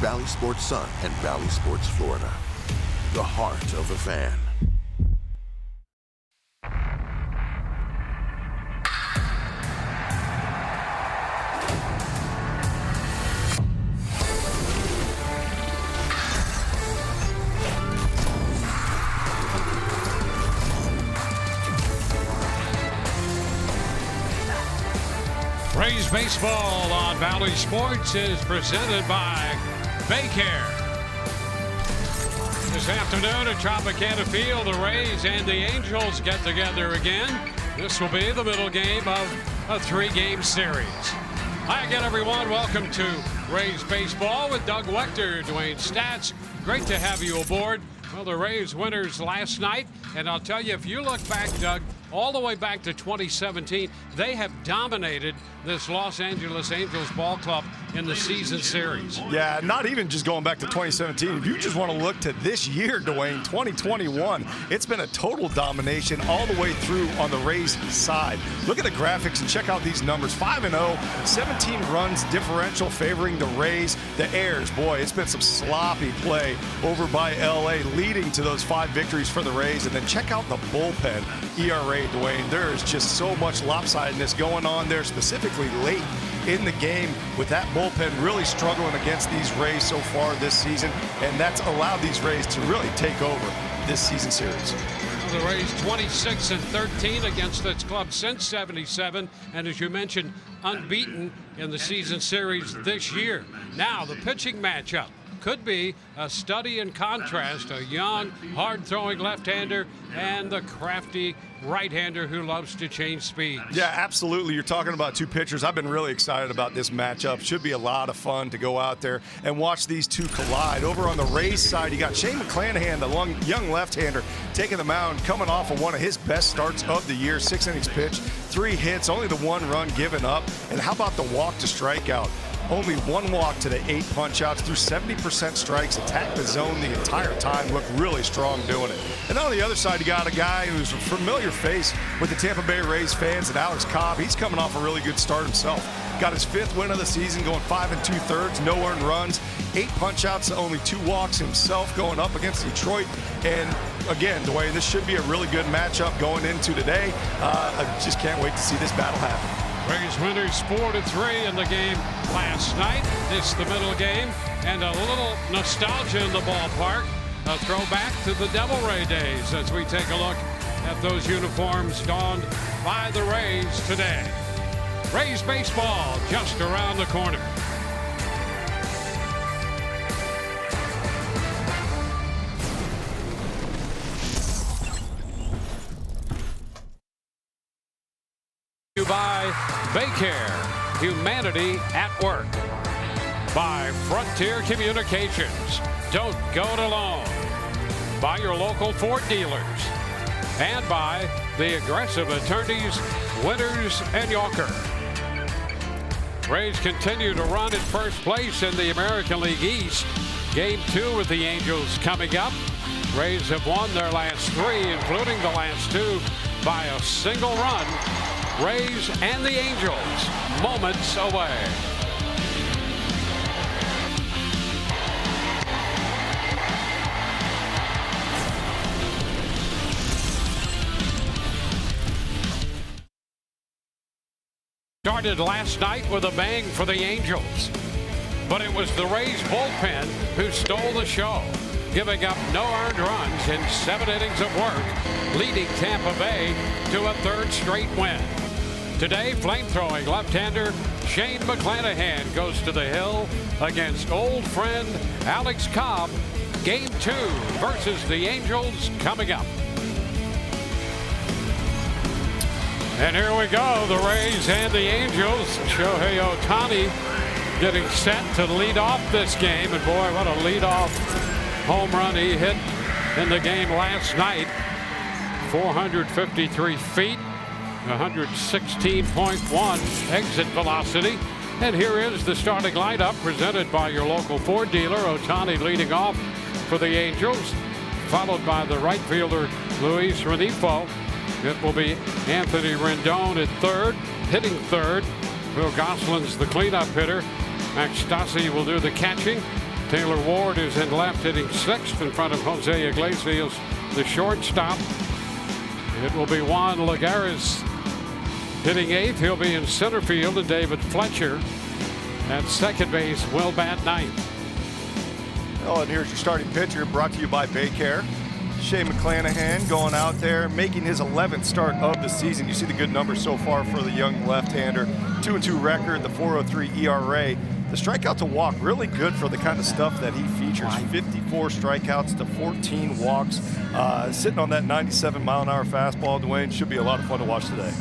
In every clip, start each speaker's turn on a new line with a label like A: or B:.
A: Valley Sports Sun and Valley Sports Florida. The heart of the fan.
B: Rays baseball on Valley Sports is presented by Baycare. This afternoon at Tropicana Field, the Rays and the Angels get together again. This will be the middle game of a three-game series. Hi again, everyone. Welcome to Rays baseball with Doug Wechter, Dwayne Stats. Great to have you aboard. Well, the Rays winners last night, and I'll tell you, if you look back, Doug, all the way back to 2017, they have dominated this Los Angeles Angels ball club in the season series.
C: Yeah, not even just going back to 2017. If you just want to look to this year, Dwayne, 2021, it's been a total domination all the way through on the Rays side. Look at the graphics and check out these numbers. 5-0, 17 runs differential favoring the Rays. The Airs, boy, it's been some sloppy play over by LA, leading to those 5 victories for the Rays. And then check out the bullpen ERA, Dwayne. There is just so much lopsidedness going on there, specifically late in the game, with that bullpen really struggling against these Rays so far this season, and that's allowed these Rays to really take over this season series.
B: The Rays 26-13 against its club since '77, and as you mentioned, unbeaten in the season series this year. Now the pitching matchup could be a study in contrast, a young, hard-throwing left-hander and the crafty right-hander who loves to change speeds.
C: Yeah, absolutely. You're talking about two pitchers. I've been really excited about this matchup. Should be a lot of fun to go out there and watch these two collide. Over on the Rays side, you got Shane McClanahan, the young left-hander, taking the mound, coming off of one of his best starts of the year. 6 innings pitched, 3 hits, only the 1 run given up. And how about the walk to strikeout? Only 1 walk to the 8 punch-outs, through 70% strikes, attacked the zone the entire time, looked really strong doing it. And on the other side, you got a guy who's a familiar face with the Tampa Bay Rays fans, and Alex Cobb. He's coming off a really good start himself. Got his 5th win of the season, going 5 2/3, no earned runs, 8 punch-outs, only 2 walks himself, going up against Detroit. And again, Dwayne, this should be a really good matchup going into today. I just can't wait to see this battle happen.
B: Rays winners 4-3 in the game last night. It's the middle game, and a little nostalgia in the ballpark. A throwback to the Devil Ray days as we take a look at those uniforms donned by the Rays today. Rays baseball just around the corner. By Baycare, humanity at work. By Frontier Communications, don't go it alone. By your local Ford dealers. And by the aggressive attorneys, Winters and Yorker. Rays continue to run in first place in the American League East. Game 2 with the Angels coming up. Rays have won their last 3, including the last 2, by a single run. Rays and the Angels moments away. Started last night with a bang for the Angels, but it was the Rays bullpen who stole the show, giving up no earned runs in 7 innings of work, leading Tampa Bay to a 3rd straight win. Today, flamethrowing left-hander Shane McClanahan goes to the hill against old friend Alex Cobb. Game 2 versus the Angels coming up. And here we go, the Rays and the Angels. Shohei Ohtani getting set to lead off this game. And boy, what a leadoff home run he hit in the game last night. 453 feet. 116.1 exit velocity. And here is the starting lineup presented by your local Ford dealer. Ohtani leading off for the Angels, followed by the right fielder Luis Renifo. It will be Anthony Rendon at 3rd, hitting 3rd. Will Gosselin's the cleanup hitter. Max Stassi will do the catching. Taylor Ward is in left, hitting 6th in front of Jose Iglesias, the shortstop. It will be Juan Lagares hitting 8th. He'll be in center field, and David Fletcher at second base will bat 9th.
C: Oh, and here's your starting pitcher, brought to you by Baycare. Shane McClanahan going out there, making his 11th start of the season. You see the good numbers so far for the young left-hander. 2-2 record, the 4.03 ERA. The strikeout to walk, really good for the kind of stuff that he features. 54 strikeouts to 14 walks. Sitting on that 97-mile-an-hour fastball, Dwayne, should be a lot of fun to watch today.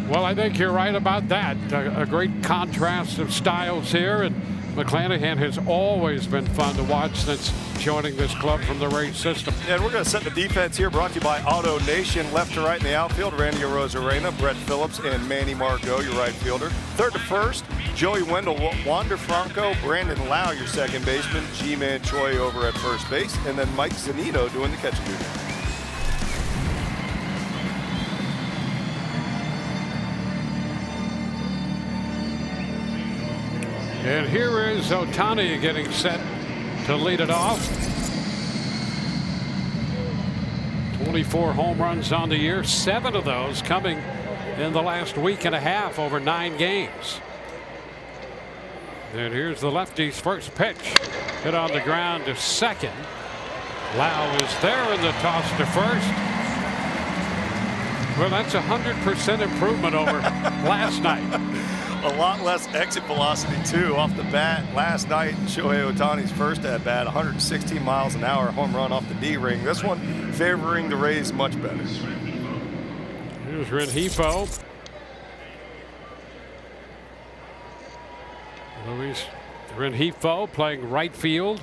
B: Well, I think you're right about that. A great contrast of styles here, and McClanahan has always been fun to watch since joining this club from the Rays system.
C: And we're going to set the defense here, brought to you by Auto Nation. Left to right in the outfield, Randy Arozarena, Brett Phillips, and Manny Margot, your right fielder. Third to first, Joey Wendell, Wander Franco, Brandon Lau, your second baseman, G-Man Choi over at first base, and then Mike Zanito doing the catching duty.
B: And here is Ohtani getting set to lead it off. 24 home runs on the year, 7 of those coming in the last week and a half over 9 games. And here's the lefty's first pitch. Hit on the ground to second. Lau is there in the toss to first. Well, that's 100% improvement over last night.
C: A lot less exit velocity, too, off the bat. Last night, Shohei Ohtani's first at bat, 116 miles an hour, home run off the D-ring. This one favoring the Rays much better.
B: Here's Rengifo. Luis Rengifo playing right field.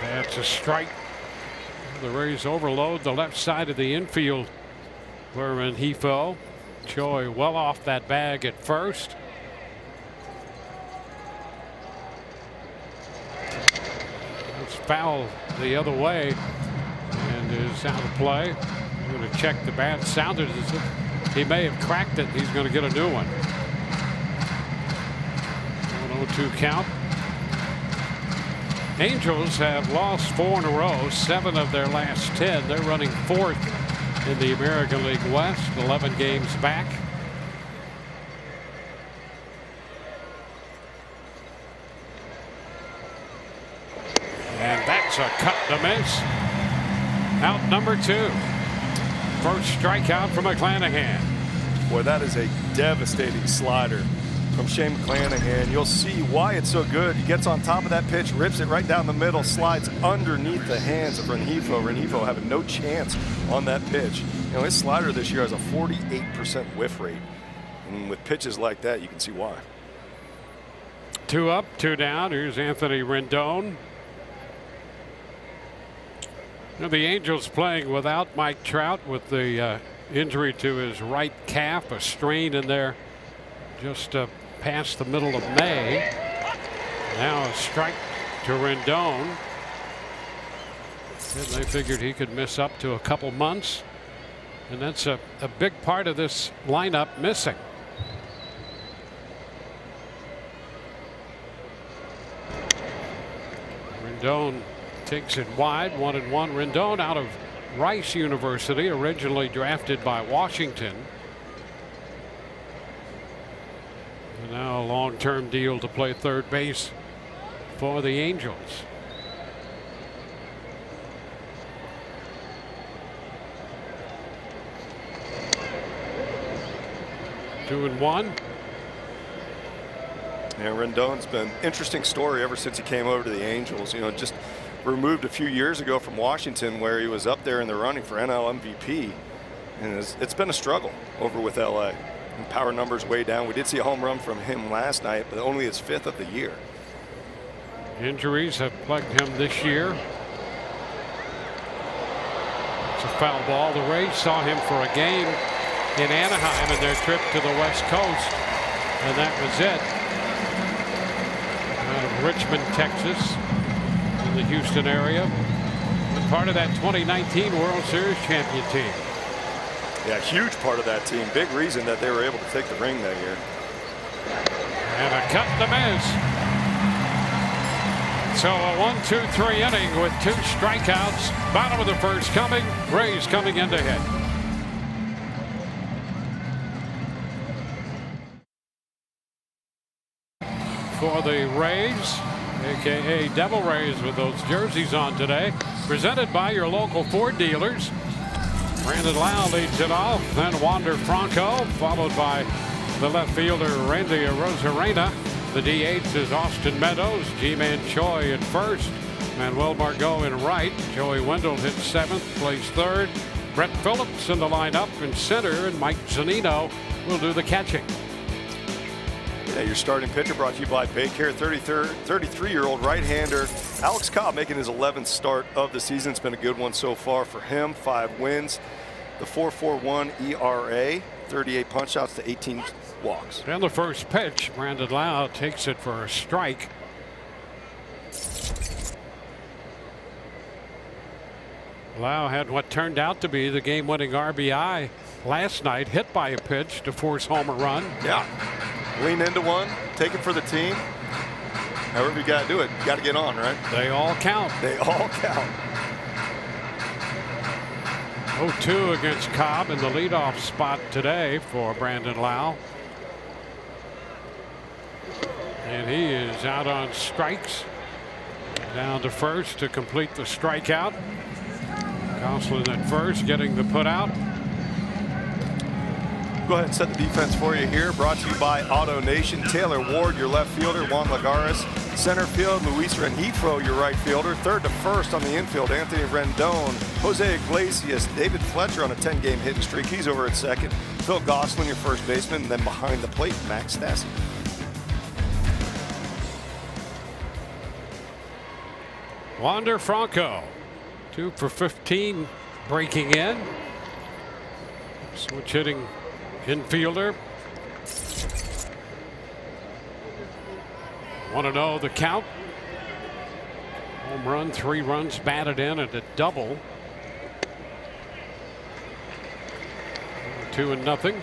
B: That's a strike. The Rays overload the left side of the infield where Rengifo. Choi well off that bag at first. It's foul the other way and is out of play. I'm going to check the bat. Sounded as if he may have cracked it. He's going to get a new one. 1-0-2 count. Angels have lost 4 in a row, 7 of their last 10. They're running 4th in the American League West, 11 games back. And that's a cut to miss. Out number 2. First strikeout from McClanahan.
C: Boy, that is a devastating slider from Shane McClanahan. You'll see why it's so good. He gets on top of that pitch, rips it right down the middle, slides underneath the hands of Rengifo. Rengifo having no chance on that pitch. You know, his slider this year has a 48% whiff rate. And with pitches like that, you can see why.
B: 2 up, 2 down. Here's Anthony Rendon. Now the Angels playing without Mike Trout with the injury to his right calf, a strain in there just past the middle of May. Now a strike to Rendon. And they figured he could miss up to a couple months. And that's a big part of this lineup missing. Rendon takes it wide, 1-1. Rendon out of Rice University, originally drafted by Washington. And now a long-term deal to play third base for the Angels. Two and one.
C: Yeah, Rendon's been an interesting story ever since he came over to the Angels. You know, just removed a few years ago from Washington where he was up there in the running for NL MVP. And it's been a struggle over with LA. And power numbers way down. We did see a home run from him last night, but only his 5th of the year.
B: Injuries have plagued him this year. It's a foul ball. The Rays saw him for a game in Anaheim in their trip to the West Coast, and that was it. Out of Richmond, Texas, in the Houston area, and part of that 2019 World Series champion team.
C: Yeah, huge part of that team. Big reason that they were able to take the ring that year.
B: And a cut to miss. So a 1-2-3 inning with 2 strikeouts. Bottom of the first coming. Rays coming in to hit. For the Rays, aka Devil Rays with those jerseys on today, presented by your local Ford dealers. Brandon Lau leads it off, then Wander Franco, followed by the left fielder Randy Arozarena. The DH is Austin Meadows, G-Man Choi at first, Manuel Margot in right. Joey Wendell hits 7th, plays 3rd. Brett Phillips in the lineup in center, and Mike Zunino will do the catching.
C: Yeah, your starting pitcher brought to you by Baycare. 33-year-old right-hander Alex Cobb making his 11th start of the season. It's been a good one so far for him. 5 wins, the 4.41 ERA, 38 punch-outs to 18 walks.
B: And the first pitch, Brandon Lau takes it for a strike. Lau had what turned out to be the game-winning RBI last night, hit by a pitch to force home a run.
C: Yeah. Lean into one, take it for the team. However you got to do it, you got to get on, right?
B: They all count.
C: They all count.
B: 0-2 against Cobb in the leadoff spot today for Brandon Lau. And he is out on strikes. Down to first to complete the strikeout. Goslin at first, getting the put out.
C: Go ahead and set the defense for you here. Brought to you by Auto Nation. Taylor Ward, your left fielder. Juan Lagares. Center field, Luis Rengifo, your right fielder. Third to first on the infield, Anthony Rendon. Jose Iglesias. David Fletcher on a 10-game hitting streak. He's over at second. Phil Goslin, your first baseman. And then behind the plate, Max Stassi.
B: Wander Franco, 2 for 15, breaking in. Switch hitting infielder. Want to know the count? Home run, 3 runs batted in, and a double. 2-0.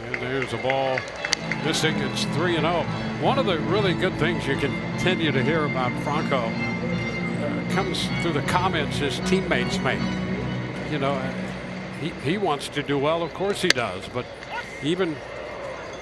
B: And there's a ball missing. It's 3-0. One of the really good things you continue to hear about Franco comes through the comments his teammates make. You know, he wants to do well, of course he does, but even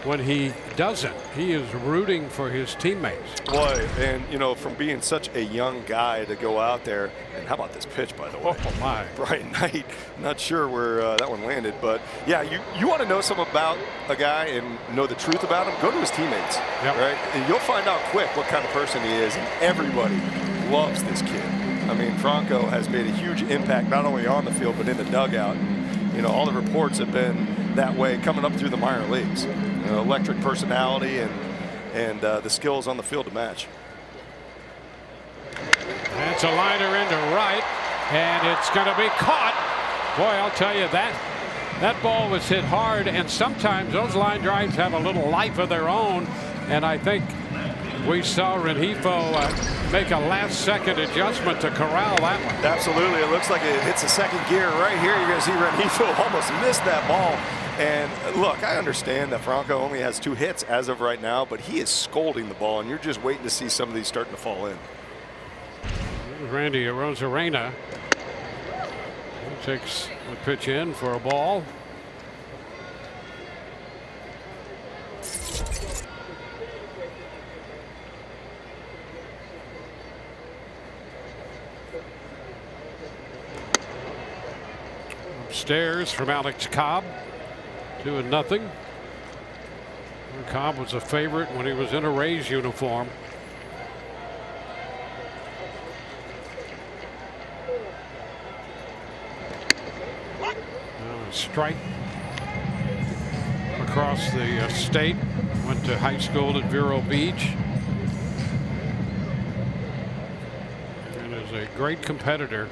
B: when he doesn't, he is rooting for his teammates.
C: Boy, and you know, from being such a young guy to go out there, and how about this pitch, by the way?
B: Oh my!
C: Brian Knight, not sure where that one landed, but yeah, you want to know something about a guy and know the truth about him, go to his teammates,
B: yep.
C: Right? And you'll find out quick what kind of person he is, and everybody loves this kid. I mean, Franco has made a huge impact not only on the field but in the dugout. And, you know, all the reports have been that way coming up through the minor leagues. You know, electric personality and the skills on the field to match.
B: That's a liner into right, and it's going to be caught. Boy, I'll tell you that ball was hit hard, and sometimes those line drives have a little life of their own, and I think we saw Rengifo make a last-second adjustment to corral that one.
C: Absolutely. It looks like it hits the second gear right here. You're going to see Rengifo almost missed that ball. And look, I understand that Franco only has 2 hits as of right now, but he is scolding the ball, and you're just waiting to see some of these starting to fall in.
B: Randy Arozarena takes the pitch in for a ball. Upstairs from Alex Cobb, 2-0. Cobb was a favorite when he was in a Rays uniform. Strike across the state. Went to high school at Vero Beach. And is a great competitor.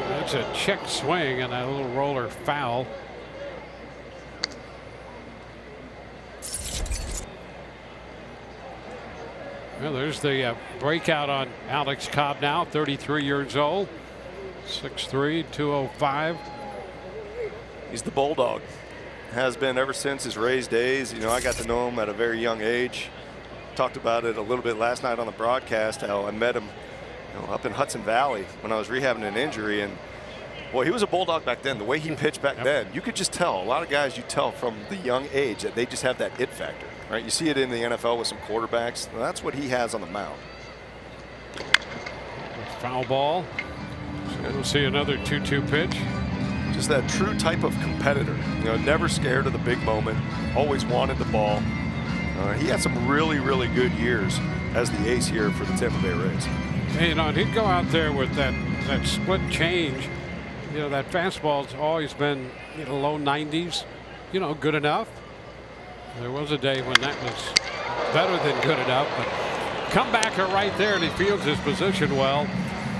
B: That's a check swing and a little roller foul. Well, there's the breakout on Alex Cobb now, 33 years old, 6'3", 205.
C: He's the bulldog. Has been ever since his Rays days. You know, I got to know him at a very young age. Talked about it a little bit last night on the broadcast, how I met him, you know, up in Hudson Valley when I was rehabbing an injury. And boy, he was a bulldog back then. The way he pitched back then, you could just tell. A lot of guys, you tell from the young age that they just have that it factor, right? You see it in the NFL with some quarterbacks. Well, that's what he has on the mound.
B: Foul ball. So we'll see another 2-2 pitch.
C: Just that true type of competitor. You know, never scared of the big moment. Always wanted the ball. He had some really, really good years as the ace here for the Tampa Bay Rays.
B: And, you know, he'd go out there with that split change. You know, that fastball's always been, you know, low 90s. You know, good enough. There was a day when that was better than good enough. But comebacker right there, and he fields his position well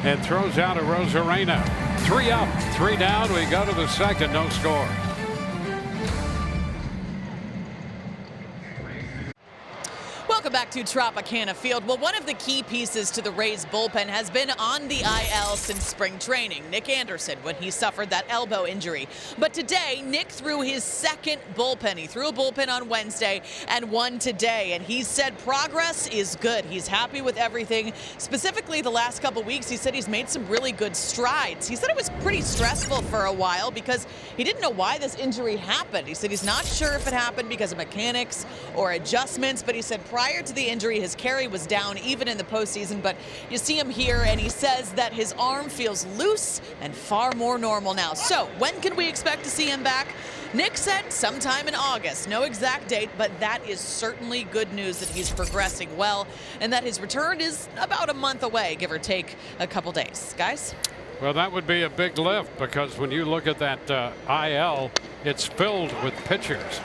B: and throws out a Rosarena. 3 up, 3 down. We go to the second, no score.
D: Welcome back to Tropicana Field. Well, one of the key pieces to the Rays bullpen has been on the IL since spring training, Nick Anderson, when he suffered that elbow injury. But today, Nick threw his second bullpen. He threw a bullpen on Wednesday and one today, and he said progress is good. He's happy with everything. Specifically, the last couple weeks, he said he's made some really good strides. He said it was pretty stressful for a while because he didn't know why this injury happened. He said he's not sure if it happened because of mechanics or adjustments, but he said prior to the injury, his carry was down even in the postseason, but you see him here and he says that his arm feels loose and far more normal now. So when can we expect to see him back? Nick said sometime in August. No exact date, but that is certainly good news that he's progressing well and that his return is about a month away, give or take a couple days. Guys?
B: Well, that would be a big lift because when you look at that IL, it's filled with pitchers.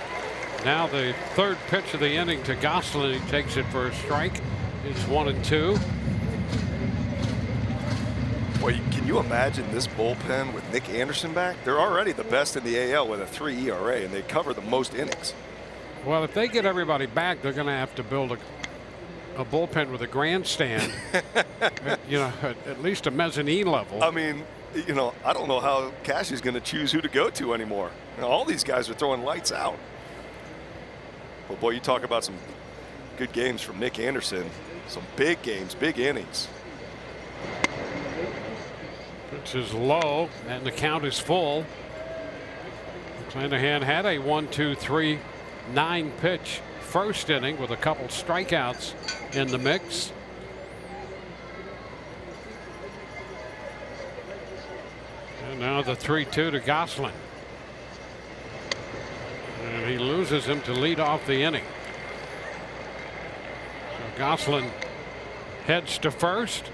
B: Now the third pitch of the inning to Gosselin. He takes it for a strike. It's 1-2.
C: Boy, can you imagine this bullpen with Nick Anderson back? They're already the best in the AL with a 3 ERA, and they cover the most innings.
B: Well, if they get everybody back, they're going to have to build a bullpen with a grandstand, you know, at least a mezzanine level.
C: I mean, you know, I don't know how Cassie's going to choose who to go to anymore. You know, all these guys are throwing lights out. But boy, you talk about some good games from Nick Anderson. Some big games, big innings.
B: Pitch is low, and the count is full. McClanahan had a 1-2-3-9 pitch first inning with a couple strikeouts in the mix. And now the 3-2 to Gosselin. And he loses him to lead off the inning. So Gosselin heads to first.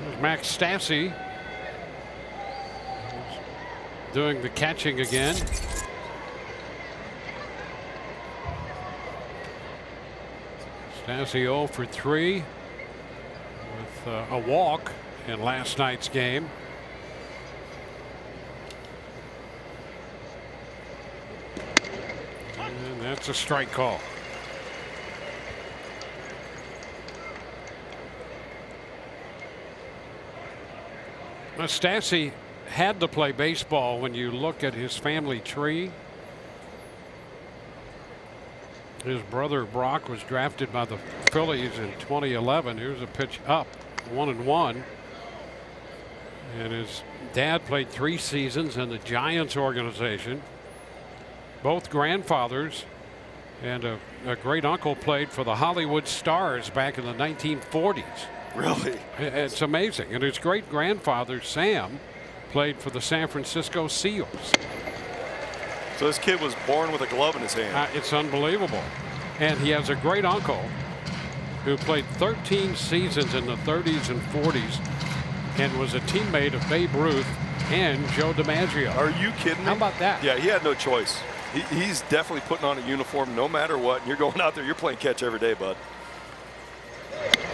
B: There's Max Stassi doing the catching again. Stassi 0 for 3 with a walk in last night's game. And that's a strike call. Now, Stassi had to play baseball when you look at his family tree. His brother Brock was drafted by the Phillies in 2011. Here's a pitch up, 1-1. And his dad played 3 seasons in the Giants organization. Both grandfathers and a great uncle played for the Hollywood Stars back in the 1940s.
C: Really?
B: It's amazing. And his great grandfather, Sam, played for the San Francisco Seals.
C: So this kid was born with a glove in his hand.
B: It's unbelievable. And he has a great uncle who played 13 seasons in the 30s and 40s and was a teammate of Babe Ruth and Joe DiMaggio.
C: Are you kidding me?
B: How about that?
C: Yeah, he had no choice. He's definitely putting on a uniform no matter what. You're going out there, you're playing catch every day, bud.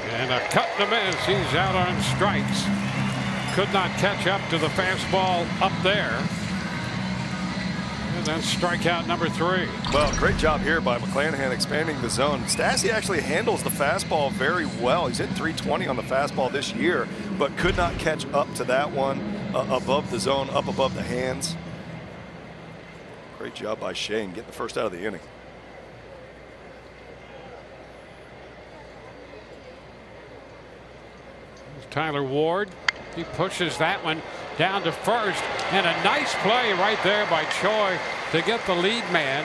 B: And a cut to miss. He's out on strikes. Could not catch up to the fastball up there. And then strikeout number 3.
C: Well, great job here by McClanahan expanding the zone. Stassi actually handles the fastball very well. He's hit 320 on the fastball this year, but could not catch up to that one above the zone, up above the hands. Great job by Shane getting the first out of the inning.
B: Tyler Ward, he pushes that one down to first, and a nice play right there by Choi to get the lead man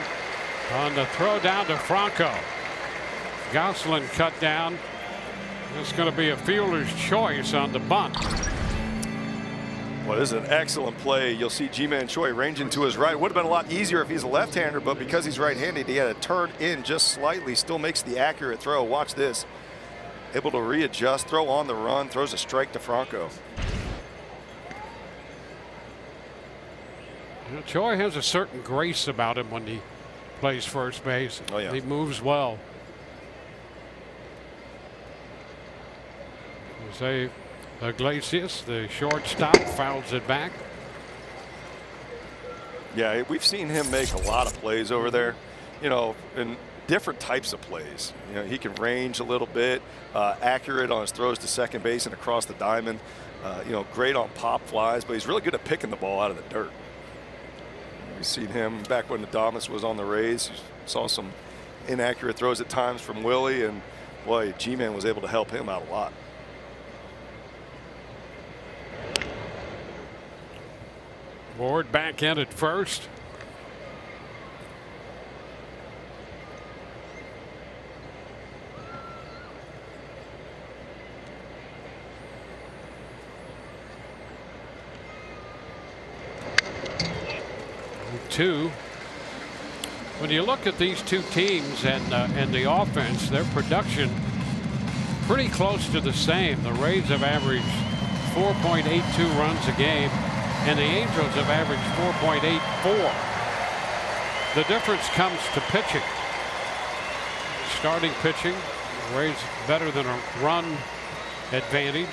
B: on the throw down to Franco. Gosselin cut down. It's going to be a fielder's choice on the bunt.
C: Well, this is an excellent play. You'll see Ji-Man Choi ranging to his right. Would have been a lot easier if he's a left-hander, but because he's right-handed, he had to turn in just slightly. Still makes the accurate throw. Watch this. Able to readjust, throw on the run, throws a strike to Franco.
B: You know, Choi has a certain grace about him when he plays first base.
C: Oh, yeah.
B: He moves well. Jose Iglesias, the shortstop, fouls it back.
C: Yeah, we've seen him make a lot of plays over there, you know, and different types of plays. You know, he can range a little bit, accurate on his throws to second base and across the diamond. You know, great on pop flies, but he's really good at picking the ball out of the dirt. We've seen him back when Adames was on the Rays. Saw some inaccurate throws at times from Willie, and boy, G-Man was able to help him out a lot.
B: Ward back in at first. Two. When you look at these two teams and the offense, their production pretty close to the same. The Rays have averaged 4.82 runs a game, and the Angels have averaged 4.84. The difference comes to pitching. Starting pitching, Rays better than a run advantage.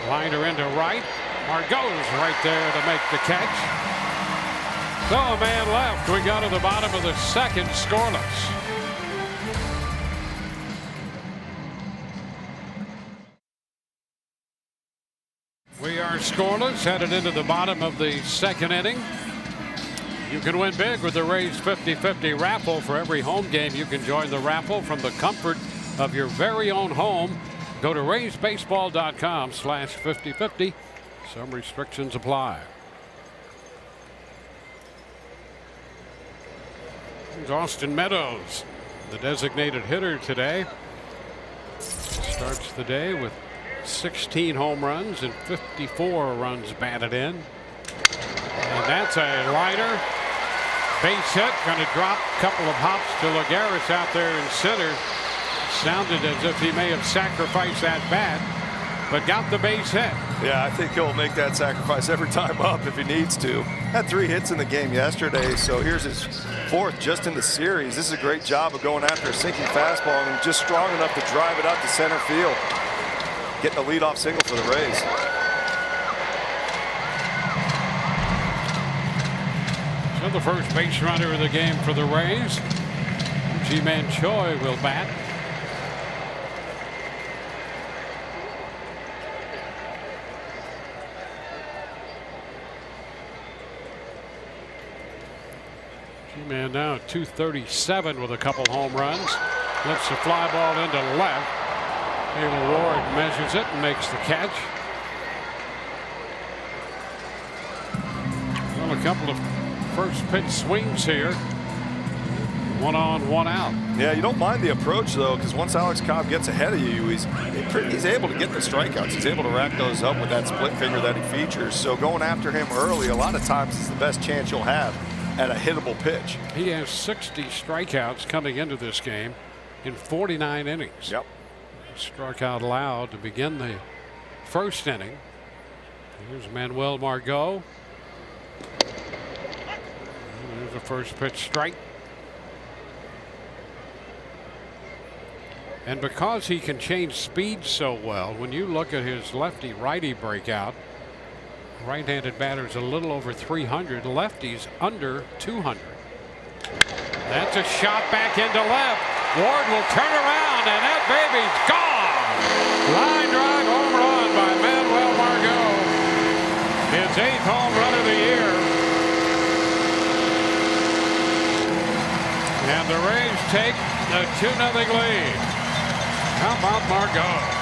B: Liner into right. Margot's right there to make the catch. So a man left. We go to the bottom of the second, scoreless. We are scoreless, headed into the bottom of the second inning. You can win big with the Rays 50-50 raffle. For every home game, you can join the raffle from the comfort of your very own home. Go to RaysBaseball.com/50-50. Some restrictions apply. Here's Austin Meadows, the designated hitter today. Starts the day with 16 home runs and 54 runs batted in. And that's a liner. Base hit, going to drop a couple of hops to Lagares out there in center. Sounded as if he may have sacrificed that bat, but got the base hit.
C: Yeah, I think he'll make that sacrifice every time up if he needs to. Had 3 hits in the game yesterday, so here's his 4th just in the series. This is a great job of going after a sinking fastball and just strong enough to drive it out to center field. Getting the leadoff single for the Rays.
B: So the first base runner of the game for the Rays, Ji-Man Choi, will bat. G-Man now at 237 with a couple home runs. Lets the fly ball into left. Taylor Ward measures it and makes the catch. Well, a couple of first pitch swings here. 1 on, 1 out.
C: Yeah, you don't mind the approach, though, because once Alex Cobb gets ahead of you, he's able to get the strikeouts. He's able to rack those up with that split finger that he features. So going after him early, a lot of times is the best chance you'll have at a hittable pitch.
B: He has 60 strikeouts coming into this game in 49 innings.
C: Yep.
B: Struck out loud to begin the first inning. Here's Manuel Margot. There's a first pitch strike. And because he can change speed so well, when you look at his lefty-righty breakout, Right-handed batters a little over 300, lefties under 200. That's a shot back into left. Ward will turn around, and that baby's gone. Line drive home run by Manuel Margot. His 8th home run of the year. And the Rays take a 2-0 lead. How about Margot?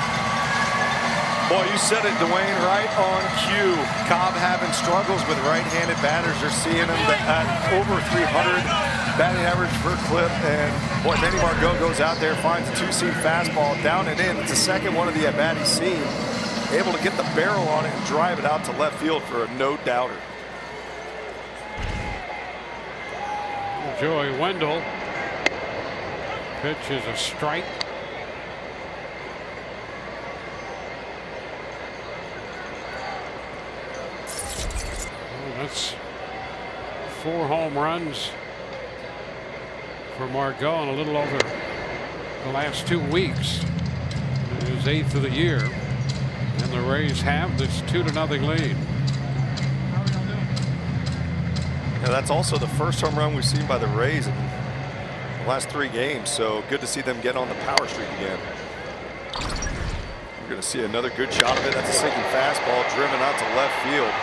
C: Boy, you said it, Dwayne, right on cue. Cobb having struggles with right-handed batters. They're seeing him at over 300 batting average per clip. And boy, Manny Margot goes out there, finds a 2-seam fastball down and in. It's the second one of the at-bat he's seen. Able to get the barrel on it and drive it out to left field for a no-doubter.
B: Joey Wendell. Pitch is a strike. That's 4 home runs for Margot in a little over the last 2 weeks. His 8th of the year. And the Rays have this 2-0 lead.
C: Yeah, that's also the first home run we've seen by the Rays in the last 3 games. So good to see them get on the power streak again. We're going to see another good shot of it. That's a sinking fastball driven out to left field.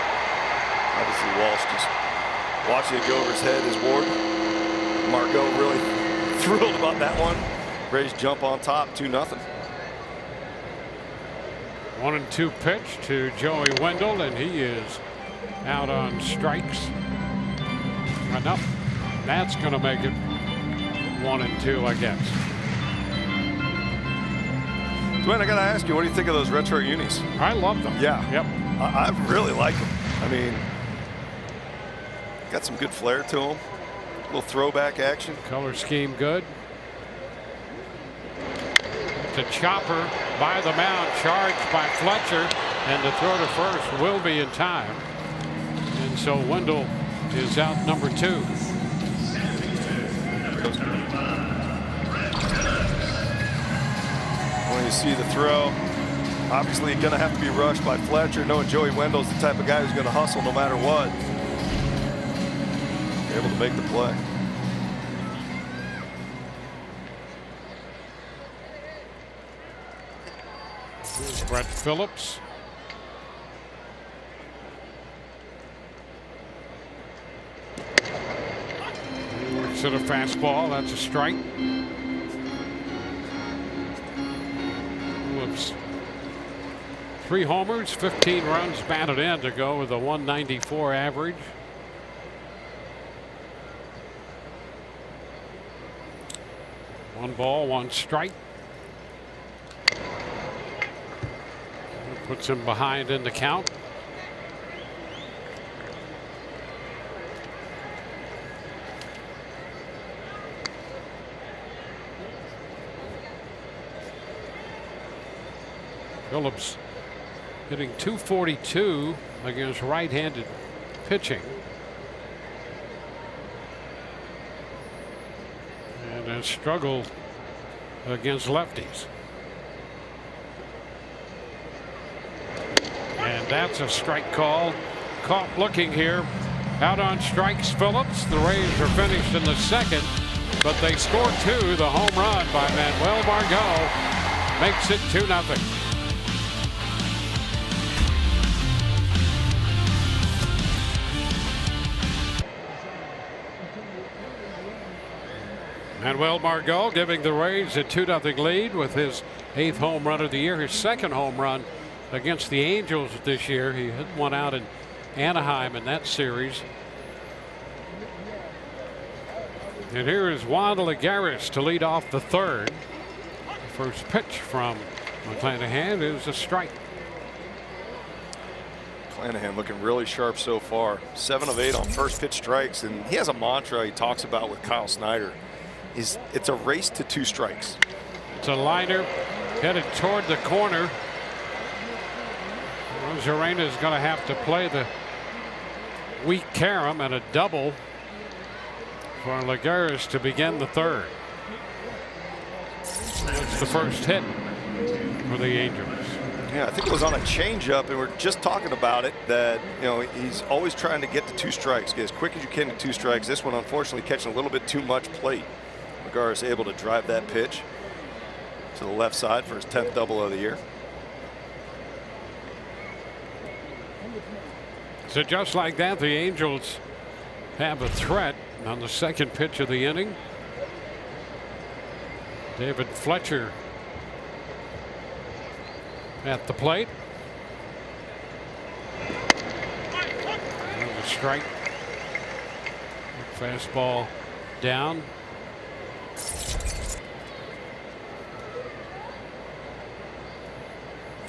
C: Obviously, Walsh just watching it go over his head is Ward. Margot really thrilled about that one. Rays jump on top, 2-0.
B: 1-2 pitch to Joey Wendell, and he is out on strikes. Enough. That's going to make it 1-2, I guess.
C: Dwayne, I got to ask you, what do you think of those retro unis?
B: I love them.
C: Yeah.
B: Yep.
C: I really like them. I mean, got some good flair to them. A little throwback action.
B: Color scheme good. To Chopper by the mound, charged by Fletcher, and the throw to first will be in time. And so Wendell is out number 2.
C: When you see the throw, obviously going to have to be rushed by Fletcher, knowing Joey Wendell's the type of guy who's going to hustle no matter what. Able to make the play.
B: Brett Phillips. Works at a fastball. That's a strike. Phillips. 3 homers, 15 runs batted in to go with a 194 average. One ball, 1 strike. Puts him behind in the count. Phillips hitting .242 against right-handed pitching. And has struggled against lefties. And that's a strike call. Caught looking here. Out on strikes, Phillips. The Rays are finished in the 2nd, but they score 2. The home run by Manuel Margot makes it 2-0. Manuel Margot giving the Rays a 2-0 lead with his 8th home run of the year, his 2nd home run against the Angels this year. He hit one out in Anaheim in that series. And here is Juan Lagares to lead off the 3rd. The first pitch from McClanahan is a strike.
C: McClanahan looking really sharp so far. 7 of 8 on first pitch strikes, and he has a mantra he talks about with Kyle Snyder. It's a race to 2 strikes.
B: It's a liner headed toward the corner. Rosarena is going to have to play the weak carom and a double for Lagares to begin the 3rd. That's the first hit for the Angels.
C: Yeah, I think it was on a changeup, and we're just talking about it, that, you know, he's always trying to get to 2 strikes. Get as quick as you can to 2 strikes. This one, unfortunately, catching a little bit too much plate. Lagar is able to drive that pitch to the left side for his 10th double of the year.
B: So just like that, the Angels have a threat on the second pitch of the inning. David Fletcher at the plate. A strike. Fastball down.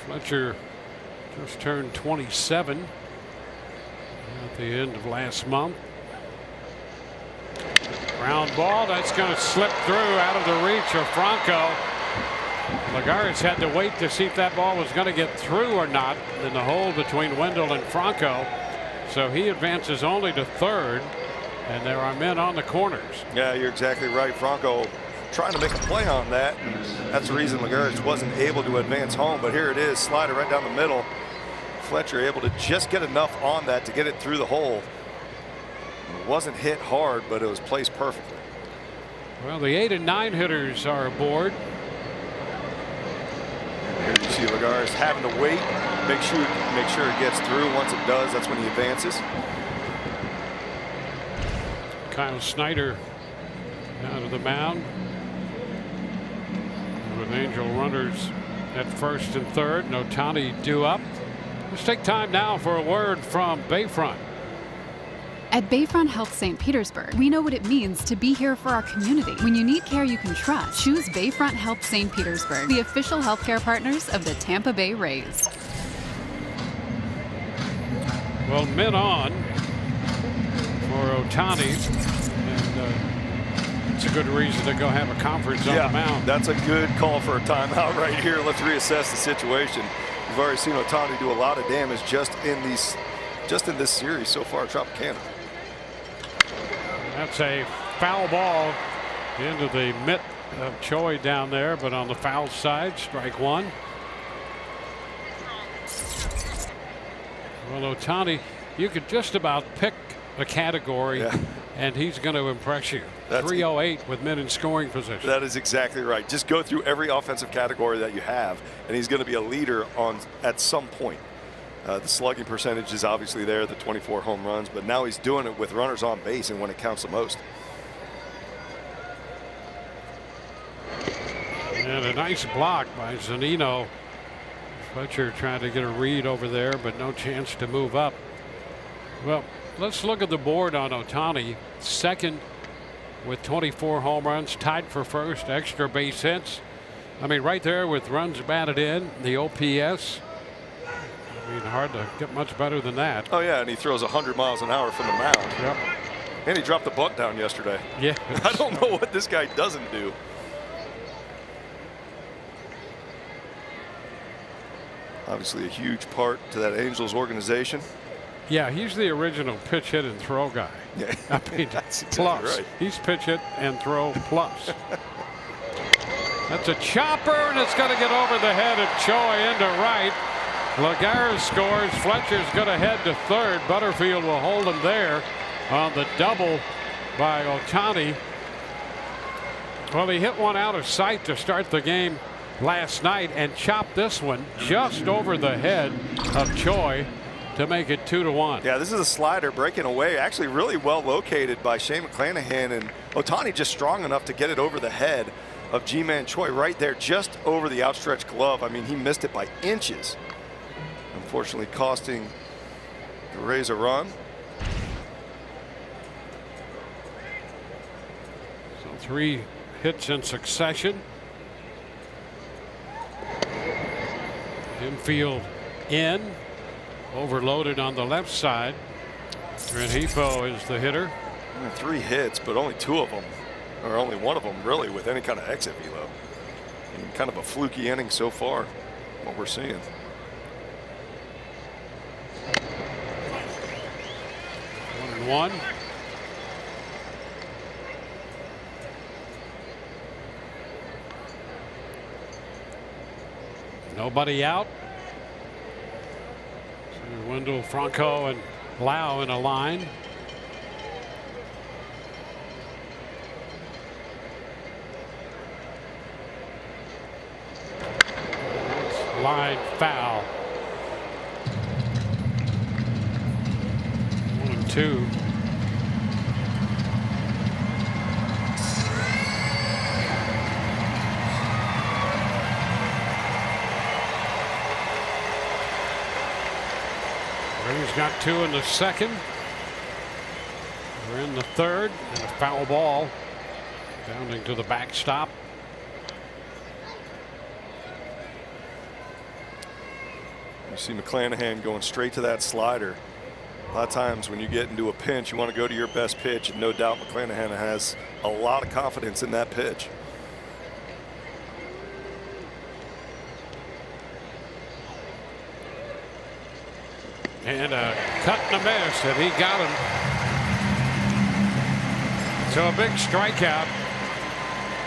B: Fletcher just turned 27 at the end of last month. Ground ball, that's going to slip through out of the reach of Franco. Lagares had to wait to see if that ball was going to get through or not in the hole between Wendell and Franco. So he advances only to third, and there are men on the corners.
C: Yeah, you're exactly right. Franco trying to make a play on that, and that's the reason Lagares wasn't able to advance home. But here it is, slider right down the middle. Fletcher able to just get enough on that to get it through the hole. It wasn't hit hard, but it was placed perfectly.
B: Well, the 8 and 9 hitters are aboard.
C: Here you see Lagares having to wait, make sure it gets through. Once it does, that's when he advances.
B: Kyle Snyder out of the mound with Angel runners at first and third. Ohtani due up. Let's take time now for a word from Bayfront.
E: At Bayfront Health St. Petersburg, we know what it means to be here for our community. When you need care you can trust, choose Bayfront Health St. Petersburg, the official healthcare partners of the Tampa Bay Rays.
B: Well, men on for Ohtani, and it's a good reason to go have a conference on the mound.
C: That's a good call for a timeout right here. Let's reassess the situation. We've already seen Ohtani do a lot of damage just in this series so far at Tropicana.
B: That's a foul ball into the mitt of Choi down there, but on the foul side, strike one. Well, Ohtani, you could just about pick a category, and he's going to impress you. That's 308 with men in scoring position.
C: That is exactly right. Just go through every offensive category that you have, and he's going to be a leader at some point. The slugging percentage is obviously there, the 24 home runs, but now he's doing it with runners on base and when it counts the most.
B: And a nice block by Zunino. Fletcher trying to get a read over there, but no chance to move up. Well, let's look at the board on Ohtani. Second with 24 home runs, tied for first, extra base hits. I mean, right there with runs batted in, the OPS. I mean, hard to get much better than that.
C: Oh, yeah, and he throws 100 miles an hour from the mound.
B: Yep.
C: And he dropped the bunt down yesterday.
B: Yeah.
C: I don't know what this guy doesn't do. Obviously a huge part to that Angels organization.
B: Yeah, he's the original pitch hit and throw guy.
C: Yeah.
B: I mean,
C: that's exactly
B: plus.
C: Right.
B: He's pitch hit and throw plus. That's a chopper, and it's going to get over the head of Choi into right. Lagares scores. Fletcher's going to head to third. Butterfield will hold him there on the double by Ohtani. Well, he hit one out of sight to start the game last night and chopped this one just over the head of Choi to make it 2-1.
C: Yeah, this is a slider breaking away. Actually really well located by Shane McClanahan, and Ohtani just strong enough to get it over the head of G-Man Choi right there, just over the outstretched glove. I mean, he missed it by inches. Unfortunately costing the Rays a run.
B: So 3 hits in succession. Infield in, overloaded on the left side. Rengifo is the hitter.
C: 3 hits, but only 2 of them, or only 1 of them really with any kind of exit velo. And kind of a fluky inning so far, what we're seeing.
B: One. Nobody out. Wendell, Franco, and Lau in a line. Line foul. 1-2. He's got 2 in the second. We're in the third, and a foul ball bounding to the backstop.
C: You see McClanahan going straight to that slider. A lot of times when you get into a pinch, you want to go to your best pitch, and no doubt McClanahan has a lot of confidence in that pitch.
B: And a cut and a miss, and he got him. So a big strikeout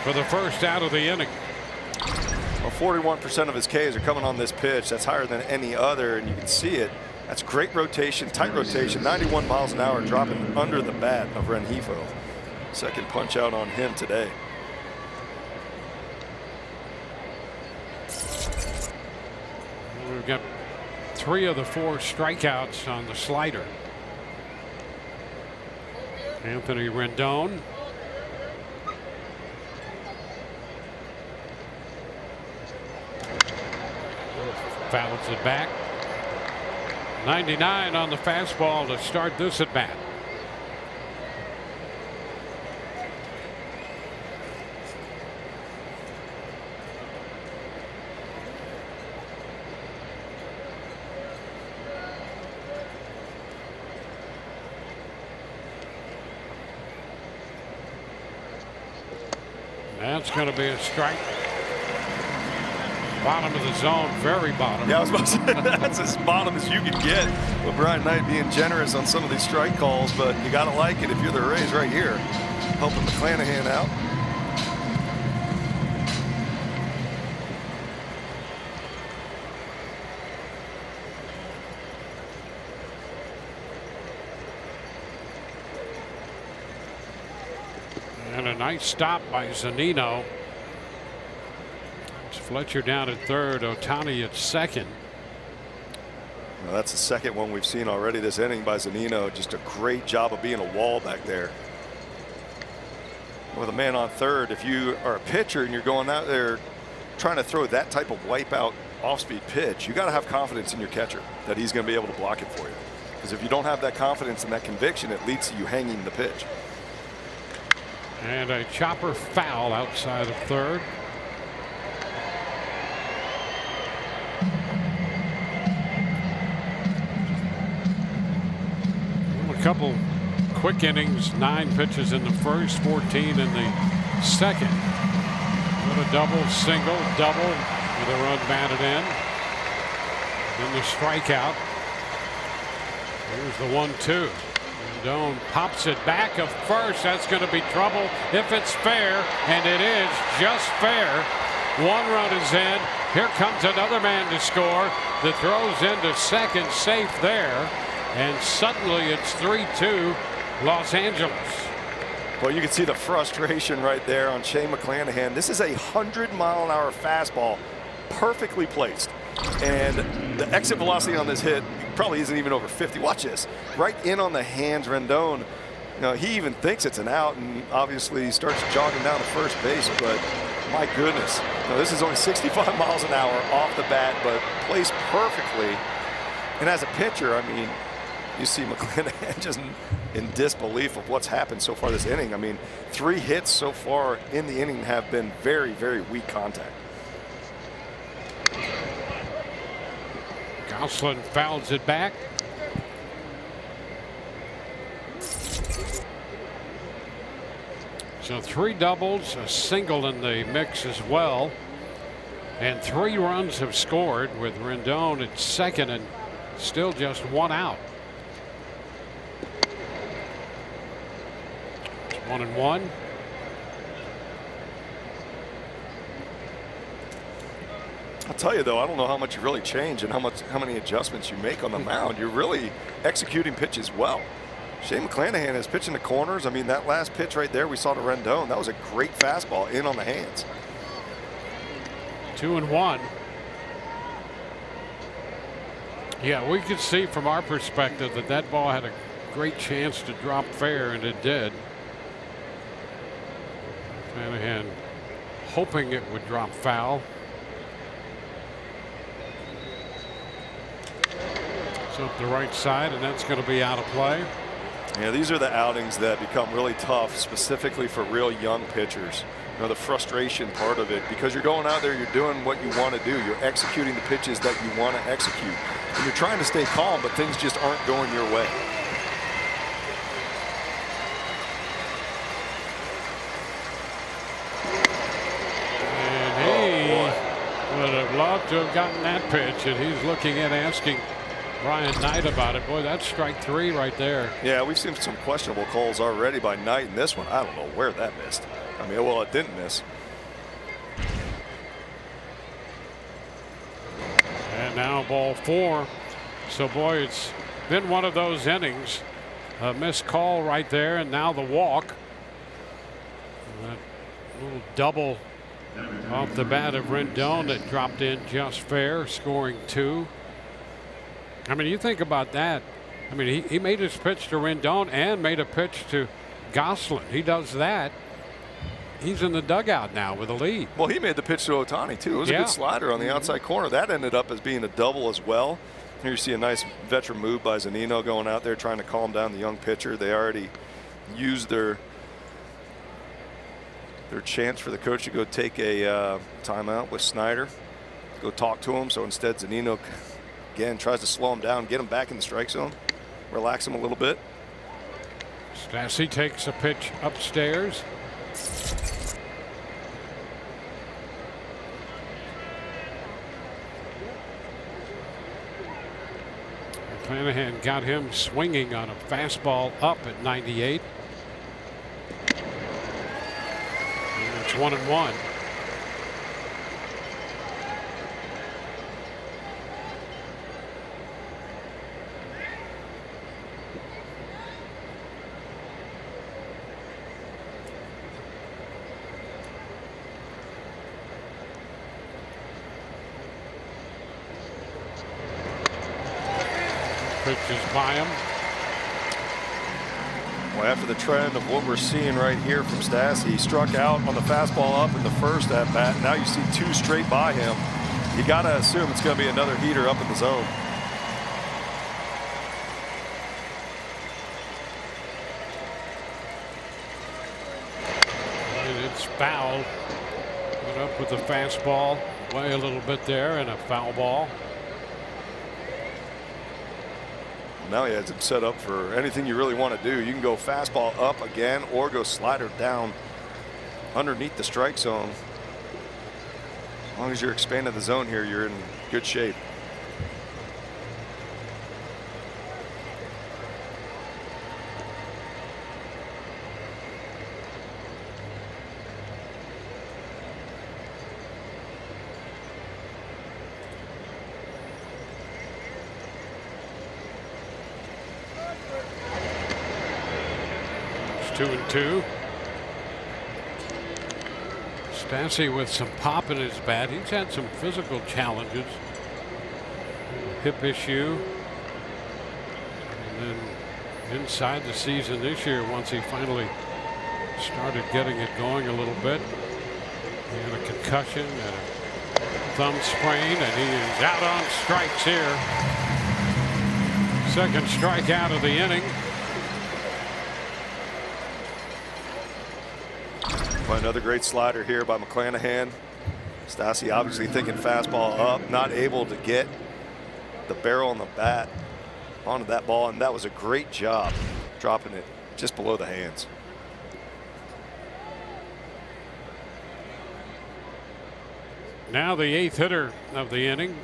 B: for the first out of the inning.
C: Well, 41% of his Ks are coming on this pitch. That's higher than any other, and you can see it. That's great rotation, tight rotation, 91 miles an hour, dropping under the bat of Rengifo. Second punch out on him today.
B: We've got 3 of the 4 strikeouts on the slider. Anthony Rendon. Fouls it back. 99 on the fastball to start this at bat. That's going to be a strike. Bottom of the zone, very bottom.
C: Yeah, I was about to say, that's as bottom as you could get. With Brian Knight being generous on some of these strike calls, but you got to like it if you're the Rays right here. Helping McClanahan out.
B: And a nice stop by Zunino. It's Fletcher down at third, Ohtani at second.
C: Well, that's the second one we've seen already this inning by Zunino. Just a great job of being a wall back there. With a man on third, if you are a pitcher and you're going out there trying to throw that type of wipeout off-speed pitch, you got to have confidence in your catcher that he's going to be able to block it for you. Because if you don't have that confidence and that conviction, it leads to you hanging the pitch.
B: And a chopper foul outside of third. A couple quick innings, 9 pitches in the first, 14 in the second. With a double, single, double with a run batted in. Then the strikeout. Here's the 1-2. Rendon pops it back of first. That's going to be trouble if it's fair, and it is just fair. 1 run is in. Here comes another man to score. The throw's into second, safe there. And suddenly it's 3-2 Los Angeles.
C: Well, you can see the frustration right there on Shane McClanahan. This is a 100-mile-an-hour fastball, perfectly placed. And the exit velocity on this hit probably isn't even over 50. Watch this. Right in on the hands. Rendon, you know, he even thinks it's an out, and obviously he starts jogging down to first base. But my goodness, now, this is only 65 miles an hour off the bat, but placed perfectly. And as a pitcher, I mean, you see McClanahan just in disbelief of what's happened so far this inning. I mean, 3 hits so far in the inning have been very, very weak contact.
B: Gosselin fouls it back. So 3 doubles, a single in the mix as well. And 3 runs have scored with Rendon at second and still just 1 out. 1-1.
C: I'll tell you though, I don't know how much you really change and how many adjustments you make on the mound. You're really executing pitches well. Shane McClanahan is pitching the corners. I mean, that last pitch right there we saw to Rendon, that was a great fastball in on the hands.
B: 2-1. Yeah, we could see from our perspective that that ball had a great chance to drop fair, and it did. McClanahan hoping it would drop foul. It's up the right side, and that's going to be out of play.
C: Yeah, these are the outings that become really tough, specifically for real young pitchers. You know, the frustration part of it, because you're going out there, you're doing what you want to do. You're executing the pitches that you want to execute. And you're trying to stay calm, but things just aren't going your way.
B: Would have loved to have gotten that pitch, and he's looking at asking Brian Knight about it. Boy, that's strike 3 right there.
C: Yeah, we've seen some questionable calls already by Knight in this one. I don't know where that missed. I mean, well, it didn't miss.
B: And now ball 4. So, boy, it's been one of those innings. A missed call right there, and now the walk. That little double off the bat of Rendon that dropped in just fair, scoring 2. I mean, you think about that. I mean, he made his pitch to Rendon and made a pitch to Gosselin. He does that. He's in the dugout now with a lead.
C: Well, he made the pitch to Ohtani, too. It was a good slider on the outside corner. That ended up as being a double as well. Here you see a nice veteran move by Zunino going out there trying to calm down the young pitcher. They already used their chance for the coach to go take a timeout with Snyder, go talk to him. So instead, Zunino again tries to slow him down, get him back in the strike zone, relax him a little bit.
B: Stassi takes a pitch upstairs. McClanahan got him swinging on a fastball up at 98. And it's 1-1. Pitches by him.
C: Well, after the trend of what we're seeing right here from Stassi, he struck out on the fastball up in the first at bat. Now you see 2 straight by him. You got to assume it's going to be another heater up in the zone.
B: And it's foul. Went up with the fastball, way a little bit there, and a foul ball.
C: Now he has it set up for anything you really want to do. You can go fastball up again or go slider down underneath the strike zone. As long as you're expanding the zone here, you're in good shape.
B: It's 2-2. Stassi with some pop in his bat. He's had some physical challenges. Hip issue. And then inside the season this year, once he finally started getting it going a little bit, he had a concussion and a thumb sprain, and he is out on strikes here. Second strikeout of the inning.
C: Another great slider here by McClanahan. Stassi obviously thinking fastball up, not able to get the barrel on the bat onto that ball, and that was a great job dropping it just below the hands.
B: Now the 8th hitter of the inning.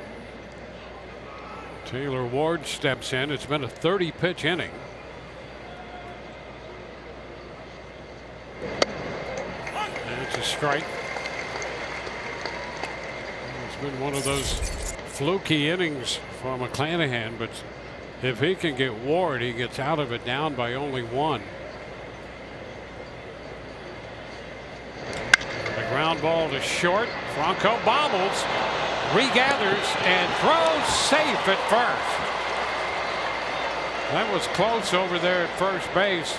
B: Taylor Ward steps in. It's been a 30-pitch inning. It's a strike. It's been one of those fluky innings for McClanahan, but if he can get Ward, he gets out of it down by only 1. The ground ball to short. Franco bobbles, regathers, and throws safe at first. That was close over there at first base.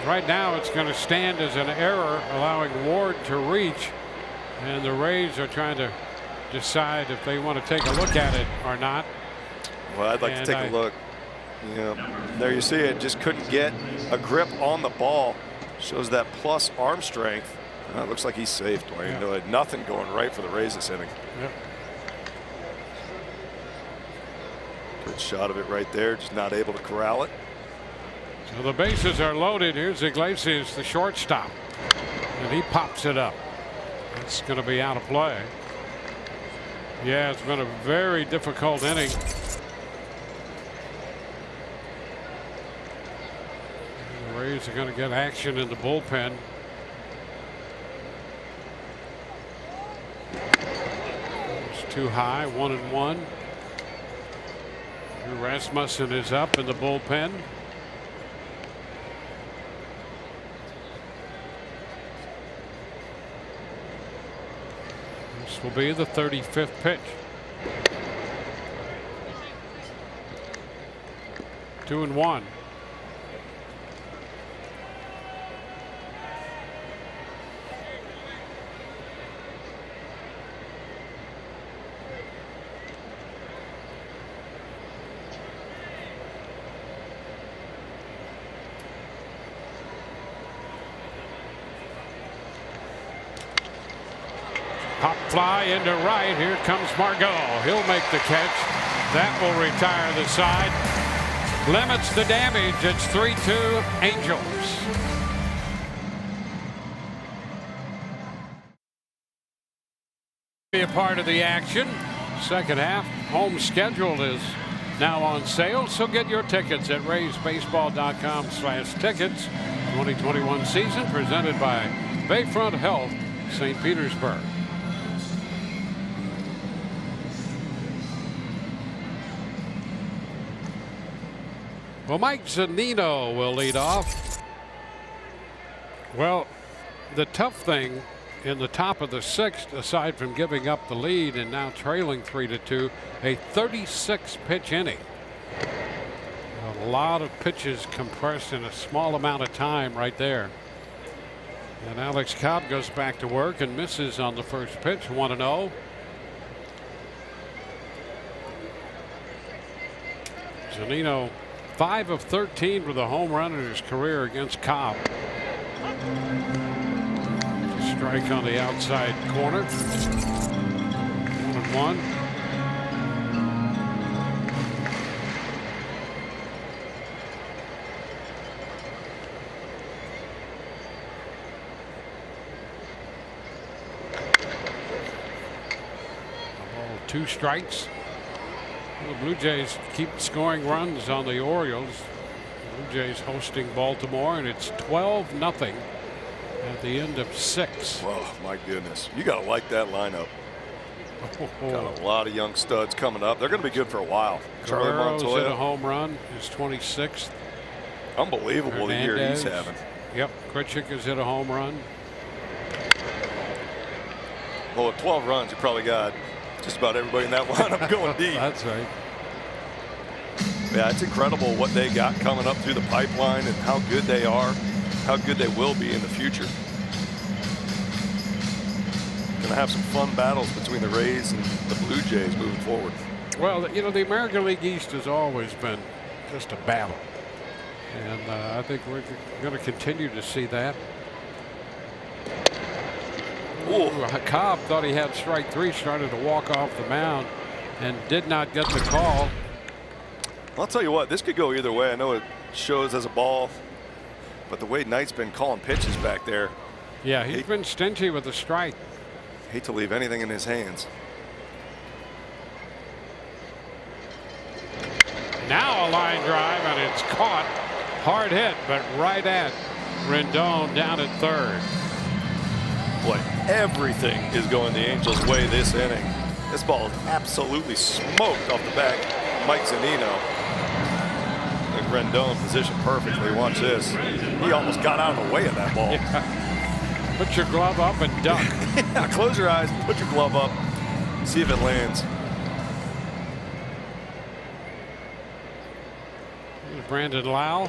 B: Right now it's going to stand as an error, allowing Ward to reach, and the Rays are trying to decide if they want to take a look at it or not.
C: Well, I'd like to take a look. There you see it. Just couldn't get a grip on the ball. Shows that plus arm strength. It looks like he's safe, Dwayne. Yeah. Nothing going right for the Rays this inning.
B: Yep.
C: Good shot of it right there. Just not able to corral it.
B: So the bases are loaded. Here's Iglesias, the shortstop, and he pops it up. It's going to be out of play. Yeah, it's been a very difficult inning. The Rays are going to get action in the bullpen. It's too high, 1-1. Rasmussen is up in the bullpen. This will be the 35th pitch. 2-1. Pop fly into right. Here comes Margot. He'll make the catch. That will retire the side. Limits the damage. It's 3-2 Angels. Be a part of the action. Second half. Home schedule is now on sale, so get your tickets at raysbaseball.com/tickets. 2021 season presented by Bayfront Health, St. Petersburg. Well, Mike Zunino will lead off. Well, the tough thing in the top of the 6th, aside from giving up the lead and now trailing 3-2, a 36-pitch inning. A lot of pitches compressed in a small amount of time right there. And Alex Cobb goes back to work and misses on the first pitch, 1-0. Zunino 5 of 13 with a home run in his career against Cobb. Strike on the outside corner. 1-1. Ball, 2 strikes. The Blue Jays keep scoring runs on the Orioles. Blue Jays hosting Baltimore, and it's 12-0 at the end of 6.
C: Oh my goodness, you gotta like that lineup. Got a lot of young studs coming up. They're going to be good for a while. Charlie Montoya
B: hit a home run, his 26th.
C: Unbelievable the year he's having.
B: Yep, Kritchik has hit a home run.
C: Well, with 12 runs, you probably got just about everybody in that lineup going deep.
B: That's right.
C: Yeah, it's incredible what they got coming up through the pipeline and how good they are, how good they will be in the future. Going to have some fun battles between the Rays and the Blue Jays moving forward.
B: Well, you know, the American League East has always been just a battle. And I think we're going to continue to see that. Ooh, Cobb thought he had strike 3, started to walk off the mound and did not get the call.
C: I'll tell you what, this could go either way. I know it shows as a ball, but the way Knight's been calling pitches back there.
B: Yeah, he's been stingy with the strike.
C: Hate to leave anything in his hands.
B: Now a line drive, and it's caught. Hard hit, but right at Rendon down at third.
C: Boy, everything is going the Angels' way this inning. This ball is absolutely smoked off the back. Mike Zunino. And Rendon positioned perfectly. Watch this. He almost got out of the way of that ball.
B: Yeah. Put your glove up and duck.
C: Yeah, close your eyes, put your glove up, see if it lands.
B: Here's Brandon Lau.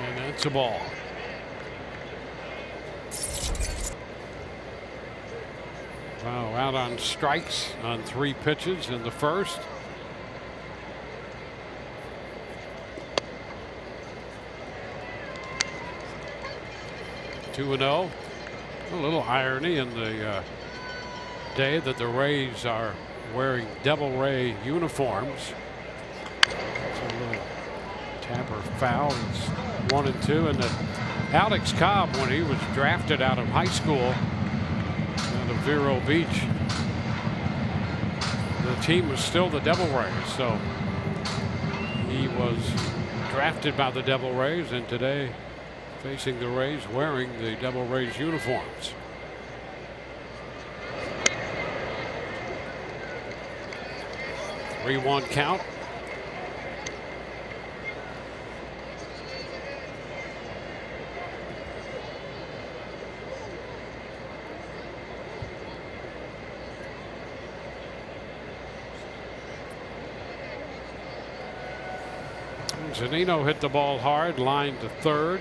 B: And that's a ball. Wow, out on strikes on 3 pitches in the first. Two and 0. A little irony in the day that the Rays are wearing Devil Ray uniforms. It's a little tapper foul. It's 1 and 2, and Alex Cobb, when he was drafted out of high school out of Vero Beach, the team was still the Devil Rays. So he was drafted by the Devil Rays, and today facing the Rays wearing the Devil Rays uniforms. Three-one count. Zunino hit the ball hard, line to third.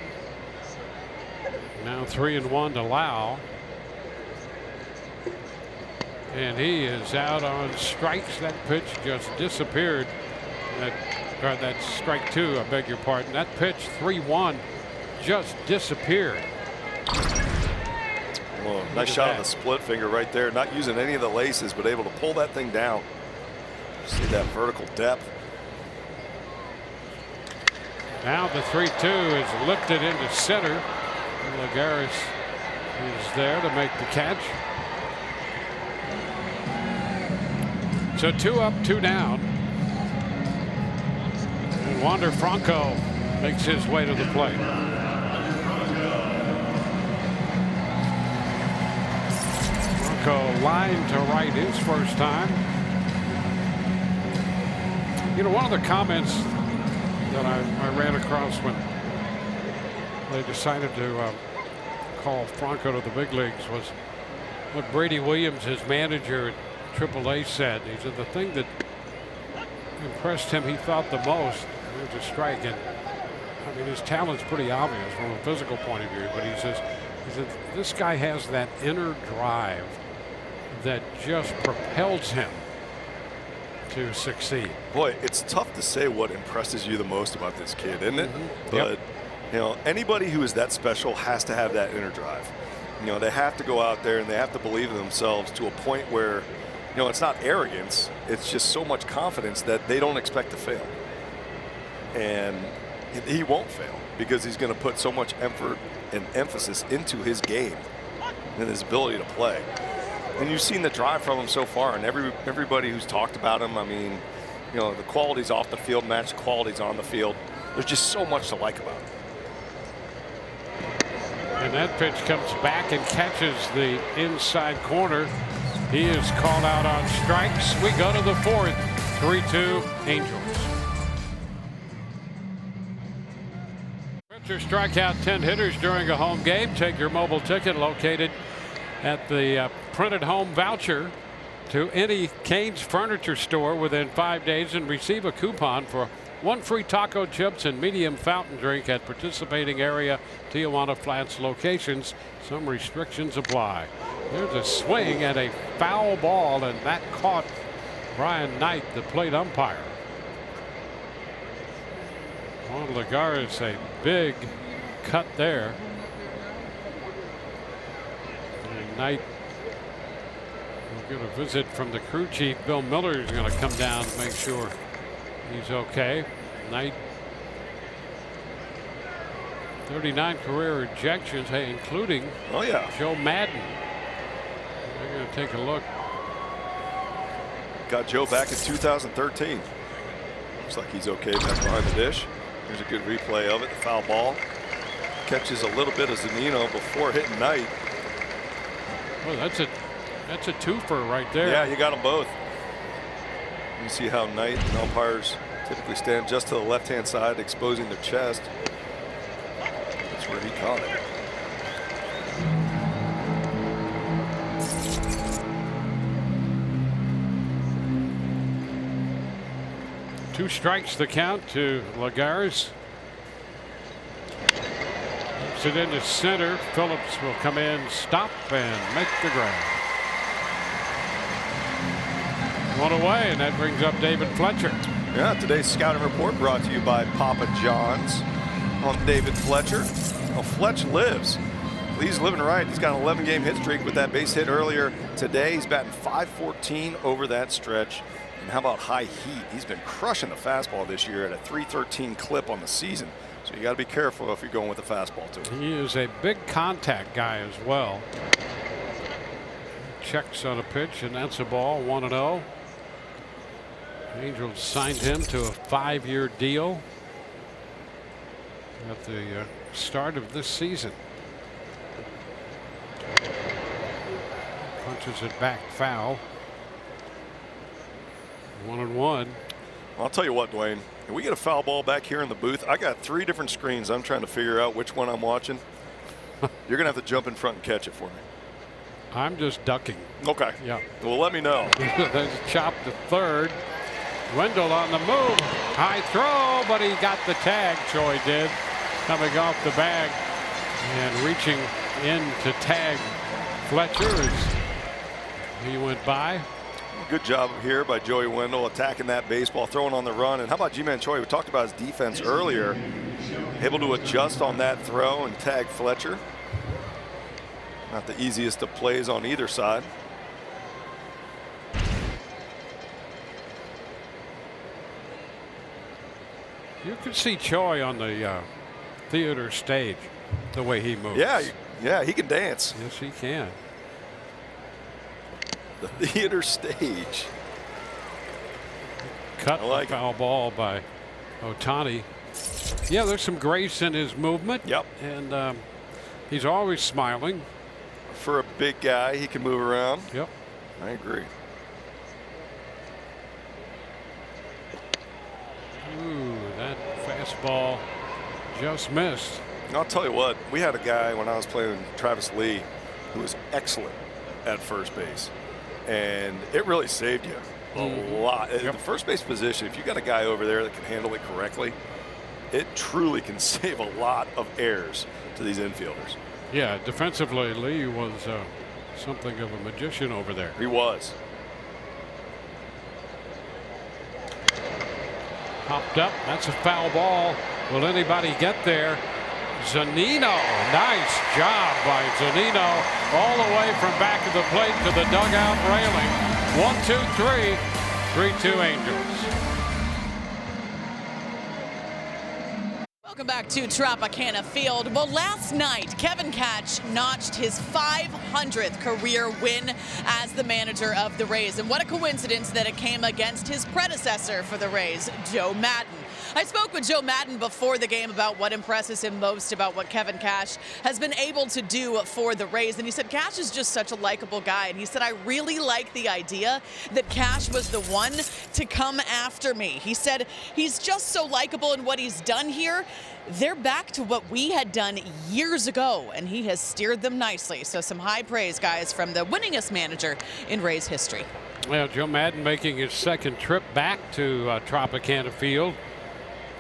B: Now 3-1 to Lau. And he is out on strikes. That pitch just disappeared. That's strike 2, I beg your pardon. That pitch, 3-1, just disappeared.
C: Well, nice shot of the split finger right there. Not using any of the laces, but able to pull that thing down. See that vertical depth.
B: Now the 3-2 is lifted into center. Lagares is there to make the catch. So 2 up, 2 down. And Wander Franco makes his way to the plate. Franco line to right his first time. You know, one of the comments that I ran across when they decided to call Franco to the big leagues was what Brady Williams, his manager at AAA, said. He said the thing that impressed him, he thought the most, was a strike. And I mean, his talent's pretty obvious from a physical point of view, but he said this guy has that inner drive that just propels him to succeed.
C: Boy, it's tough to say what impresses you the most about this kid, isn't it?
B: Mm-hmm.
C: But
B: yep.
C: you know, anybody who is that special has to have that inner drive. You know, they have to go out there and they have to believe in themselves to a point where, you know, it's not arrogance, it's just so much confidence that they don't expect to fail. And he won't fail because he's going to put so much effort and emphasis into his game and his ability to play. And you've seen the drive from him so far, and everybody who's talked about him, I mean, you know, the qualities off the field match the qualities on the field. There's just so much to like about him.
B: And that pitch comes back and catches the inside corner. He is called out on strikes. We go to the 4th. 3-2 Angels. Pitcher strike out 10 hitters during a home game. Take your mobile ticket located at the printed home voucher to any Cane's furniture store within 5 days and receive a coupon for 1 free taco chips and medium fountain drink at participating area Tijuana Flats locations. Some restrictions apply. There's a swing and a foul ball, and that caught Brian Knight, the plate umpire. Juan Lagares, a big cut there. And Knight will get a visit from the crew chief. Bill Miller is going to come down to make sure he's okay. Knight, 39 career ejections, hey, including Joe Madden. We're going to take a look.
C: Got Joe back in 2013. Looks like he's okay back behind the dish. Here's a good replay of it. The foul ball. Catches a little bit of Zunino before hitting Knight.
B: Well, that's a twofer right there.
C: Yeah, you got them both. You see how Knight and umpires typically stand just to the left-hand side, exposing their chest. That's where he caught it.
B: Two strikes the count to Lagares. Puts it into center. Phillips will come in, stop, and make the grab. One away, and that brings up David Fletcher.
C: Yeah, today's scouting report brought to you by Papa John's on David Fletcher. Well, Fletch lives. He's living right. He's got an 11-game hit streak with that base hit earlier today. He's batting .514 over that stretch. And how about high heat? He's been crushing the fastball this year at a .313 clip on the season. So you got to be careful if you're going with the fastball to him.
B: He is a big contact guy as well. Checks on a pitch, and that's a ball. 1-0. Angels signed him to a 5-year deal at the start of this season. Punches it back foul. 1-1.
C: I'll tell you what, Dwayne, if we get a foul ball back here in the booth, I got 3 different screens. I'm trying to figure out which one I'm watching. You're going to have to jump in front and catch it for me.
B: I'm just ducking.
C: Okay.
B: Yeah.
C: Well, let me know.
B: There's a chop to third. Wendell on the move. High throw, but he got the tag. Choi did. Coming off the bag and reaching in to tag Fletcher as he went by.
C: Good job here by Joey Wendell attacking that baseball, throwing on the run. And how about Ji-Man Choi? We talked about his defense earlier. Able to adjust on that throw and tag Fletcher. Not the easiest of plays on either side.
B: You can see Choi on the theater stage, the way he moves.
C: Yeah, he can dance.
B: Yes, he can.
C: The theater stage.
B: Cut a foul ball by Ohtani. Yeah, there's some grace in his movement.
C: Yep.
B: And he's always smiling.
C: For a big guy, he can move around.
B: Yep.
C: I agree.
B: Ooh, that fastball just missed.
C: And I'll tell you what, we had a guy when I was playing Travis Lee who was excellent at first base. And it really saved you a lot.
B: Yep.
C: The first base position, if you got a guy over there that can handle it correctly, it truly can save a lot of errors to these infielders.
B: Yeah, defensively, Lee was something of a magician over there.
C: He was.
B: Popped up. That's a foul ball. Will anybody get there? Zunino. Nice job by Zunino. All the way from back of the plate to the dugout railing. 1-2-3. 3-2 Angels.
D: Welcome back to Tropicana Field. Well, last night, Kevin Cash notched his 500th career win as the manager of the Rays. And what a coincidence that it came against his predecessor for the Rays, Joe Maddon. I spoke with Joe Maddon before the game about what impresses him most about what Kevin Cash has been able to do for the Rays. And he said Cash is just such a likable guy. And he said, I really like the idea that Cash was the one to come after me. He said he's just so likable in what he's done here. They're back to what we had done years ago, and he has steered them nicely. So some high praise, guys, from the winningest manager in Rays history.
B: Well, Joe Maddon making his second trip back to Tropicana Field.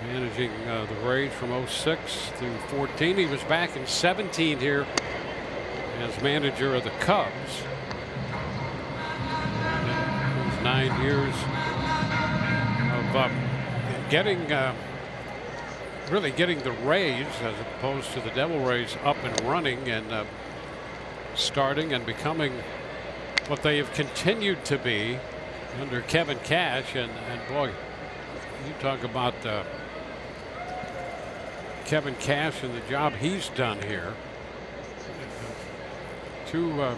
B: Managing the Rays from 06 through 14. He was back in 17 here as manager of the Cubs. It was 9 years of getting really getting the Rays, as opposed to the Devil Rays, up and running and starting and becoming what they have continued to be under Kevin Cash. And boy, you talk about Kevin Cash and the job he's done here. Two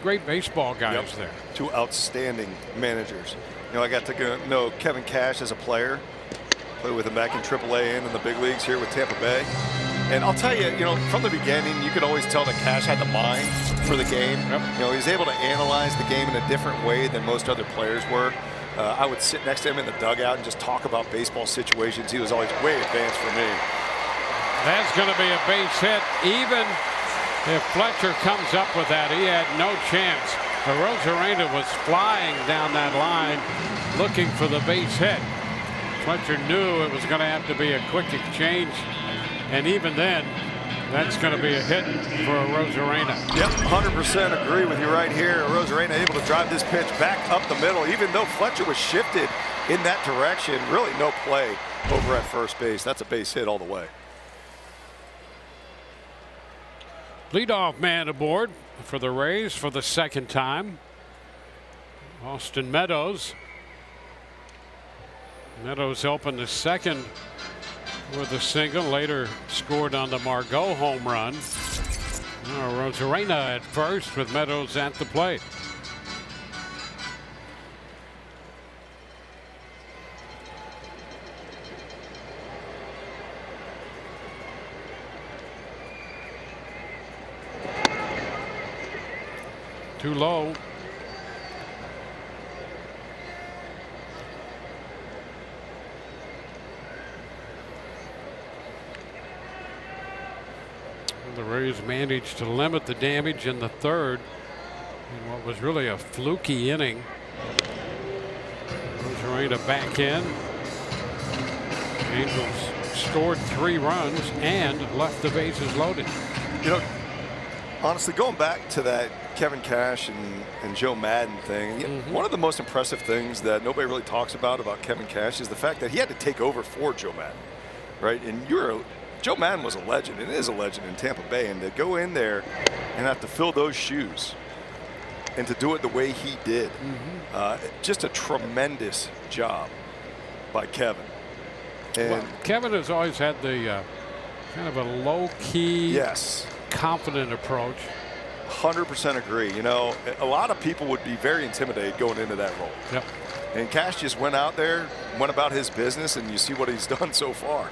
B: great baseball guys there.
C: Two outstanding managers. You know, I got to know Kevin Cash as a player. Played with him back in AAA and in the big leagues here with Tampa Bay. And I'll tell you, from the beginning, you could always tell that Cash had the mind for the game.
B: Yep.
C: He was able to analyze the game in a different way than most other players were. I would sit next to him in the dugout and just talk about baseball situations. He was always way advanced for me.
B: That's going to be a base hit. Even if Fletcher comes up with that, he had no chance. Rosarena was flying down that line looking for the base hit. Fletcher knew it was going to have to be a quick exchange, and even then, that's going to be a hit for Rosarena.
C: Yep, 100% agree with you right here. Rosarena able to drive this pitch back up the middle, even though Fletcher was shifted in that direction. Really no play over at first base. That's a base hit all the way.
B: Leadoff man aboard for the Rays for the second time. Austin Meadows. Meadows opened the second with a single, later scored on the Margot home run. Rosarena at first with Meadows at the plate. Too low. The Rays managed to limit the damage in the third in what was really a fluky inning. Rosarena back in. Angels scored 3 runs and left the bases loaded.
C: Honestly, going back to that Kevin Cash and Joe Madden thing, one of the most impressive things that nobody really talks about Kevin Cash is the fact that he had to take over for Joe Madden, right? And Joe Madden was a legend and is a legend in Tampa Bay, and to go in there and have to fill those shoes and to do it the way he did, just a tremendous job by Kevin. And
B: well, Kevin has always had the kind of a low-key,
C: yes,
B: confident approach.
C: 100% agree. A lot of people would be very intimidated going into that role.
B: Yep.
C: And Cash just went out there, went about his business, and you see what he's done so far.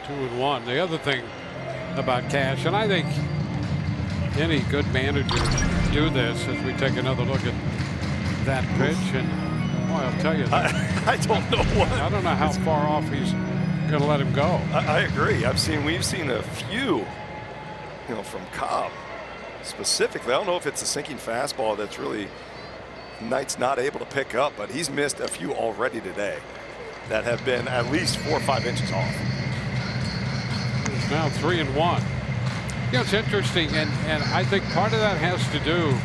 B: 2-1. The other thing about Cash, and I think any good manager do this as we take another look at that pitch, and boy, I'll tell you,
C: I don't know what.
B: I don't know how far off he's going to let him go.
C: I agree. We've seen a few, from Cobb specifically. I don't know if it's a sinking fastball that's really Knight's not able to pick up, but he's missed a few already today that have been at least 4 or 5 inches off.
B: It's now 3-1. It's interesting, and I think part of that has to do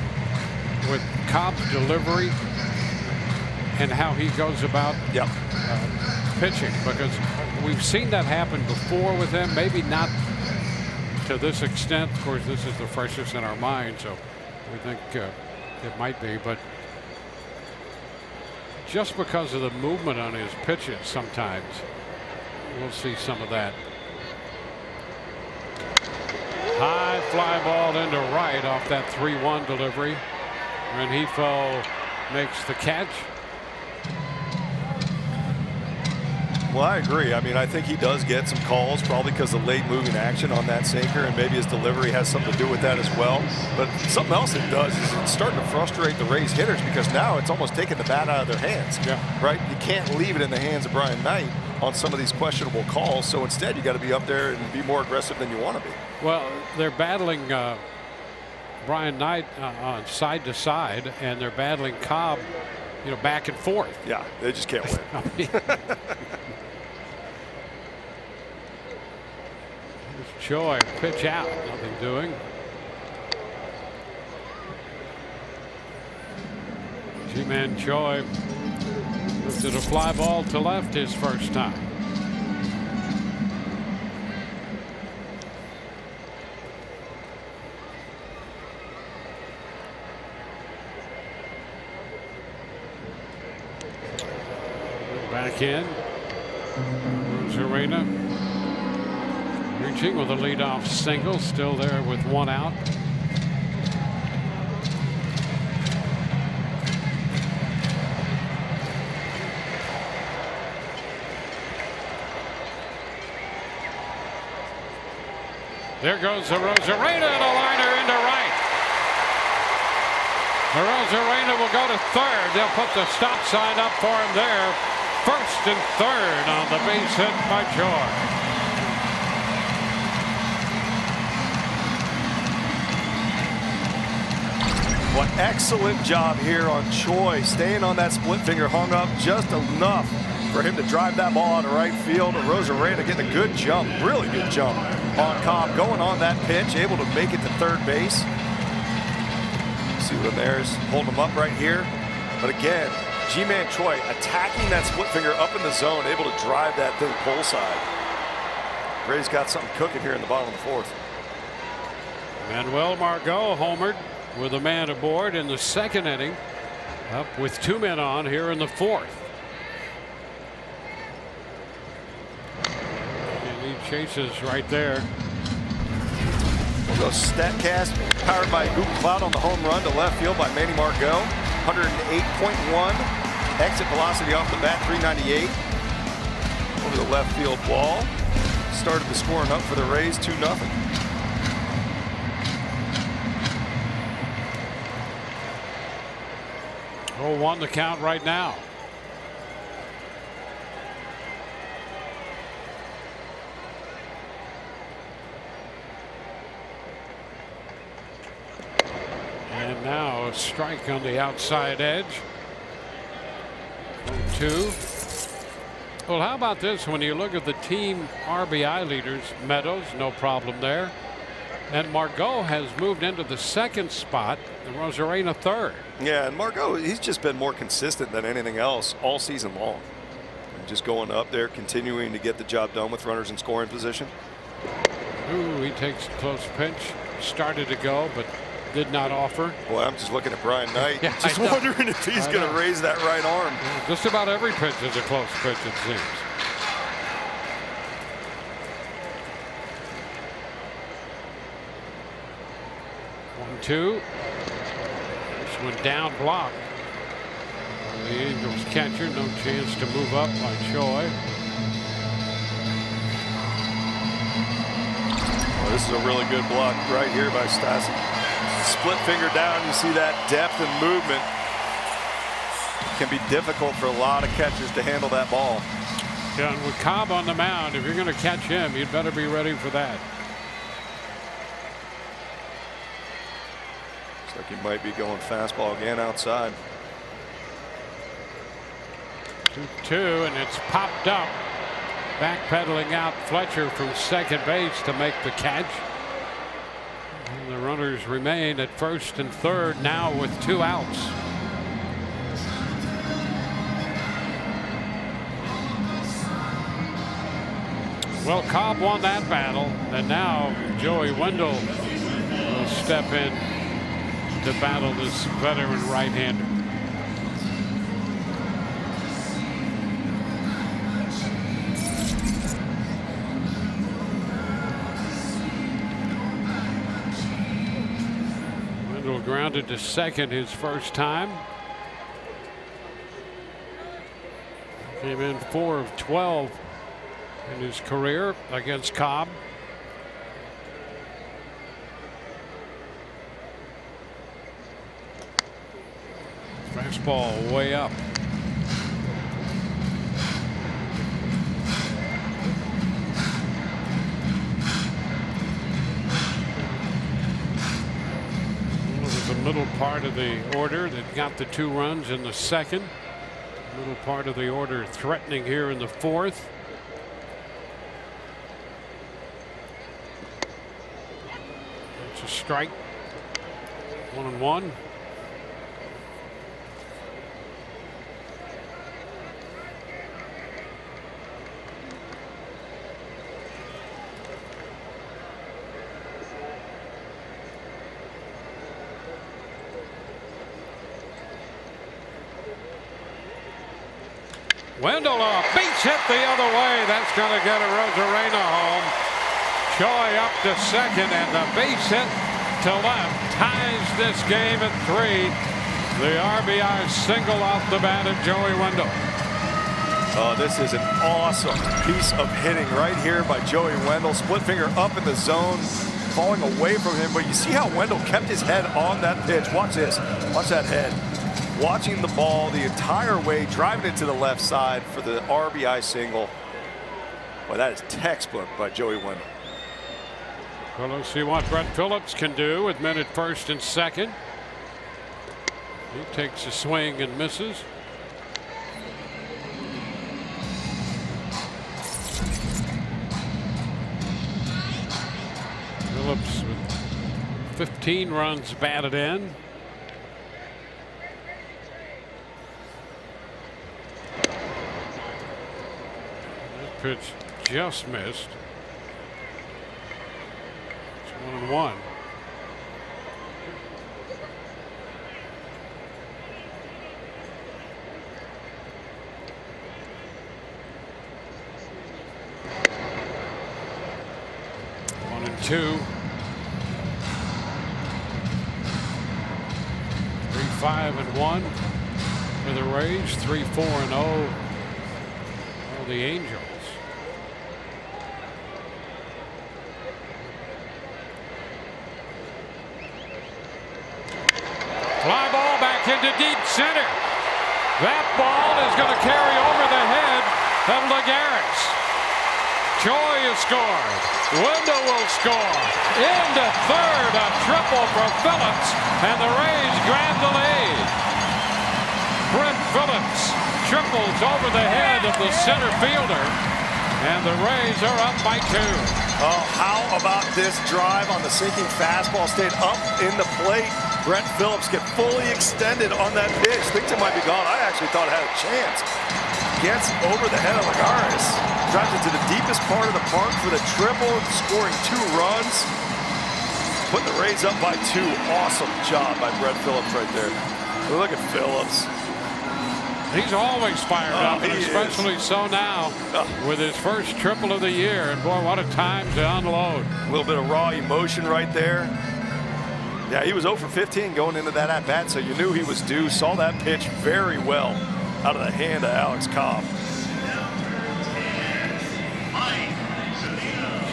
B: with Cobb's delivery and how he goes about pitching, because we've seen that happen before with him, maybe not to this extent. Of course, this is the freshest in our mind, so we think it might be, but just because of the movement on his pitches, sometimes we'll see some of that. High fly ball into right off that 3-1 delivery. Rengifo makes the catch.
C: Well, I agree. I think he does get some calls, probably because of late moving action on that sinker, and maybe his delivery has something to do with that as well. But something else it does is it's starting to frustrate the Rays hitters, because now it's almost taking the bat out of their hands. Right? You can't leave it in the hands of Brian Knight on some of these questionable calls. So instead, you got to be up there and be more aggressive than you want to be.
B: Well, they're battling Brian Knight on side to side, and they're battling Cobb, back and forth.
C: Yeah, they just can't win.
B: Choi, pitch out, nothing doing. G-Man Choi lifted a fly ball to left his first time. Back in. Rosarena reaching with a leadoff single, still there with 1 out. There goes the Rosarena, the liner into right. The Rosarena will go to third. They'll put the stop sign up for him there. First and third on the base hit by Joy.
C: What excellent job here on Choi, staying on that split finger, hung up just enough for him to drive that ball out of right field. Rosarena getting a good jump, really good jump on Cobb, going on that pitch, able to make it to third base. See what there's holding him up right here. But again, Ji-Man Choi attacking that split finger up in the zone, able to drive that thing pull side. Ray's got something cooking here in the bottom of the fourth.
B: Manuel Margot homered with a man aboard in the second inning, up with 2 men on here in the fourth. And he chases right there.
C: We'll go StatCast, powered by Google Cloud on the home run to left field by Manny Margot. 108.1 exit velocity off the bat, 398 over the left field wall. Started the scoring up for the Rays, 2-0.
B: 0-1 the count right now. And now a strike on the outside edge. 0-2. Well, how about this? When you look at the team RBI leaders, Meadows, no problem there. And Margot has moved into the second spot, and Rosarena third.
C: Yeah, and Margot, he's just been more consistent than anything else all season long. And just going up there, continuing to get the job done with runners in scoring position.
B: Ooh, he takes a close pinch. Started to go, but did not offer.
C: Boy, I'm just looking at Brian Knight.
B: Yeah,
C: just wondering if he's going to raise that right arm.
B: Yeah, just about every pitch is a close pitch, it seems. Two. This one down block. The Angels catcher, no chance to move up by Choi.
C: Well, this is a really good block right here by Stassi. Split finger down, you see that depth and movement. It can be difficult for a lot of catchers to handle that ball.
B: Yeah, and with Cobb on the mound, if you're going to catch him, you'd better be ready for that.
C: Looks like he might be going fastball again outside.
B: 2-2, and it's popped up. Backpedaling out Fletcher from second base to make the catch. And the runners remain at first and third now with 2 outs. Well, Cobb won that battle, and now Joey Wendell will step in to battle this veteran right-hander. Wendell grounded to second his first time. Came in 4 of 12 in his career against Cobb. Fastball way up. It was the middle part of the order that got the 2 runs in the second. Middle part of the order threatening here in the fourth. It's a strike. 1-1. Wendell, a base hit the other way. That's going to get a Rosarena home. Choi up to second, and the base hit to left ties this game at 3. The RBI single off the bat of Joey Wendell.
C: Oh, this is an awesome piece of hitting right here by Joey Wendell. Split finger up in the zone. falling away from him, but you see how Wendell kept his head on that pitch. Watch this. Watch that head. Watching the ball the entire way, driving it to the left side for the RBI single. Boy, that is textbook by Joey Wendell.
B: Well, let's see what Brett Phillips can do with men at first and second. He takes a swing and misses. Phillips with 15 runs batted in. That pitch just missed. It's 1-1. Two. 3-5-1 for the Rays. 3-4-0 for the Angels. Fly ball back into deep center. That ball is going to carry over the head of Lagares. Choi has scored. Wendell will score. Into third, a triple for Phillips, and the Rays grab the lead. Brett Phillips triples over the head of the center fielder, and the Rays are up by 2.
C: Oh, how about this drive on the sinking fastball? Stayed up in the plate. Brett Phillips get fully extended on that pitch. Thinks it might be gone. I actually thought it had a chance. Gets over the head of Lagares. Drives it to the deepest part of the park for the triple, scoring 2 runs. Putting the Rays up by 2. Awesome job by Brett Phillips right there. Look at Phillips.
B: He's always fired up, and especially so now with his first triple of the year. And boy, what a time to unload.
C: A little bit of raw emotion right there. Yeah, he was 0 for 15 going into that at-bat, so you knew he was due. Saw that pitch very well out of the hand of Alex Cobb.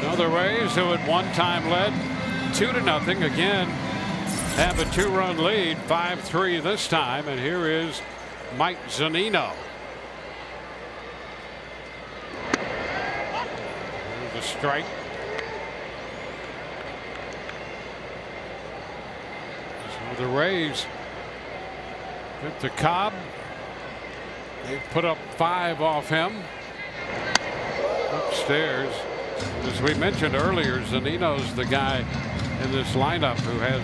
B: So the Rays, who at one time led 2-0, again have a 2-run lead, 5-3 this time, and here is Mike Zunino. There's a strike. So the Rays get to Cobb. They put up 5 off him. Upstairs, as we mentioned earlier, Zunino's the guy in this lineup who has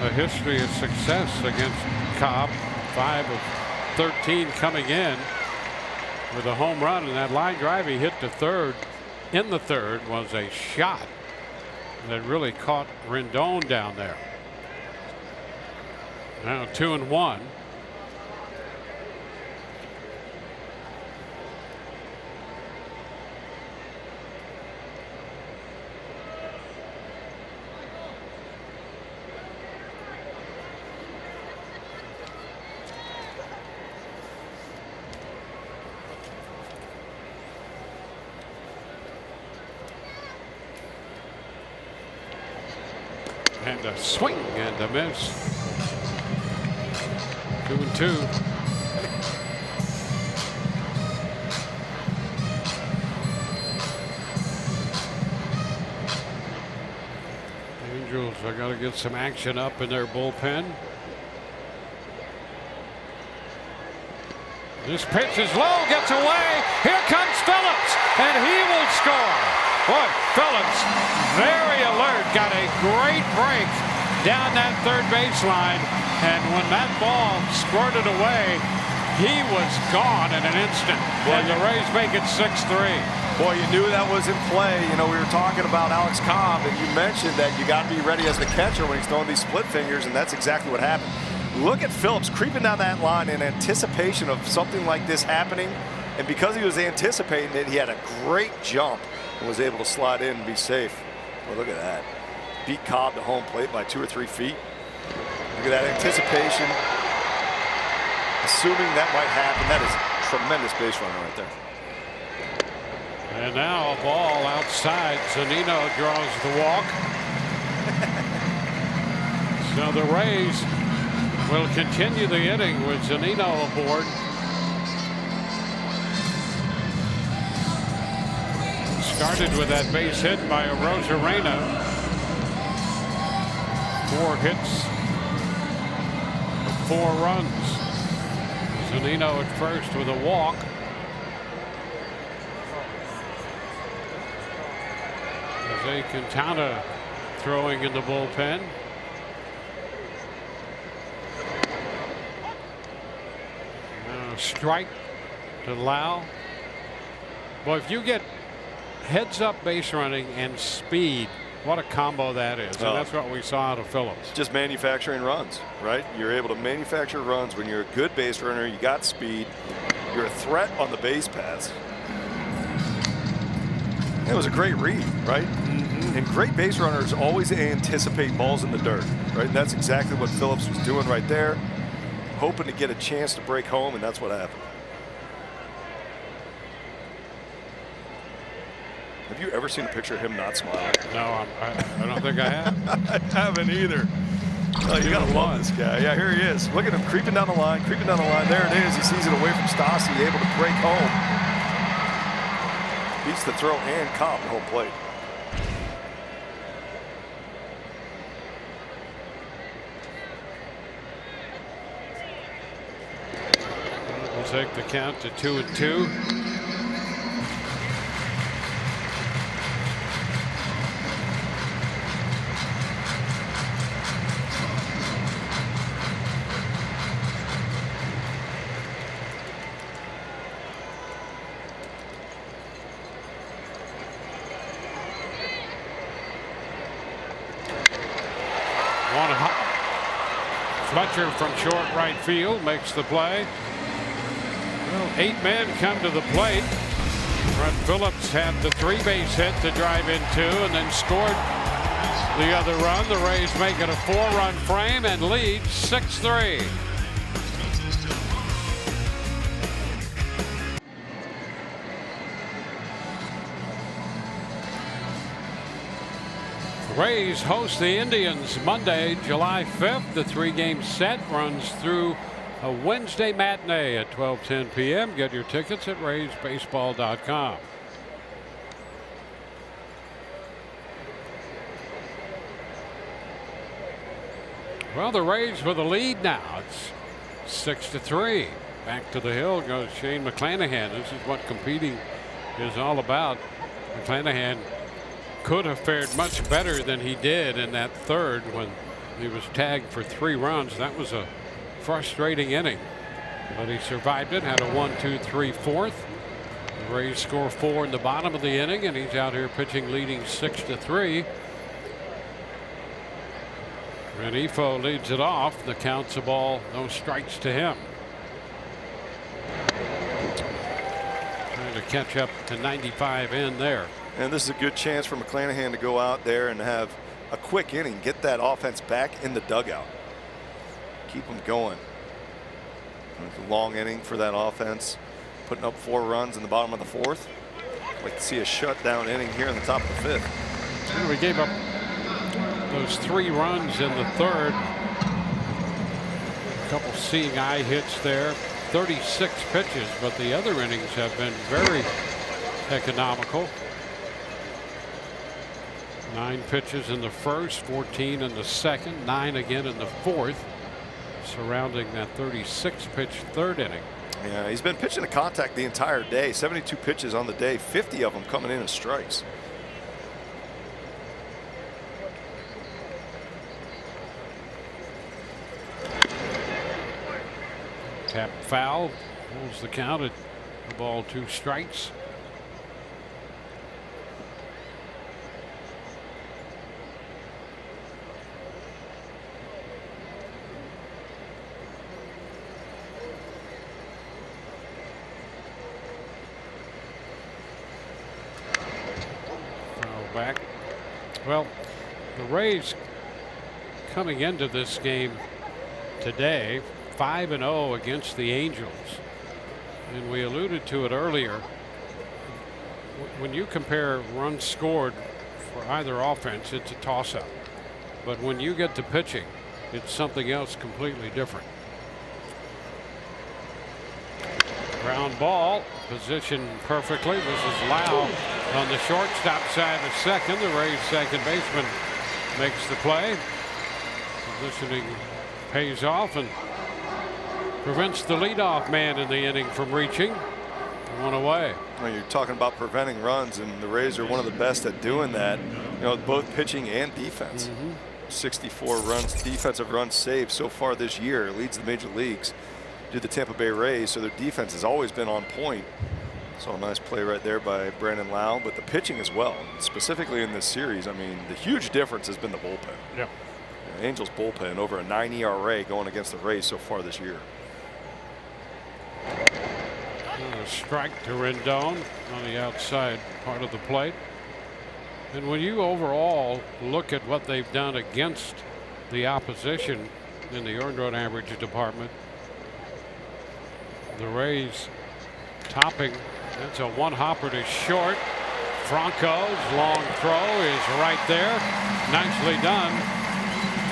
B: a history of success against Cobb. 5 of 13 coming in with a home run, and that line drive he hit to third in the third was a shot that really caught Rendon down there. Now 2-1. And a swing and a miss. 2-2. Angels are going to get some action up in their bullpen. This pitch is low, gets away. Here comes Phillips, and he will score. Boy, Phillips, very alert, got a great break down that third baseline, and when that ball squirted away, he was gone in an instant. And the Rays make it 6-3.
C: Boy, you knew that was in play. You know, we were talking about Alex Cobb, and you mentioned that you got to be ready as the catcher when he's throwing these split fingers, and that's exactly what happened. Look at Phillips creeping down that line in anticipation of something like this happening, and because he was anticipating it, he had a great jump and was able to slide in and be safe. Well, look at that. Beat Cobb to home plate by 2 or 3 feet. Look at that anticipation. Assuming that might happen. That is a tremendous base runner right there.
B: And now a ball outside. Zunino draws the walk. So the Rays will continue the inning with Zunino aboard. Started with that base hit by Rosarena. 4 hits, 4 runs. Zunino at first with a walk. Jose Quintana throwing in the bullpen. Strike to Lau. Boy, if you get heads up base running and speed, what a combo that is. And that's what we saw out of Phillips.
C: Just manufacturing runs, right? You're able to manufacture runs when you're a good base runner. You got speed. You're a threat on the base paths. It was a great read, right? And great base runners always anticipate balls in the dirt, right? And that's exactly what Phillips was doing right there. Hoping to get a chance to break home, and that's what happened. Have you ever seen a picture of him not smiling?
B: No, I don't think I have.
C: I haven't either. Oh, you gotta love this guy. Yeah, here he is. Look at him creeping down the line, creeping down the line. There it is. He sees it away from Stassi, able to break home. Beats the throw and Cobb at home plate.
B: Take the count to 2-2. Fletcher from short right field makes the play. Well, 8 men come to the plate. Brett Phillips had the 3-base hit to drive in 2 and then scored the other run. The Rays make it a 4-run frame and lead 6-3. The Rays host the Indians Monday, July 5th. The 3-game set runs through a Wednesday matinee at 12:10 p.m. Get your tickets at RaysBaseball.com. Well, the Rays with a lead now. It's 6-3. Back to the hill goes Shane McClanahan. This is what competing is all about. McClanahan could have fared much better than he did in that third when he was tagged for 3 runs. That was a frustrating inning, but he survived it. Had a 1-2-3 fourth. The Rays score 4 in the bottom of the inning, and he's out here pitching leading 6-3. Renifo leads it off. The count's a ball, no strikes to him. Trying to catch up to 95 in there.
C: And this is a good chance for McClanahan to go out there and have a quick inning, get that offense back in the dugout. Keep them going. It's a long inning for that offense, putting up 4 runs in the bottom of the 4th. I'd like to see a shutdown inning here in the top of the 5th.
B: We gave up those 3 runs in the third. A couple seeing eye hits there. 36 pitches, but the other innings have been very economical. 9 pitches in the first, 14 in the second, 9 again in the fourth. Surrounding that 36-pitch third inning.
C: Yeah, he's been pitching to contact the entire day. 72 pitches on the day, 50 of them coming in as strikes.
B: Tap foul, holds the count at a ball, 2 strikes. Back. Well, the Rays coming into this game today 5-0 against the Angels, and we alluded to it earlier. When you compare runs scored for either offense, it's a toss-up, but when you get to pitching, it's something else completely different. Ground ball, positioned perfectly. This is Lau on the shortstop side of second. The Rays second baseman makes the play. Positioning pays off and prevents the leadoff man in the inning from reaching. One away.
C: Well, you're talking about preventing runs, and the Rays are one of the best at doing that. You know, both pitching and defense. 64 runs, defensive runs saved so far this year. Leads the major leagues to the Tampa Bay Rays, so their defense has always been on point. So a nice play right there by Brandon Lau, but the pitching as well. Specifically in this series, I mean, the huge difference has been the bullpen.
B: Yep.
C: The Angels bullpen over a 9 ERA going against the Rays so far this year.
B: A strike to Rendon on the outside part of the plate. And when you overall look at what they've done against the opposition in the earned run average department, the Rays topping. That's a one hopper to short. Franco's long throw is right there. Nicely done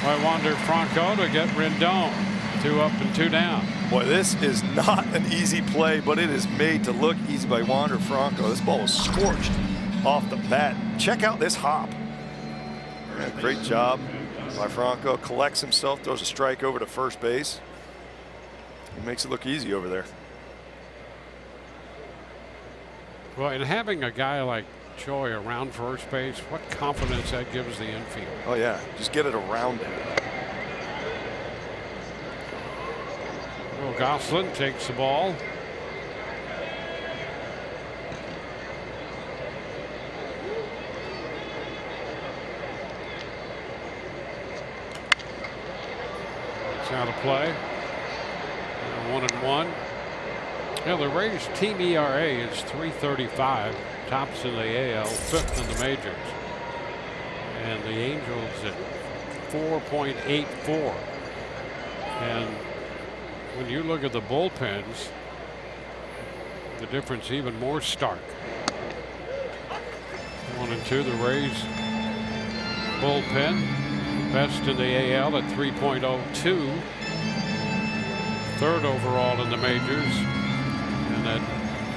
B: by Wander Franco to get Rendon. 2 up and 2 down.
C: Boy, this is not an easy play, but it is made to look easy by Wander Franco. This ball was scorched off the bat. Check out this hop. Yeah, great job by Franco. Collects himself, throws a strike over to first base. He makes it look easy over there.
B: Well, and having a guy like Choi around first base, what confidence that gives the infield.
C: Oh yeah, just get it around it.
B: Well, Gosselin takes the ball. It's out of play. 1-1. Yeah, the Rays team ERA is 3.35, tops in the AL, 5th in the majors, and the Angels at 4.84. And when you look at the bullpens, the difference even more stark. 1 and 2, the Rays bullpen best in the AL at 3.02, 3rd overall in the majors, and that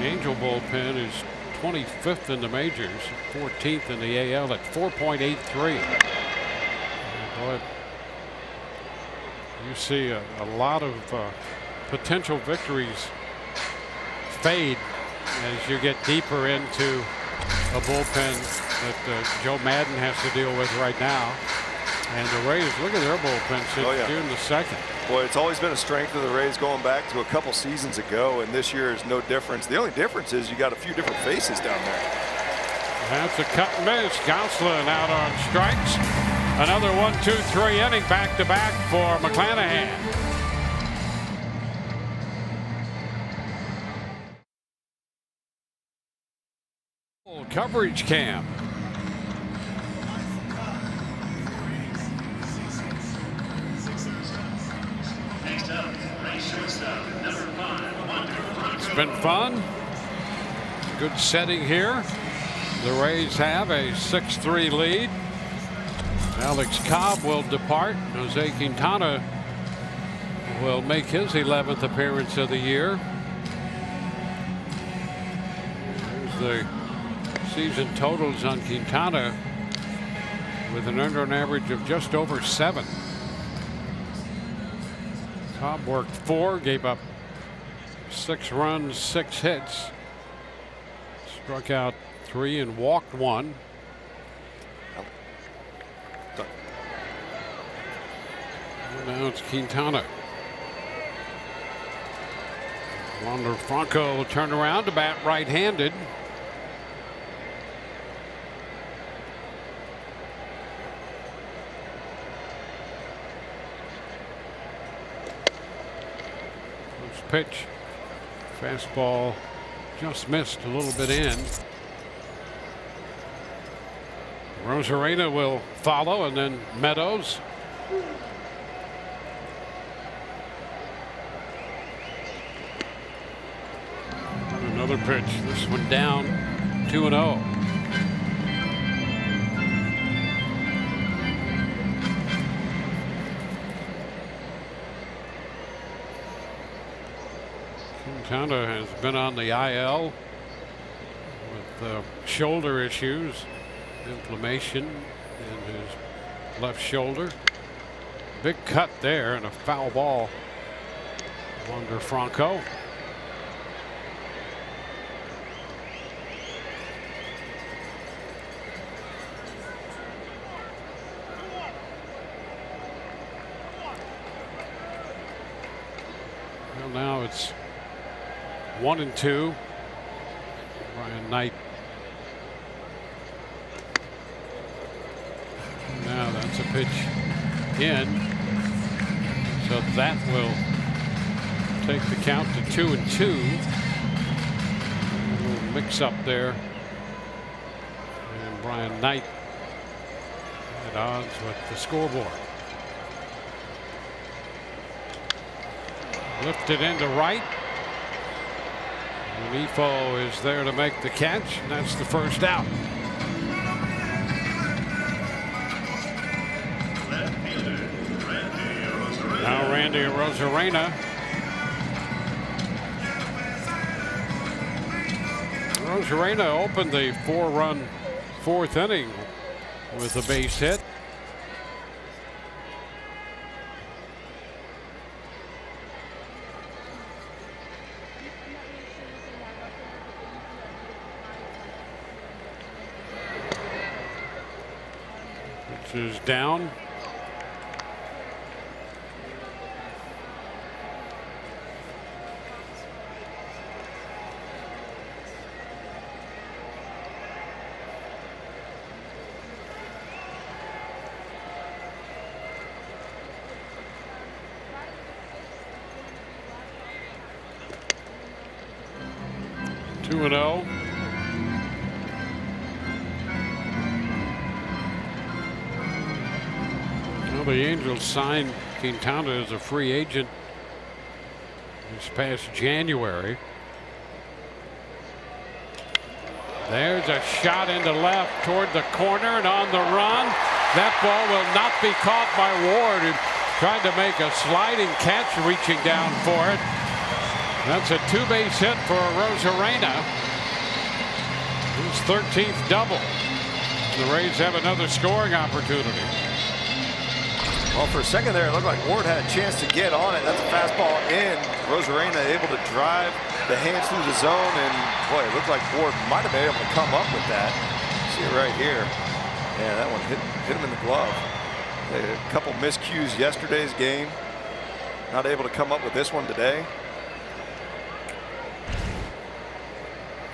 B: Angel bullpen is 25th in the majors, 14th in the AL at 4.83. Boy, you see a lot of potential victories fade as you get deeper into a bullpen that Joe Madden has to deal with right now. And the Rays, look at their bullpen since June the 2nd.
C: Boy, it's always been a strength of the Rays going back to a couple seasons ago, and this year is no difference. The only difference is you got a few different faces down there.
B: That's a cut and miss. Gosselin out on strikes. Another 1-2-3 inning back-to-back for McClanahan. Coverage cam. It's been fun. Good setting here. The Rays have a 6-3 lead. Alex Cobb will depart. Jose Quintana will make his 11th appearance of the year. There's the season totals on Quintana with an earned run average of just over 7. Cobb worked 4, gave up 6 runs, 6 hits, struck out 3 and walked 1. Now it's Quintana. Wander Franco will turn around to bat right-handed. First pitch, fastball just missed a little bit in. Rosarena will follow, and then Meadows. Another pitch. This one down 2-0. Quintana has been on the IL with shoulder issues, inflammation in his left shoulder. Big cut there and a foul ball under Franco. Well, now it's 1-2. Brian Knight. Now that's a pitch in. So that will take the count to 2-2. A little mix up there. And Brian Knight at odds with the scoreboard. Lifted into right. And Ifo is there to make the catch, and that's the first out. Now Randy Arozarena. Arozarena opened the 4-run fourth inning with a base hit. Which is down. Two and 0. Well, the Angels signed Quintana as a free agent this past January. There's a shot into left toward the corner and on the run. That ball will not be caught by Ward, who tried to make a sliding catch reaching down for it. That's a two-base hit for Arozarena. His 13th double. The Rays have another scoring opportunity.
C: Well, for a second there, it looked like Ward had a chance to get on it. That's a fastball in. Arozarena able to drive the hands through the zone, and boy, it looked like Ward might have been able to come up with that. See it right here. Yeah, that one hit him in the glove. They had a couple miscues yesterday's game. Not able to come up with this one today.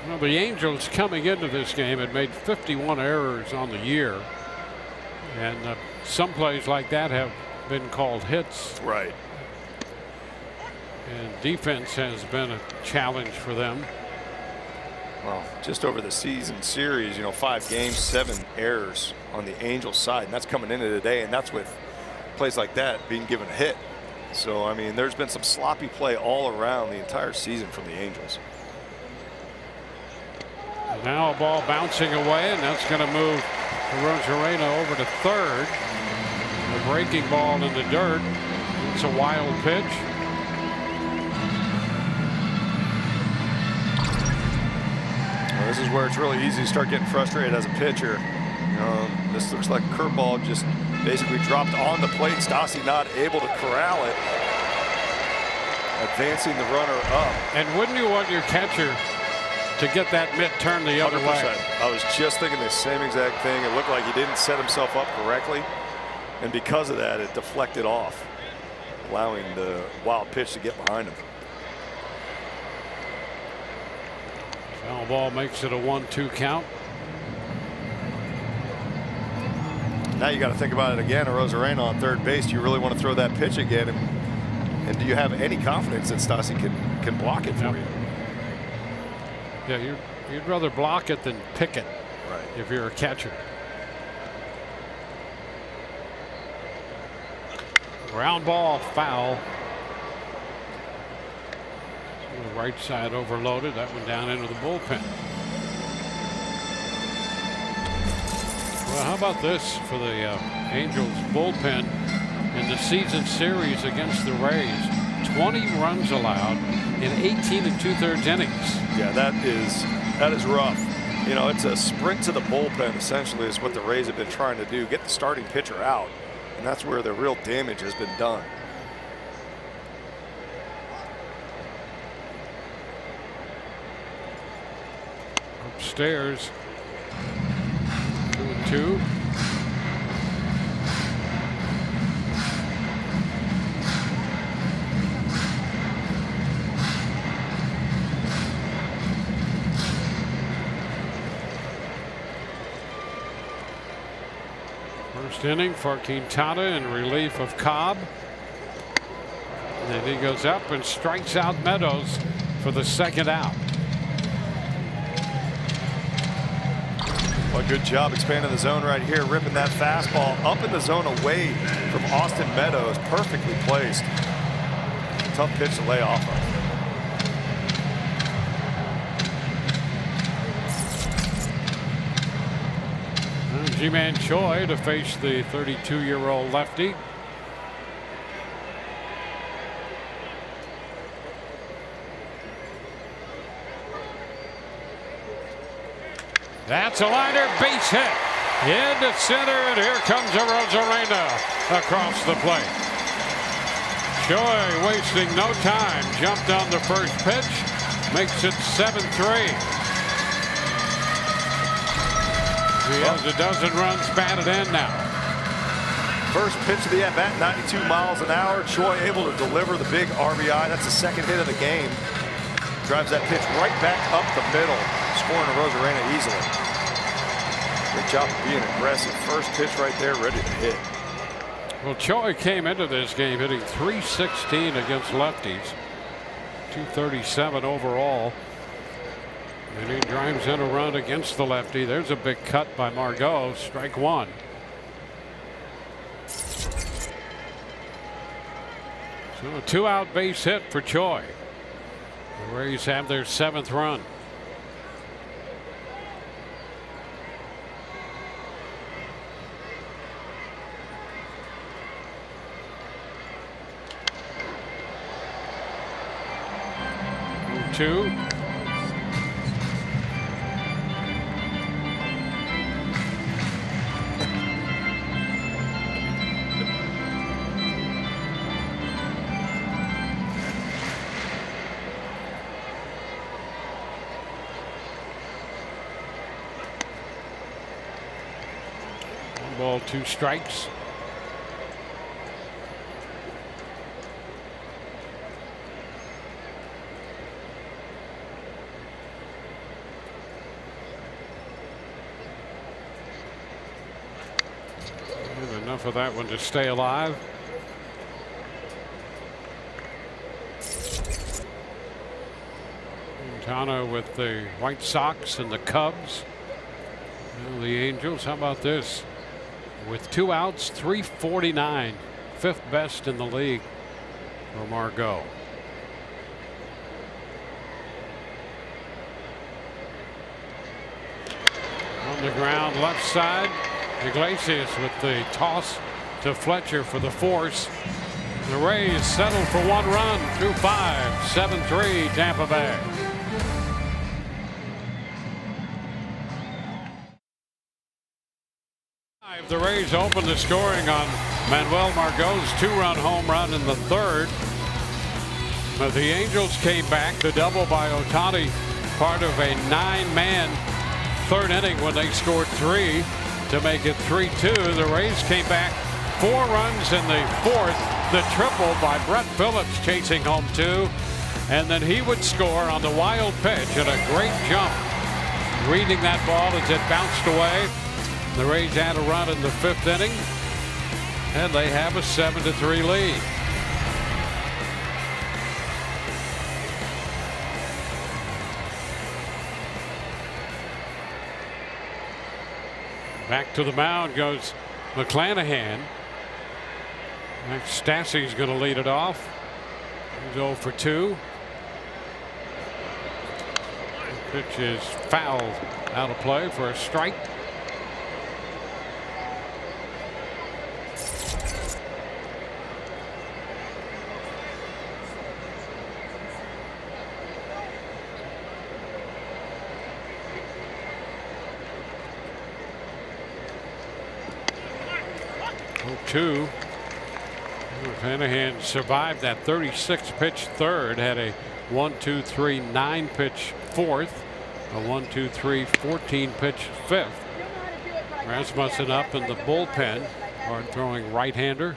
B: Well, the Angels coming into this game had made 51 errors on the year, and some plays like that have been called hits.
C: Right.
B: And defense has been a challenge for them.
C: Well, just over the season series, 5 games, 7 errors on the Angels side, and that's coming into today, and that's with plays like that being given a hit. So, I mean, there's been some sloppy play all around the entire season from the Angels.
B: Now a ball bouncing away, and that's going to move Arozarena over to third. A breaking ball in the dirt. It's a wild pitch.
C: Well, this is where it's really easy to start getting frustrated as a pitcher. This looks like a curveball just basically dropped on the plate. Stassi not able to corral it. Advancing the runner up.
B: And wouldn't you want your catcher to get that mitt turned the other
C: 100%.
B: way?
C: I was just thinking the same exact thing. It looked like he didn't set himself up correctly, and because of that, it deflected off, allowing the wild pitch to get behind him.
B: Foul ball makes it a 1-2 count.
C: Now you got to think about it again. Arozarena on third base. Do you really want to throw that pitch again? And do you have any confidence that Stassi can block it for you?
B: Yeah, you'd rather block it than pick it.
C: Right.
B: If you're a catcher. Ground ball, foul. The right side overloaded. That one down into the bullpen. Well, how about this for the Angels bullpen in the season series against the Rays? 20 runs allowed in 18 2/3 innings.
C: Yeah, that is rough. You know, it's a sprint to the bullpen, essentially, is what the Rays have been trying to do. Get the starting pitcher out, and that's where the real damage has been done.
B: Upstairs, 2-2. First inning for Quintana in relief of Cobb. And then he goes up and strikes out Meadows for the second out.
C: Well, good job expanding the zone right here, ripping that fastball up in the zone away from Austin Meadows. Perfectly placed. Tough pitch to lay off of.
B: Ji-Man Choi to face the 32-year-old lefty. That's a liner, base hit into center, and here comes a Rosarena across the plate. Choi wasting no time, jumped on the first pitch, makes it 7-3. He has a dozen runs batted in now.
C: First pitch of the at-bat, 92 miles an hour. Choi able to deliver the big RBI. That's the second hit of the game. Drives that pitch right back up the middle, scoring a Rosarena easily. Good job of being aggressive. First pitch right there, ready to hit.
B: Well, Choi came into this game hitting .316 against lefties, .237 overall. And he drives in a run against the lefty. There's a big cut by Margot. Strike one. So a 2-out base hit for Choi. The Rays have their 7th run. Two. Ball, 2 strikes. And enough of that one to stay alive. Quintana with the White Sox and the Cubs. Well, the Angels, how about this? With 2 outs, 349, 5th best in the league for Margot. On the ground, left side, Iglesias with the toss to Fletcher for the force. The Rays settle for 1 run through 5, 7-3 Tampa Bay. The Rays opened the scoring on Manuel Margot's 2-run home run in the 3rd. But the Angels came back. The double by Ohtani, part of a 9-man 3rd inning when they scored 3 to make it 3-2. The Rays came back 4 runs in the 4th. The triple by Brett Phillips chasing home 2. And then he would score on the wild pitch and a great jump, reading that ball as it bounced away. The Rays had a run in the 5th inning, and they have a 7-3 lead. Back to the mound goes McClanahan. Next, Stassi's going to lead it off. He's 0 for 2. The pitch is fouled out of play for a strike. 1-2. Hanahan survived that 36 pitch third, had a 1-2-3 9 pitch fourth, a 1-2-3 14 pitch fifth. Rasmussen up in the bullpen, hard throwing right-hander.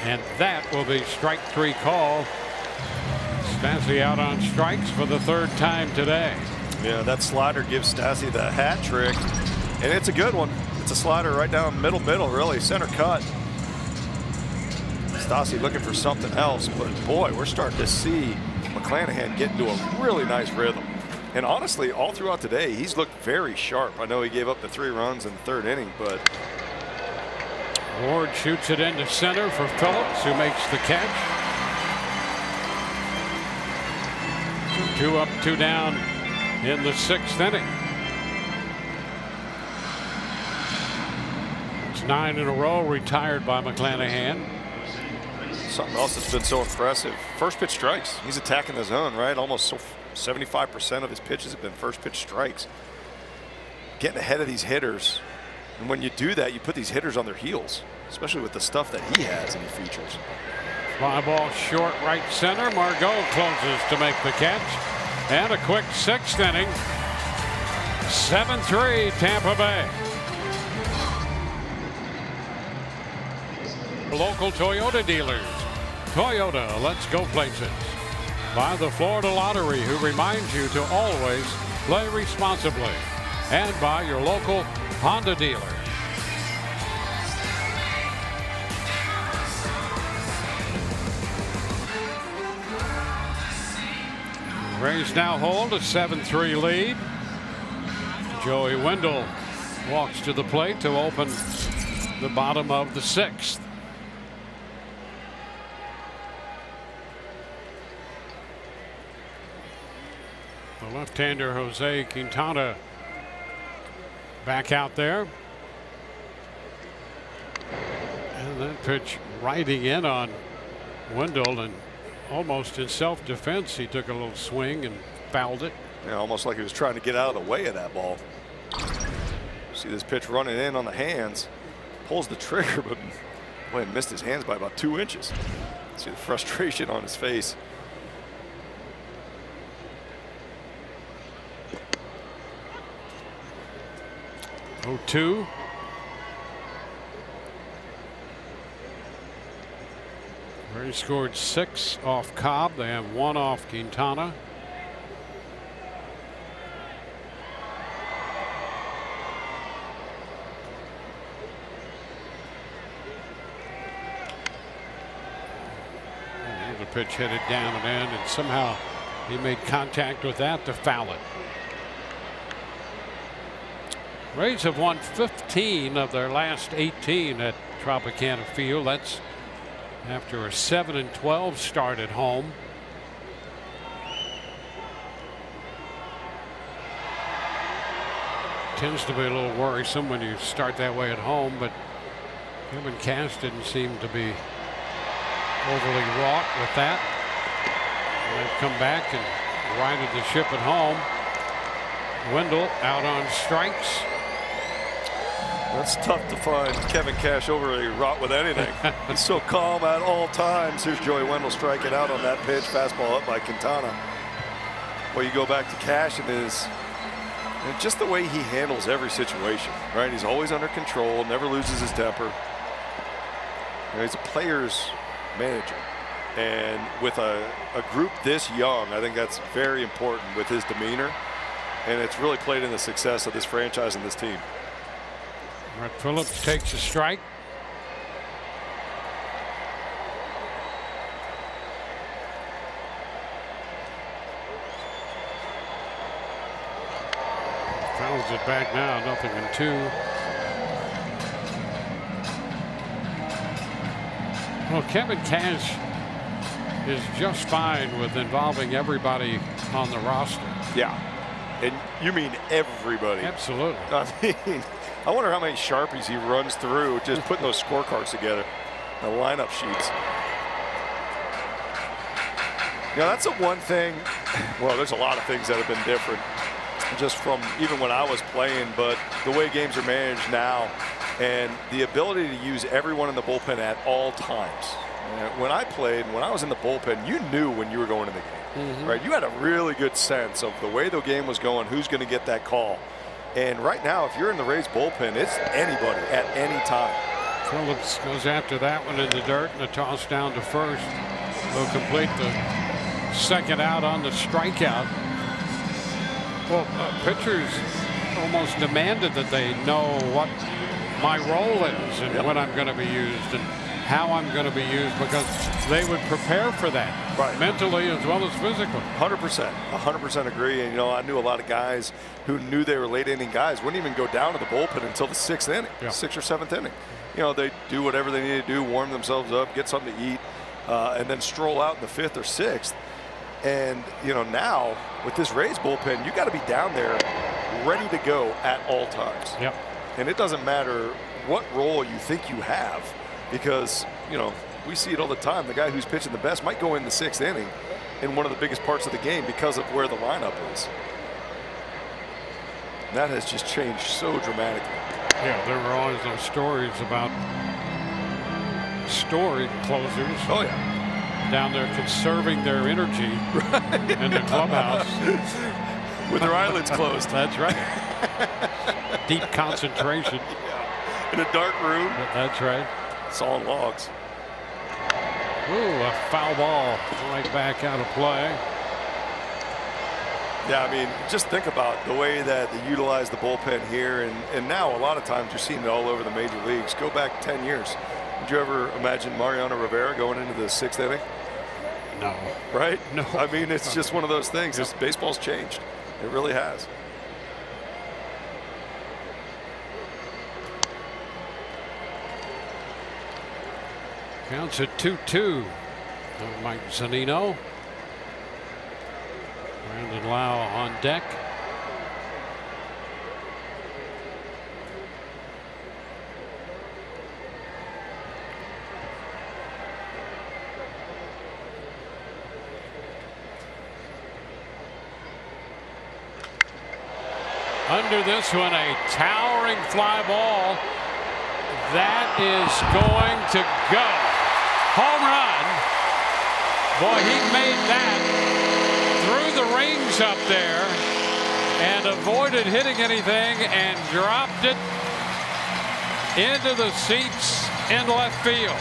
B: And that will be strike three call. Stassi out on strikes for the third time today.
C: Yeah, that slider gives Stassi the hat trick, and it's a good one. It's a slider right down middle, really center cut. Stassi looking for something else, but boy, we're starting to see McClanahan get into a really nice rhythm. And honestly, all throughout today, he's looked very sharp. I know he gave up the 3 runs in the third inning, but
B: Ward shoots it into center for Phillips, who makes the catch. 2 up, 2 down in the 6th inning. It's 9 in a row retired by McClanahan.
C: Something else that's been so impressive. First pitch strikes. He's attacking the zone, right? Almost 75% of his pitches have been first pitch strikes. Getting ahead of these hitters. And when you do that, you put these hitters on their heels, especially with the stuff that he has and he features.
B: Fly ball short right center. Margot closes to make the catch. And a quick 6th inning. 7-3 Tampa Bay. Local Toyota dealers. Toyota, let's go places. By the Florida Lottery, who reminds you to always play responsibly. And by your local Honda dealer. Rays now hold a 7-3 lead. Joey Wendell walks to the plate to open the bottom of the 6th. The left-hander Jose Quintana back out there. And that pitch riding in on Wendell, and almost in self-defense, he took a little swing and fouled it.
C: Yeah, almost like he was trying to get out of the way of that ball. See this pitch running in on the hands. Pulls the trigger, but boy, missed his hands by about 2 inches. See the frustration on his face.
B: Oh, 2. Rays scored 6 off Cobb. They have 1 off Quintana. And the pitch headed down and in, and somehow he made contact with that to foul it. Rays have won 15 of their last 18 at Tropicana Field. That's after a 7-12 start at home. Tends to be a little worrisome when you start that way at home, but Kevin Cash didn't seem to be overly wrought with that. And they've come back and righted the ship at home. Wendell out on strikes.
C: That's tough to find Kevin Cash overly wrought with anything. He's so calm at all times. Here's Joey Wendell striking out on that pitch. Fastball up by Quintana. Well, you go back to Cash and just the way he handles every situation, right? He's always under control, never loses his temper. You know, he's a player's manager. And with a group this young, I think that's very important with his demeanor. And it's really played in the success of this franchise and this team.
B: Brett Phillips takes a strike. Fouls it back now, 0-2. Well, Kevin Cash is just fine with involving everybody on the roster.
C: Yeah. And you mean everybody.
B: Absolutely.
C: I mean, I wonder how many Sharpies he runs through just putting those scorecards together, the lineup sheets. You know, that's the one thing. Well, there's a lot of things that have been different just from even when I was playing, but the way games are managed now, and the ability to use everyone in the bullpen at all times. When I played, when I was in the bullpen, you knew when you were going to the game, right? You had a really good sense of the way the game was going, who's going to get that call. And right now, if you're in the Rays bullpen, it's anybody at any time.
B: Phillips goes after that one in the dirt, and a toss down to first. Will complete the second out on the strikeout. Well, pitchers almost demanded that they know what my role is and when I'm going to be used and how I'm going to be used, because they would prepare for that, mentally as well as physically.
C: 100% agree. And, I knew a lot of guys who knew they were late inning guys wouldn't even go down to the bullpen until the 6th inning, 6th or 7th inning. They do whatever they need to do, warm themselves up, get something to eat, and then stroll out in the 5th or 6th. And, now with this Rays bullpen, you got to be down there ready to go at all times.
B: Yep.
C: And it doesn't matter what role you think you have, because, we see it all the time. The guy who's pitching the best might go in the 6th inning in one of the biggest parts of the game because of where the lineup is. And that has just changed so dramatically.
B: Yeah, there were always those stories about storied closers.
C: Oh, yeah.
B: Down there conserving their energy in the clubhouse.
C: With their eyelids closed.
B: That's right. Deep concentration.
C: In a dark room.
B: That's right.
C: Sawing logs.
B: Ooh, a foul ball right back out of play.
C: Yeah, I mean, just think about the way that they utilize the bullpen here. And now a lot of times you're seeing it all over the major leagues. Go back 10 years. Did you ever imagine Mariano Rivera going into the 6th inning?
B: No.
C: Right?
B: No.
C: I mean, it's just one of those things. Baseball's changed. It really has.
B: Counts at 2-2. Mike Zunino. Brandon Lau on deck. Under this one, a towering fly ball. That is going to go. Home run. Boy, he made that through the rings up there and avoided hitting anything and dropped it into the seats in left field.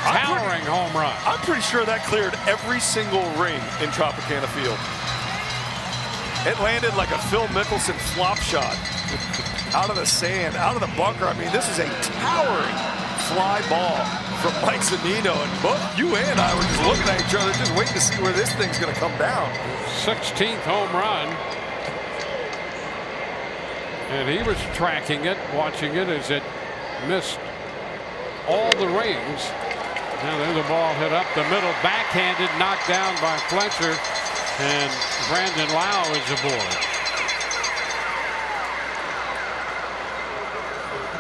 B: Towering home run.
C: I'm pretty sure that cleared every single ring in Tropicana Field. It landed like a Phil Mickelson flop shot out of the sand, out of the bunker. I mean, this is a towering fly ball from Mike Zunino. And both you and I were just looking at each other, just waiting to see where this thing's going to come down.
B: 16th home run. And he was tracking it, watching it as it missed all the rings. Now there's the ball hit up the middle, backhanded, knocked down by Fletcher. And Brandon Lau is aboard.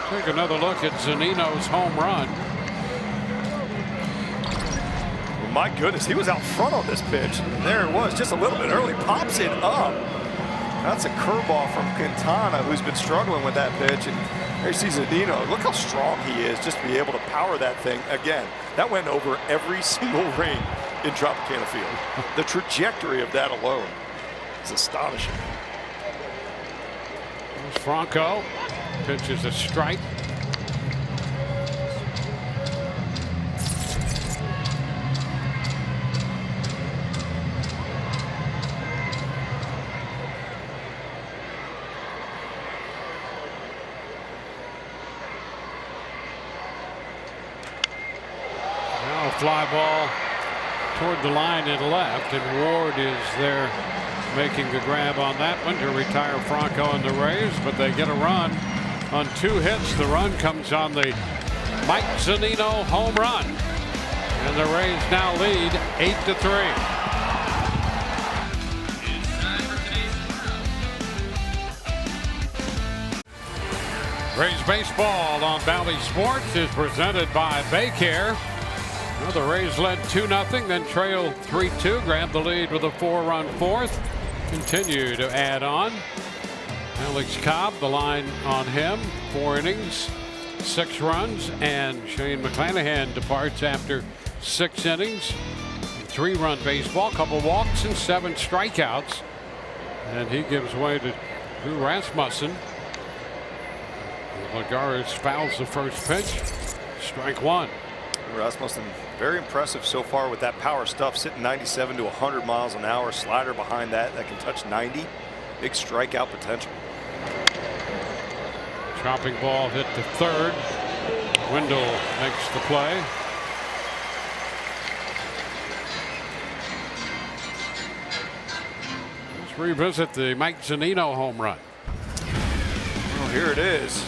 B: Take another look at Zunino's home run.
C: Well, my goodness, he was out front on this pitch. There it was, just a little bit early. Pops it up. That's a curveball from Quintana, who's been struggling with that pitch. And there you see Zunino. Look how strong he is just to be able to power that thing. Again, that went over every single ring in Tropicana Field. The trajectory of that alone is astonishing.
B: There's Franco. Pitches a strike. Now a fly ball toward the line and left, and Ward is there making the grab on that one to retire Franco and the Rays, but they get a run on 2 hits. The run comes on the Mike Zunino home run, and the Rays now lead 8-3. Rays baseball on Valley Sports is presented by Baycare. Well, the Rays led 2-0, then trailed 3-2, grabbed the lead with a 4-run fourth. Continue to add on. Alex Cobb, the line on him, 4 innings, 6 runs, and Shane McClanahan departs after 6 innings. 3-run baseball, couple walks and 7 strikeouts, and he gives way to Drew Rasmussen. Lagares fouls the first pitch. Strike 1.
C: Rasmussen, very impressive so far with that power stuff, sitting 97 to 100 miles an hour. Slider behind that can touch 90. Big strikeout potential.
B: Chopping ball hit to third. Wendell makes the play. Let's revisit the Mike Zunino home run.
C: Well, here it is.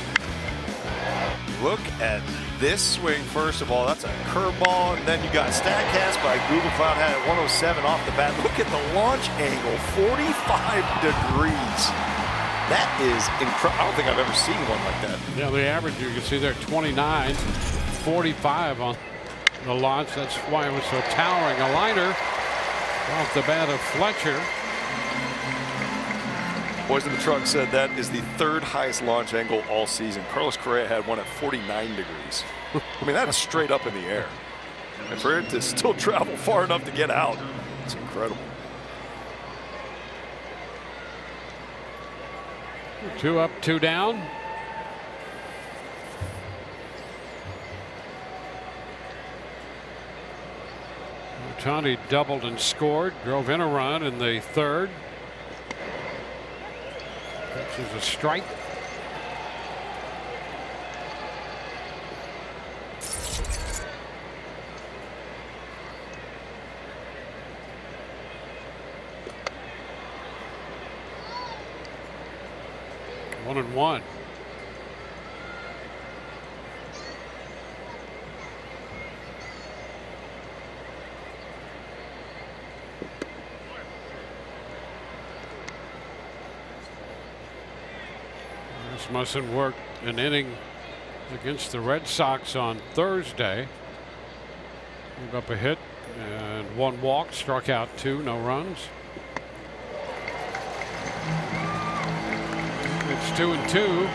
C: Look at this swing. First of all, that's a curveball, and then you got Statcast by Google Cloud had it 107 off the bat. Look at the launch angle, 45 degrees. That is incredible. I don't think I've ever seen one like that.
B: Yeah, the average you can see there 29, 45 on the launch. That's why it was so towering. A liner off the bat of Fletcher.
C: Boys in the Truck said that is the 3rd highest launch angle all season. Carlos Correa had one at 49 degrees. I mean, that is straight up in the air. And for it to still travel far enough to get out, it's incredible.
B: 2 up, 2 down. Ohtani doubled and scored, drove in a run in the 3rd. This is a strike. One and one. Rasmussen worked an inning against the Red Sox on Thursday. Gave up a hit and 1 walk, struck out 2, no runs. It's 2-2.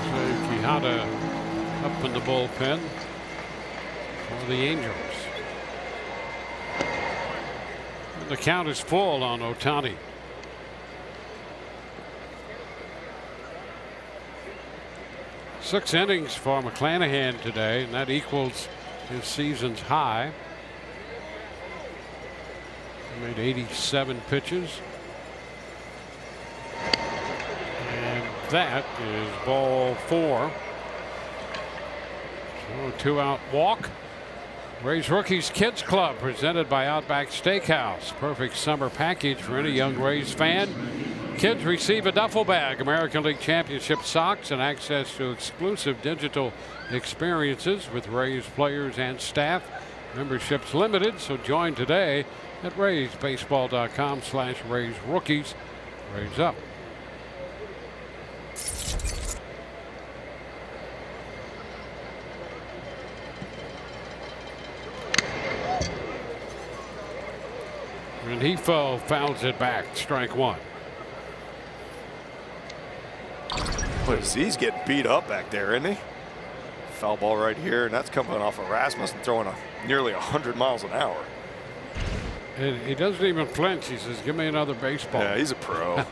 B: So Quijada up in the bullpen for the Angels. And the count is full on Ohtani. Six innings for McClanahan today, and that equals his season's high. He made 87 pitches. And that is ball 4. So a 2-out walk. Rays Rookies Kids Club presented by Outback Steakhouse. Perfect summer package for any young Rays fan. Kids receive a duffel bag, American League Championship socks, and access to exclusive digital experiences with Rays players and staff. Memberships limited, so join today at RaysBaseball.com/Rays Rookies. Rays up. And he fouls it back. Strike 1.
C: But he's getting beat up back there, isn't he? Foul ball right here, and that's coming off of Rasmussen throwing nearly 100 miles an hour.
B: And he doesn't even flinch. He says, "Give me another baseball."
C: Yeah, he's a pro.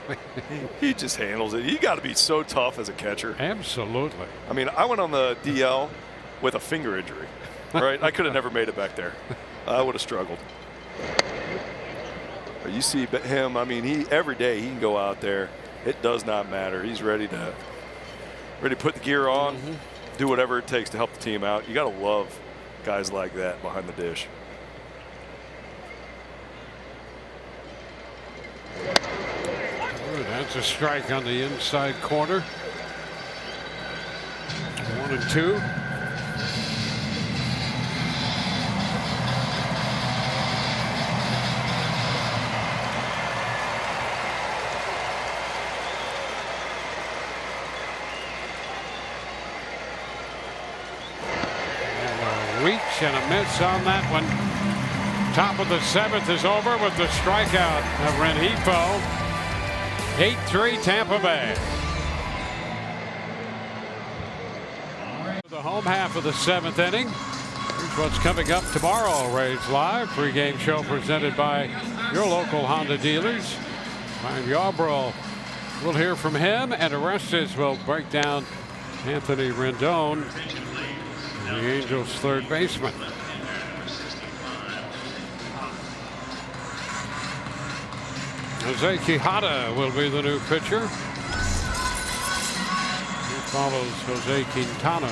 C: he just handles it. You got to be so tough as a catcher.
B: Absolutely.
C: I mean, I went on the DL with a finger injury. Right, I could have never made it back there. I would have struggled. But you see him. I mean, every day he can go out there. It does not matter. He's ready to put the gear on, do whatever it takes to help the team out. You got to love guys like that behind the dish.
B: That's a strike on the inside corner. 1-2. Reach and a miss on that one. Top of the 7th is over with the strikeout of Rengifo. 8-3 Tampa Bay. The home half of the 7th inning. Here's what's coming up tomorrow. Rays Live pregame show presented by your local Honda dealers. Ryan Yarbrough, we'll hear from him, and Orestes will break down Anthony Rendon, the Angels' third baseman. Jose Quijada will be the new pitcher. He follows Jose Quintana.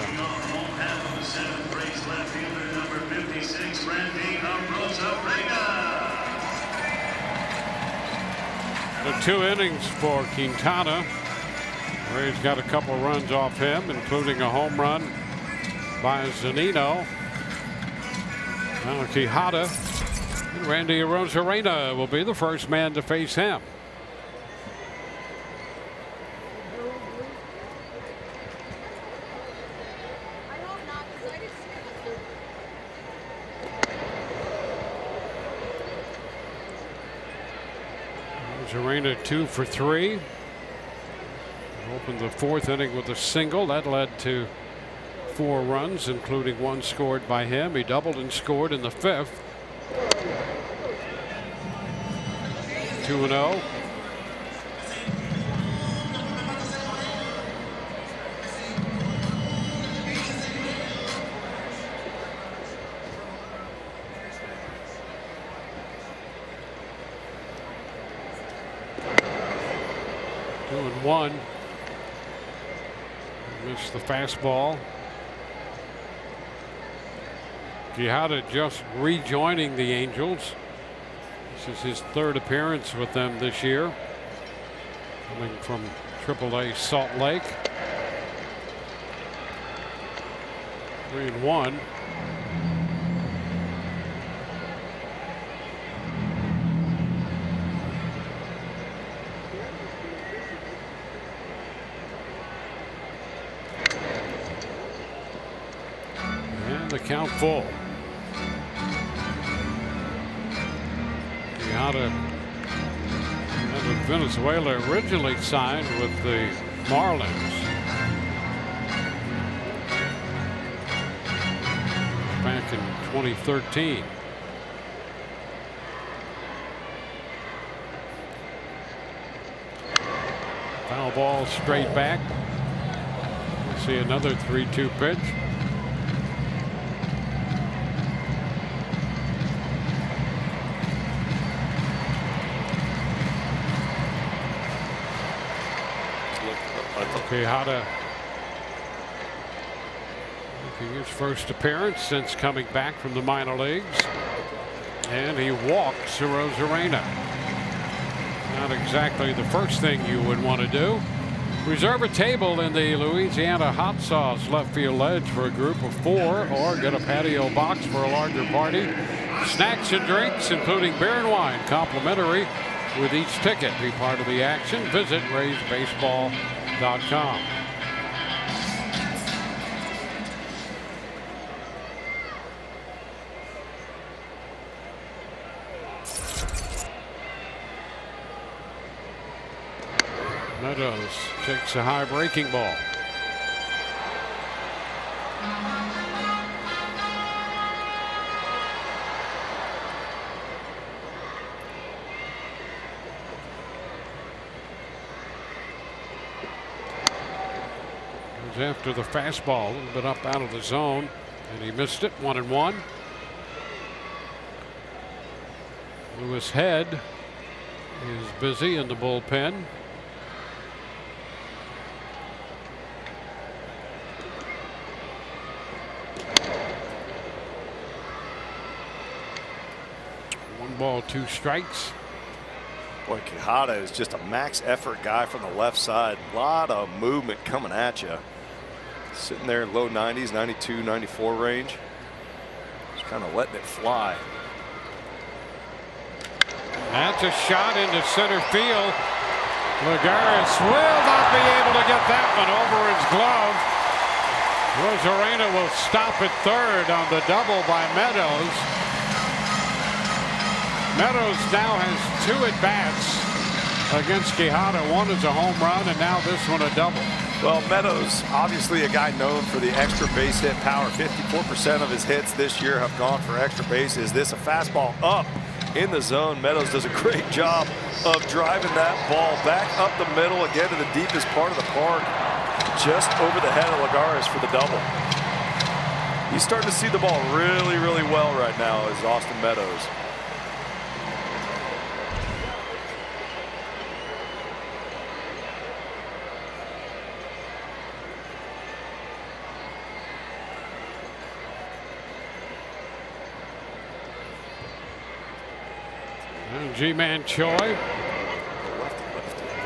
B: The 2 innings for Quintana. Rays got a couple runs off him, including a home run by Zunino. Now Quijada. And Randy Arozarena will be the first man to face him. Arozarena 2 for 3. Opened the 4th inning with a single that led to 4 runs, including 1 scored by him. He doubled and scored in the 5th. 2-0. One. Missed the fastball. Quijada just rejoining the Angels. This is his 3rd appearance with them this year, coming from AAA Salt Lake. 3-1. And the count full. Quijada out of Venezuela, originally signed with the Marlins back in 2013. Foul ball straight back. We'll see another 3-2 pitch. Quijada making his first appearance since coming back from the minor leagues, and he walks Arozarena. Not exactly the first thing you would want to do. Reserve a table in the Louisiana Hot Sauce left field ledge for a group of 4, or get a patio box for a larger party. Snacks and drinks, including beer and wine, complimentary with each ticket. Be part of the action. Visit RaysBaseball.com. Meadows takes a high breaking ball. After the fastball, a little bit up out of the zone, and he missed it. 1-1. Lewis Head is busy in the bullpen. One ball, 2 strikes.
C: Boy, Quijada is just a max effort guy from the left side. A lot of movement coming at you. Sitting there in low 90s, 92, 94 range. Just kind of letting it fly.
B: That's a shot into center field. Lagares will not be able to get that one over his glove. Arozarena will stop at 3rd on the double by Meadows. Meadows now has 2 at-bats. against Quijada. One is a home run, and now this one a double.
C: Well, Meadows, obviously a guy known for the extra base hit power. 54% of his hits this year have gone for extra bases. This a fastball up in the zone. Meadows does a great job of driving that ball back up the middle, again to the deepest part of the park, just over the head of Lagares for the double. He's starting to see the ball really, really well right now is Austin Meadows.
B: G-Man Choi.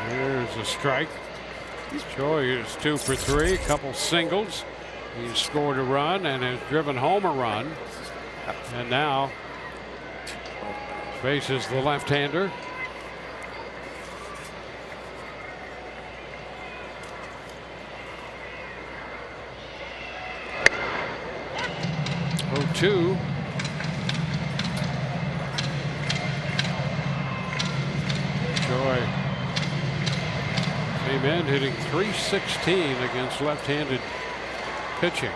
B: Here's a strike. Choi is 2 for 3, a couple singles. He's scored a run and has driven home a run. And now faces the left-hander. Oh, 2. Choi came in hitting .316 against left-handed pitching.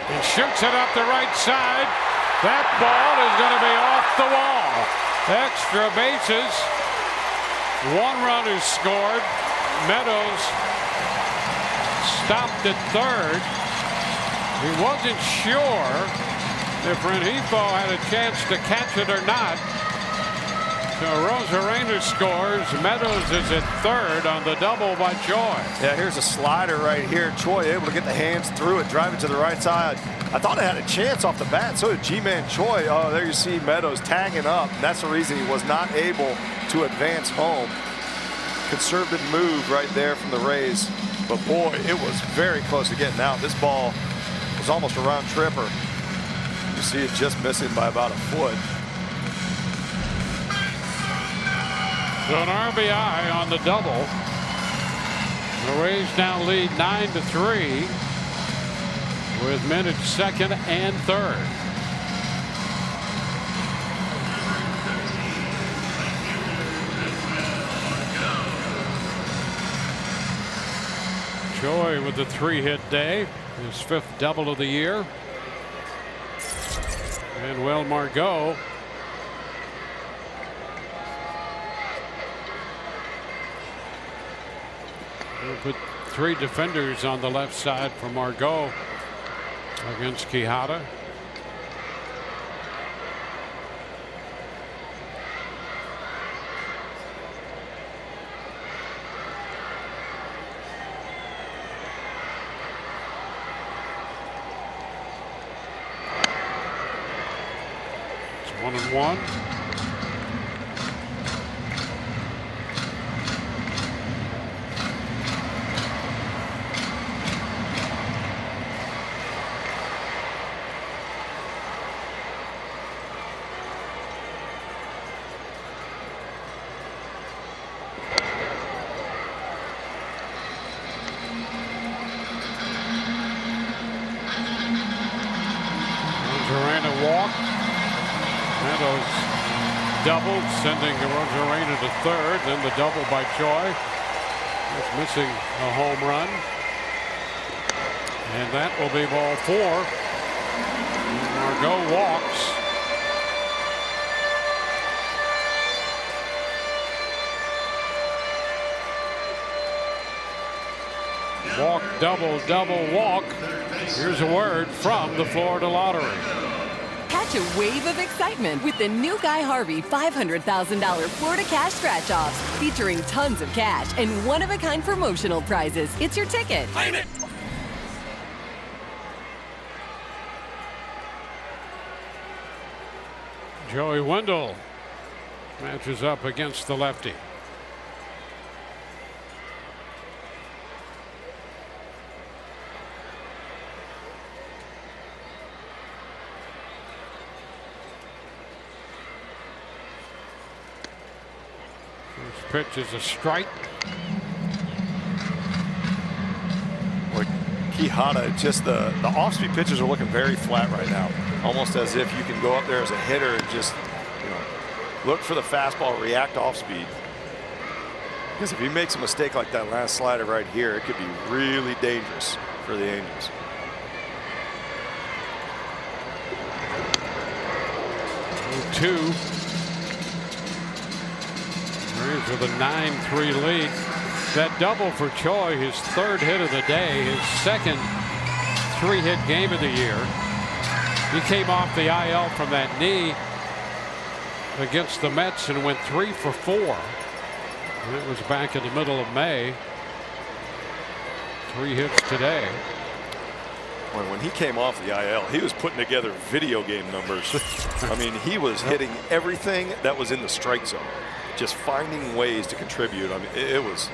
B: And shoots it up the right side. That ball is going to be off the wall. Extra bases. 1 run is scored. Meadows stopped at third. He wasn't sure if Rengifo had a chance to catch it or not. So Rosarena scores. Meadows is at third on the double by Choi.
C: Yeah, here's a slider right here. Choi able to get the hands through it, drive it to the right side. I thought it had a chance off the bat. So did G-Man Choi. Oh, there you see Meadows tagging up. And that's the reason he was not able to advance home. Conservative move right there from the Rays. But boy, it was very close to getting out. This ball was almost a round tripper. You see it just missing by about a foot.
B: So an RBI on the double. The Rays now lead 9-3 with men at second and third. Choi with the 3-hit day, his 5th double of the year. And Will Margot we'll put 3 defenders on the left side for Margot against Quijada. It's 1-1. Doubled, sending Rosarena to third, then the double by Choi. That's missing a home run. And that will be ball 4. Margot walks. Walk, double, double, walk. Here's a word from the Florida Lottery.
F: Catch a wave of excitement with the new Guy Harvey $500,000 Florida Cash Scratch-Offs, featuring tons of cash and one-of-a-kind promotional prizes. It's your ticket.
B: Claim it. Joey Wendell matches up against the lefty. Pitch is a strike.
C: Well, Quijada, just the off-speed pitches are looking very flat right now. Almost as if you can go up there as a hitter and just, look for the fastball, react off-speed. Because if he makes a mistake like that last slider right here, it could be really dangerous for the Angels.
B: Two. Braves with a 9-3 lead. That double for Choi, his third hit of the day, his second 3-hit game of the year. He came off the IL from that knee against the Mets and went 3 for 4. And it was back in the middle of May. 3 hits today.
C: When he came off the IL, he was putting together video game numbers. I mean, he was hitting everything that was in the strike zone, just finding ways to contribute. I mean, it was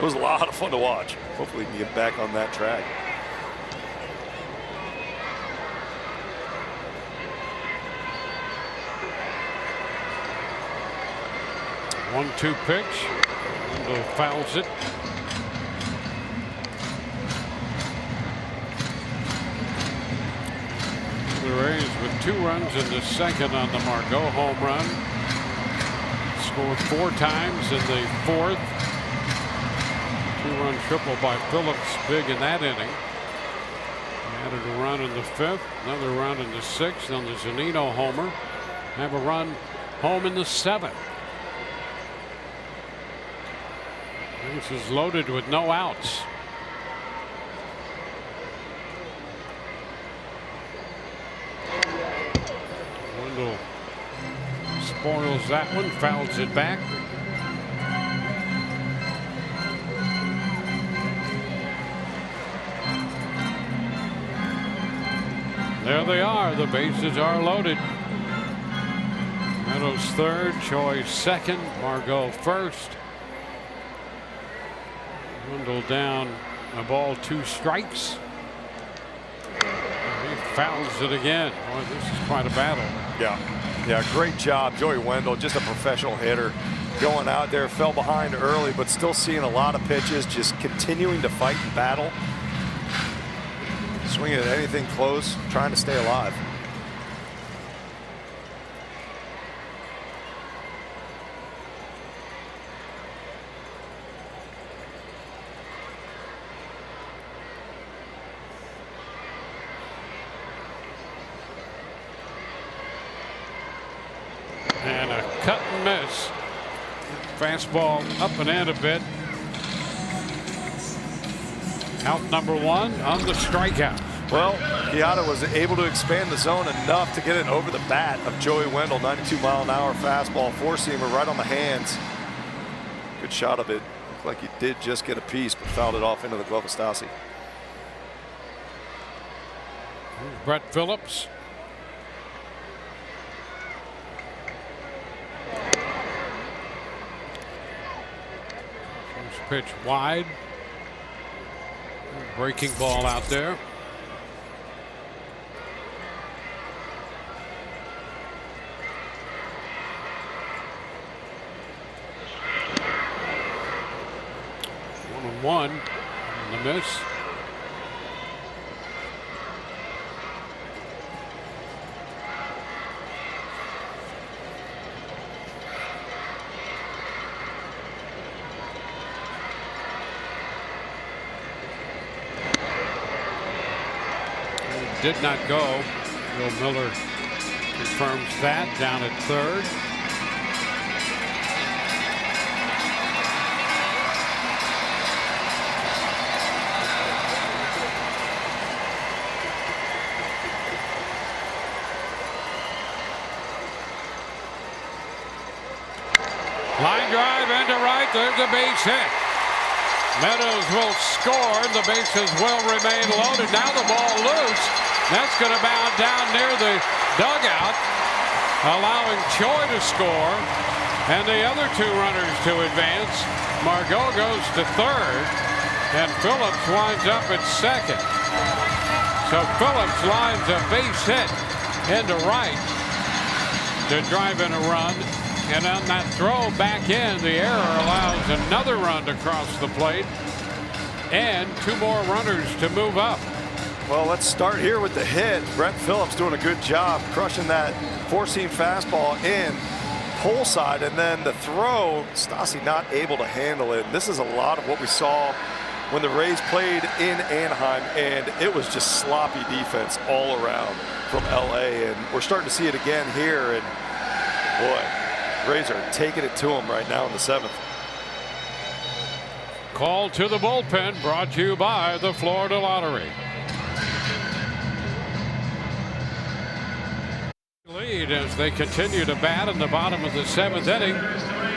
C: a lot of fun to watch. Hopefully, he can get back on that track.
B: One-two pitch. Wendell fouls it. The Rays with 2 runs in the second on the Margot home run. Scored 4 times in the 4th. 2-run triple by Phillips, big in that inning. Added a run in the 5th, another run in the 6th on the Zunino homer. Have a run home in the 7th. This is loaded with no outs. Wendell spoils that one, fouls it back. There they are. The bases are loaded. Meadows third, Choi second, Margot first. Wendell down a ball, 2 strikes. He fouls it again. Boy, this is quite a battle.
C: Yeah, great job, Joey Wendell, just a professional hitter. Going out there, fell behind early, but still seeing a lot of pitches, just continuing to fight and battle. Swinging at anything close, trying to stay alive.
B: And a cut and miss. Fastball up and in a bit. Out number 1 on the strikeout.
C: Well, Quijada was able to expand the zone enough to get it over the bat of Joey Wendell. 92-mile-an-hour fastball, 4-seamer right on the hands. Good shot of it. Looked like he did just get a piece, but fouled it off into the glove of Stassi.
B: Brett Phillips. First pitch wide. Breaking ball out there. One and the miss. Did not go. Will Miller confirms that down at third. Line drive into right. There's a base hit. Meadows will score. The bases will remain loaded. Now the ball loose. That's going to bound down near the dugout, allowing Choi to score and the other 2 runners to advance. Margot goes to third and Phillips winds up at second. So Phillips lines a base hit into right to drive in a run. And on that throw back in, the error allows another run to cross the plate. and 2 more runners to move up.
C: Well, let's start here with the hit. Brett Phillips doing a good job crushing that 4-seam fastball in pole side, and then the throw, Stassi not able to handle it. This is a lot of what we saw when the Rays played in Anaheim, and it was just sloppy defense all around from LA, and we're starting to see it again here, and boy, Rays are taking it to them right now in the 7th.
B: Call to the bullpen brought to you by the Florida Lottery. Lead as they continue to bat in the bottom of the 7th inning.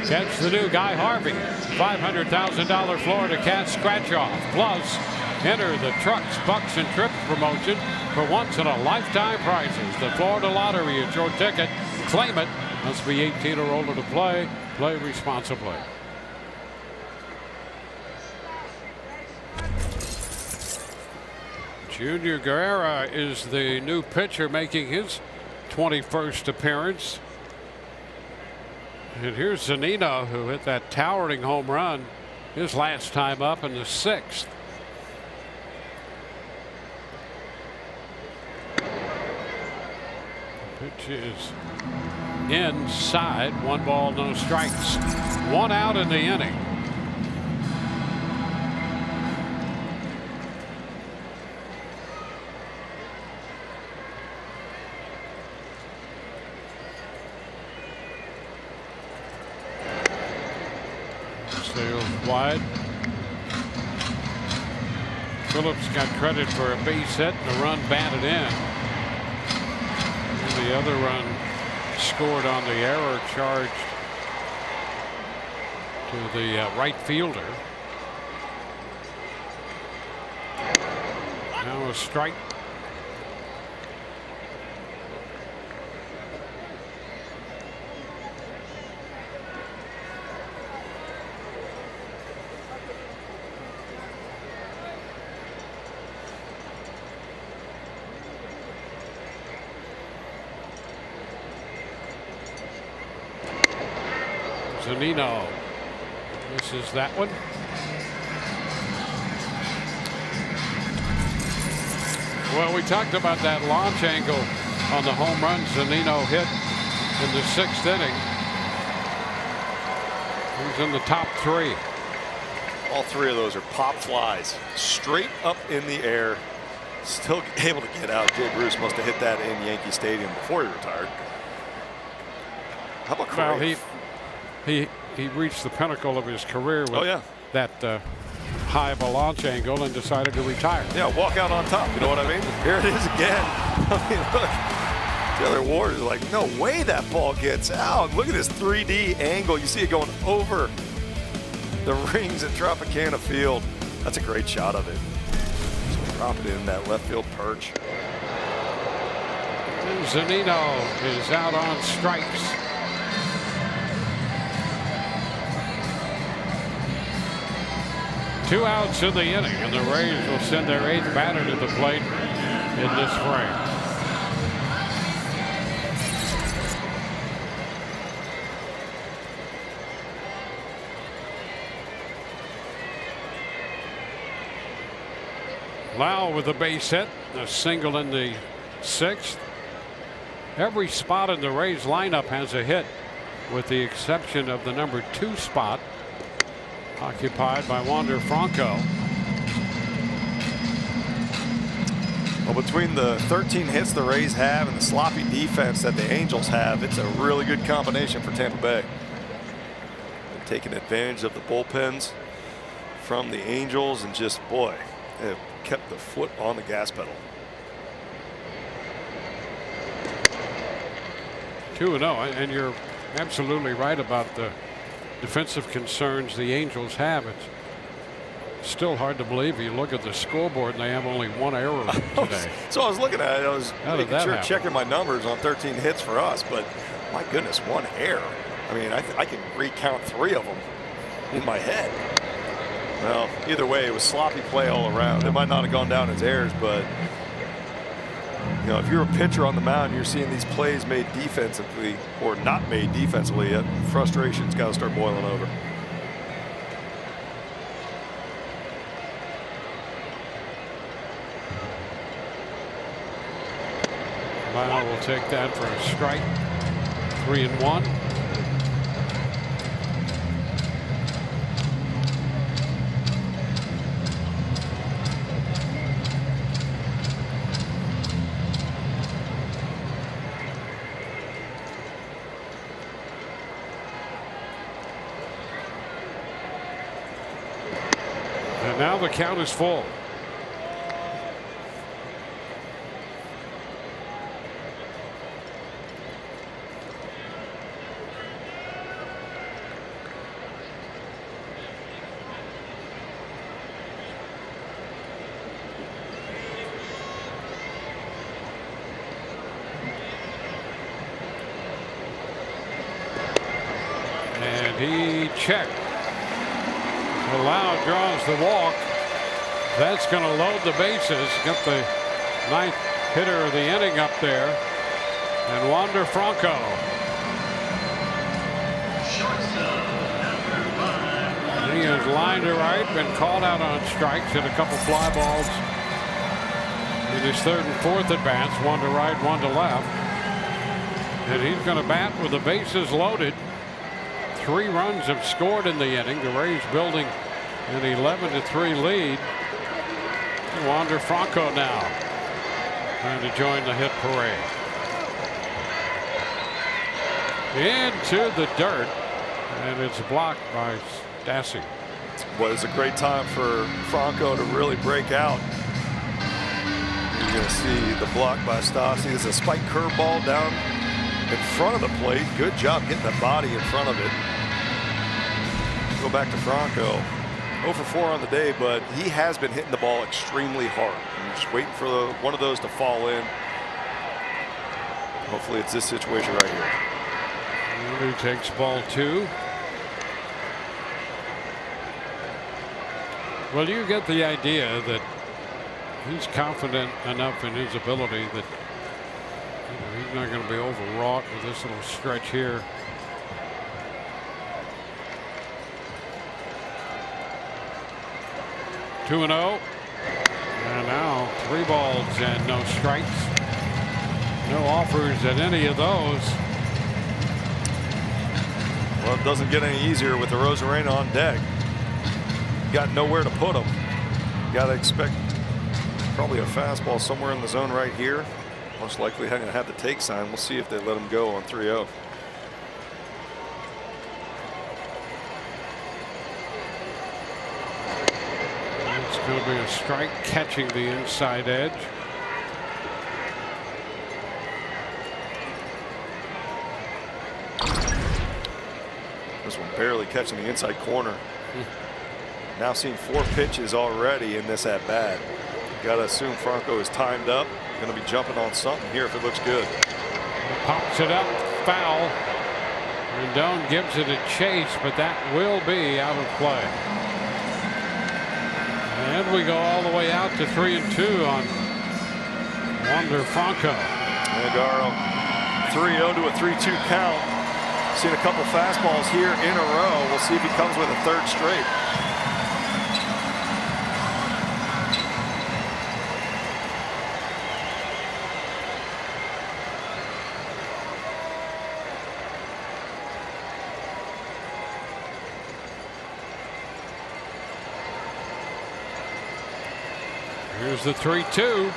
B: Catch the new Guy Harvey $500,000 Florida Cat scratch off. Plus, enter the Trucks, Bucks, and Trips promotion for once in a lifetime prizes. The Florida Lottery is your ticket. Claim it. Must be 18 or older to play. Play responsibly. Junior Guerrera is the new pitcher making his 21st appearance. And here's Zunino, who hit that towering home run his last time up in the 6th. Pitch is inside. 1 ball, no strikes. 1 out in the inning. Wide. Phillips got credit for a base hit and a run batted in. And the other run scored on the error charged to the right fielder. Now a strike. Zunino. This is that one. Well, we talked about that launch angle on the home run Zunino hit in the 6th inning. He's in the top 3.
C: All 3 of those are pop flies, straight up in the air. Still able to get out. Jay Bruce must have hit that in Yankee Stadium before he retired. How about Crave?
B: Well, he reached the pinnacle of his career with that high of a launch angle and decided to retire.
C: Yeah, walk out on top. You know what I mean? Here it is again. I mean, look. The other Warriors are like, no way that ball gets out. Look at this 3D angle. You see it going over the rings at Tropicana Field. That's a great shot of it. Just drop it in that left field perch.
B: And Zunino is out on strikes. Two outs in the inning, and the Rays will send their 8th batter to the plate in this frame. Lau with a base hit, a single in the 6th. Every spot in the Rays lineup has a hit, with the exception of the number 2 spot, occupied by Wander Franco.
C: Well, between the 13 hits the Rays have and the sloppy defense that the Angels have, it's a really good combination for Tampa Bay. They're taking advantage of the bullpens from the Angels, and just, boy, they've kept the foot on the gas pedal.
B: 2-0, and you're absolutely right about the defensive concerns the Angels have. It's still hard to believe. You look at the scoreboard and they have only 1 error today.
C: So I was looking at it. I was making sure, checking my numbers on 13 hits for us, but my goodness, 1 error. I mean, I can recount 3 of them in my head. Well, either way, it was sloppy play all around. It might not have gone down as errors, but you know, if you're a pitcher on the mound, you're seeing these plays made defensively or not made defensively, frustration's got to start boiling over.
B: Bauer will take that for a strike. 3-1. And now the count is full. And he checked. Loud draws the walk. That's going to load the bases. Get the ninth hitter of the inning up there. And Wander Franco. He is lined to right, been called out on strikes, hit a couple fly balls in his third and fourth at bats. One to right, one to left. And he's going to bat with the bases loaded. 3 runs have scored in the inning. The Rays building an 11-3 lead. Wander Franco now trying to join the hit parade. Into the dirt, and it's blocked by Stassi.
C: Well, it's a great time for Franco to really break out. You're going to see the block by Stassi. It's a spike curveball down in front of the plate. Good job getting the body in front of it. Go back to Franco. 0 for 4 on the day, but he has been hitting the ball extremely hard. I'm just waiting for one of those to fall in. Hopefully it's this situation right here.
B: And he takes ball 2. Well, you get the idea that he's confident enough in his ability that he's not going to be overwrought with this little stretch here. Two and 0. And now 3 balls and no strikes. No offers at any of those.
C: Well, it doesn't get any easier with the Rosarena on deck. Got nowhere to put him. Got to expect probably a fastball somewhere in the zone right here. Most likely going to have the take sign. We'll see if they let him go on 3-0.
B: It's going to be a strike catching the inside edge.
C: This one barely catching the inside corner. Now seeing 4 pitches already in this at bat. Got to assume Franco is timed up. Going to be jumping on something here if it looks good.
B: Pops it up, foul. Rendon gives it a chase, but that will be out of play. And we go all the way out to 3-2 on Wander Franco.
C: Nagaro 3-0 to a 3-2 count. Seen a couple fastballs here in a row. We'll see if he comes with a third straight.
B: Here's the 3-2.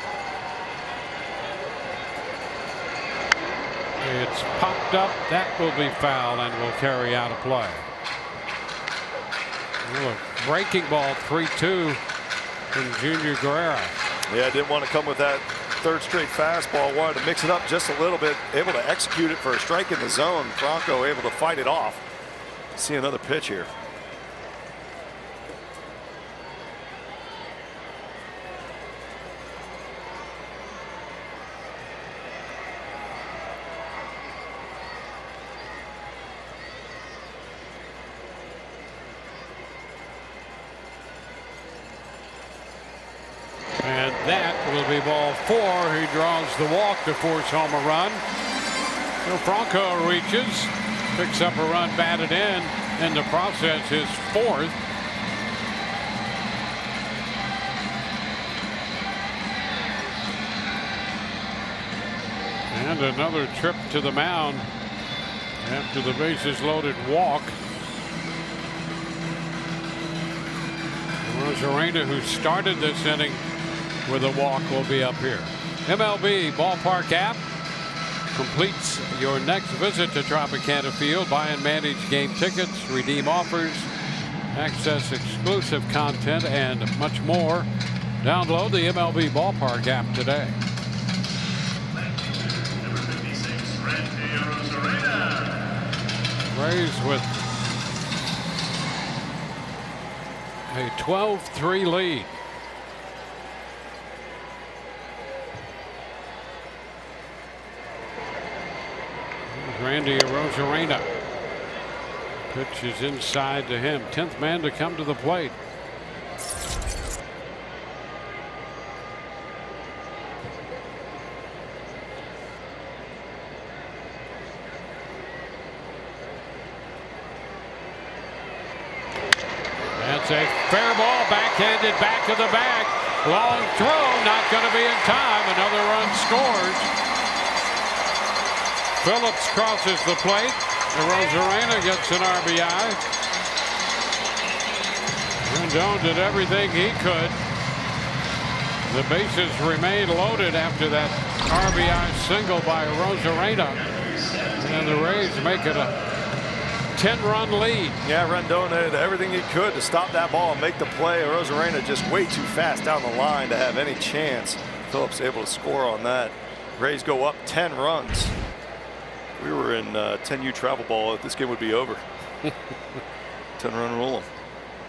B: It's popped up. That will be foul and will carry out of play. Well, a breaking ball 3-2 from Junior Guerrera.
C: Yeah, didn't want to come with that third straight fastball. Wanted to mix it up just a little bit. Able to execute it for a strike in the zone. Franco able to fight it off. See another pitch here.
B: And that will be ball 4. He draws the walk to force home a run. So Franco reaches, picks up a run batted in the process his 4th. And another trip to the mound after the bases loaded walk. Rosarena, who started this inning with a walk, will be up here. MLB Ballpark app completes your next visit to Tropicana Field. Buy and manage game tickets, redeem offers, access exclusive content, and much more. Download the MLB Ballpark app today. Rays with a 12-3 lead. Randy Arozarena. Pitch is inside to him. 10th man to come to the plate. That's a fair ball, backhanded back of the bag. Long throw, not going to be in time. Another run scores. Phillips crosses the plate. Arozarena gets an RBI. Rendon did everything he could. The bases remain loaded after that RBI single by Arozarena. And the Rays make it a 10-run lead.
C: Yeah, Rendon did everything he could to stop that ball and make the play. Arozarena just way too fast down the line to have any chance. Phillips able to score on that. Rays go up 10 runs. We were in 10U travel ball. This game would be over. 10-run rule.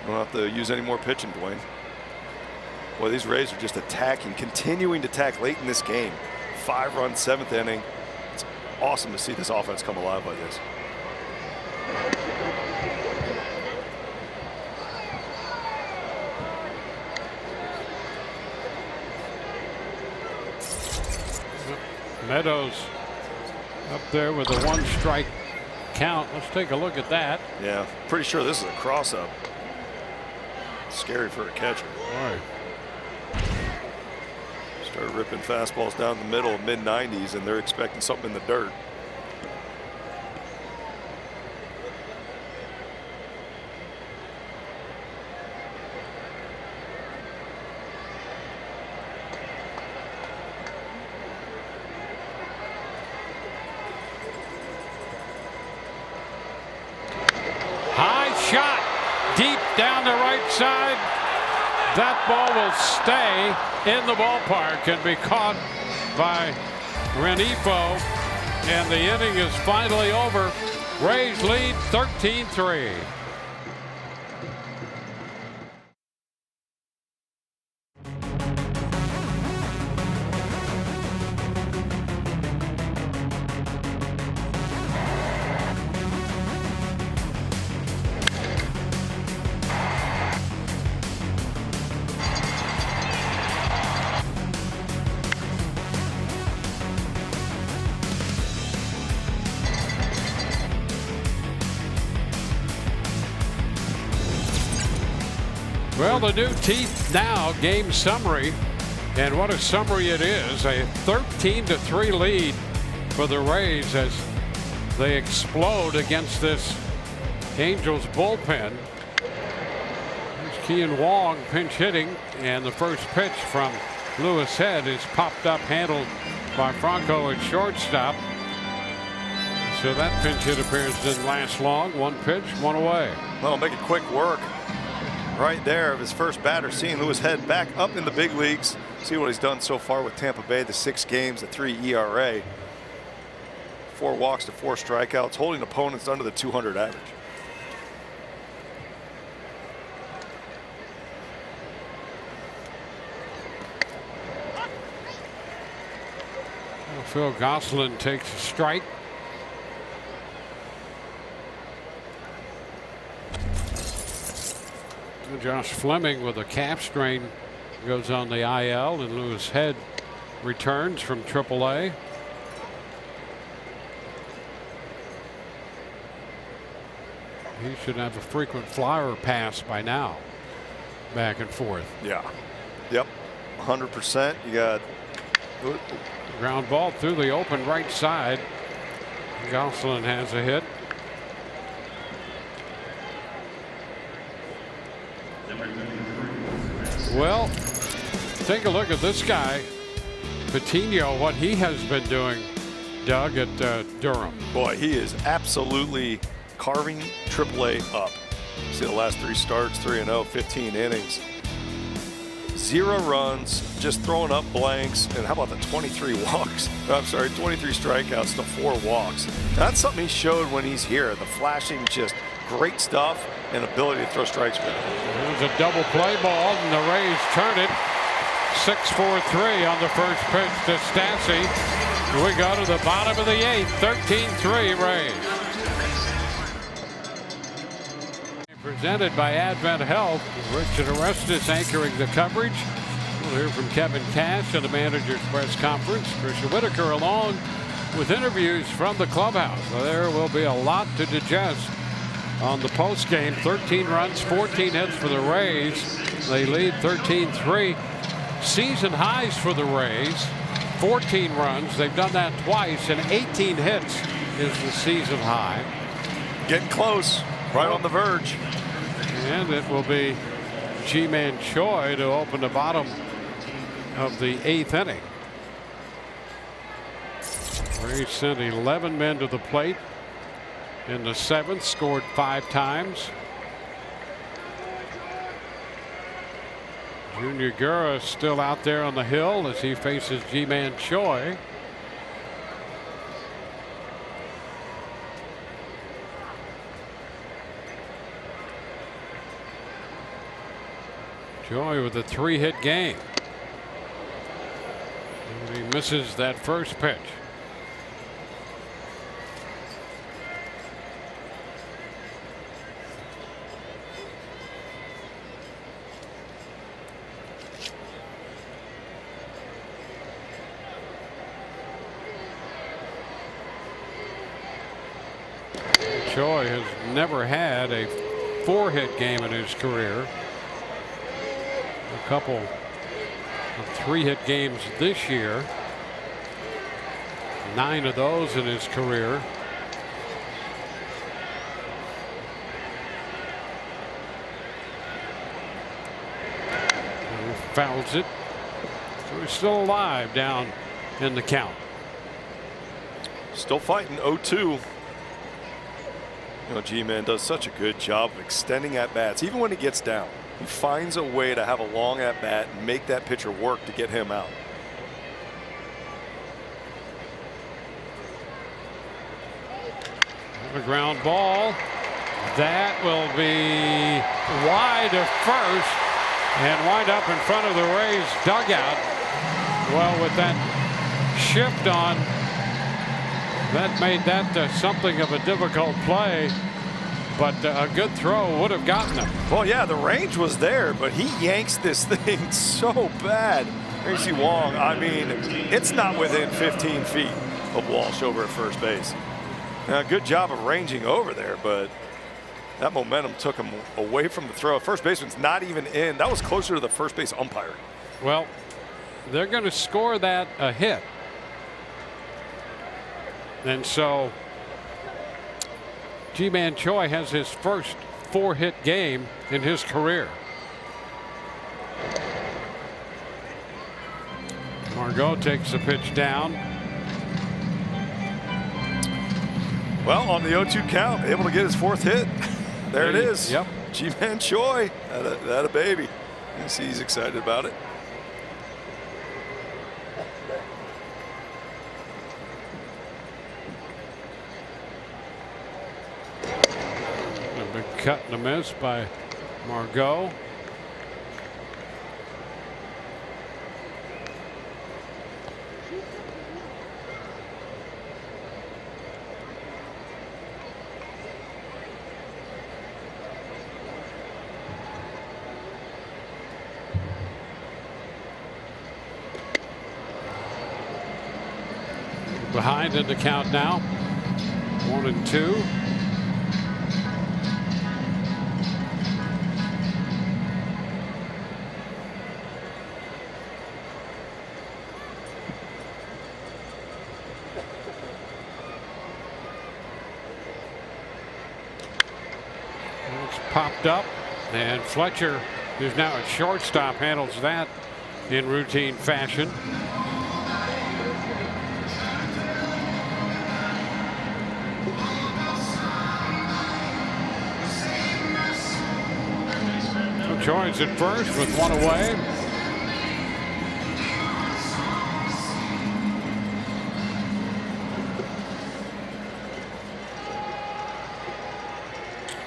C: Don't have to use any more pitching, Dwayne. Boy, these Rays are just attacking, continuing to attack late in this game. 5-run 7th inning. It's awesome to see this offense come alive like this.
B: Meadows up there with a 1-strike count. Let's take a look at that.
C: Yeah, pretty sure this is a cross-up. Scary for a catcher.
B: All right.
C: Started ripping fastballs down the middle, mid-90s, and they're expecting something in the dirt.
B: Shot deep down the right side. That ball will stay in the ballpark and be caught by Renifo. And the inning is finally over. Rays lead 13-3. Well, the new teeth now, game summary, and what a summary it is. A 13-3 lead for the Rays as they explode against this Angels bullpen. There's Kean Wong pinch hitting, and the first pitch from Lewis Head is popped up, handled by Franco at shortstop. So that pinch hit appearance didn't last long. One pitch, one away.
C: Well, make it quick work. Right there of his first batter, seeing Lewis Head back up in the big leagues. See what he's done so far with Tampa Bay, the 6 games, the 3 ERA. 4 walks to 4 strikeouts, holding opponents under the 200 average.
B: Well, Phil Gosselin takes a strike. Josh Fleming with a calf strain goes on the IL, and Lewis Head returns from AAA. He should have a frequent flyer pass by now. Back and forth.
C: Yeah. Yep. 100%. You got
B: Ground ball through the open right side. Gosselin has a hit. Well, take a look at this guy, Patino, what he has been doing, Doug, at Durham.
C: Boy, he is absolutely carving AAA up. See the last 3 starts, 3-0, 15 innings. 0 runs, just throwing up blanks, and how about the 23 walks? I'm sorry, 23 strikeouts to 4 walks. That's something he showed when he's here. The flashing, just great stuff and ability to throw strikes with it.
B: There's a double play ball, and the Rays turn it. 6-4-3 on the first pitch to Stassi. We go to the bottom of the 8th, 13-3 Rays. Presented by Advent Health. Richard Orestes anchoring the coverage. We'll hear from Kevin Cash at the manager's press conference. Trisha Whitaker along with interviews from the clubhouse. There will be a lot to digest on the post game. 13 runs, 14 hits for the Rays. They lead 13-3. Season highs for the Rays. 14 runs. They've done that twice, and 18 hits is the season high.
C: Getting close. Right on the verge.
B: And it will be Ji-Man Choi to open the bottom of the 8th inning. Rays sent 11 men to the plate in the 7th, scored 5 times. Junior Gura still out there on the hill as he faces Ji-Man Choi. Choi with a 3-hit game. And he misses that first pitch. Choi has never had a 4-hit game in his career. A couple of 3-hit games this year. 9 of those in his career. And fouls it. So he's still alive down in the count.
C: Still fighting 0-2. You know, G-Man does such a good job of extending at bats, even when he gets down. He finds a way to have a long at bat and make that pitcher work to get him out.
B: A ground ball that will be wide of first and wind up in front of the Rays dugout. Well, with that shift on, that made that something of a difficult play, but a good throw would have gotten him.
C: Well, yeah, the range was there, but he yanks this thing so bad. There you see Wong. I mean, it's not within 15 feet of Walsh over at first base. Now, good job of ranging over there, but that momentum took him away from the throw. First baseman's not even in. That was closer to the first base umpire.
B: Well, they're going to score that a hit. And so Ji-Man Choi has his first 4-hit game in his career. Margot takes the pitch down.
C: Well, on the 0-2 count, able to get his 4th hit. There it is.
B: Yep.
C: Ji-Man Choi. That a baby. You see he's excited about it.
B: A big cut and a miss by Margot. Behind in the count now. 1-2. popped up, and Fletcher, who's now at shortstop, handles that in routine fashion. Joins at first with one away.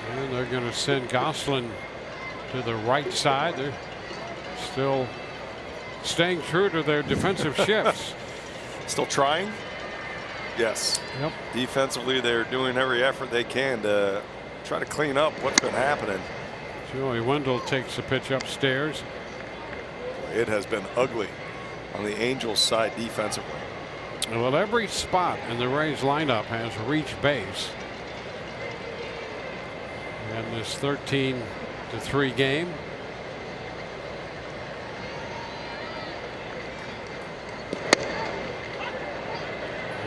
B: And they're going to send Gosselin to the right side. They're still staying true to their defensive shifts.
C: Still trying? Yes.
B: Yep.
C: Defensively, they're doing every effort they can to try to clean up what's been happening.
B: Joey Wendell takes the pitch upstairs.
C: It has been ugly on the Angels side defensively.
B: Well, every spot in the Rays lineup has reached base. In this 13-3 game.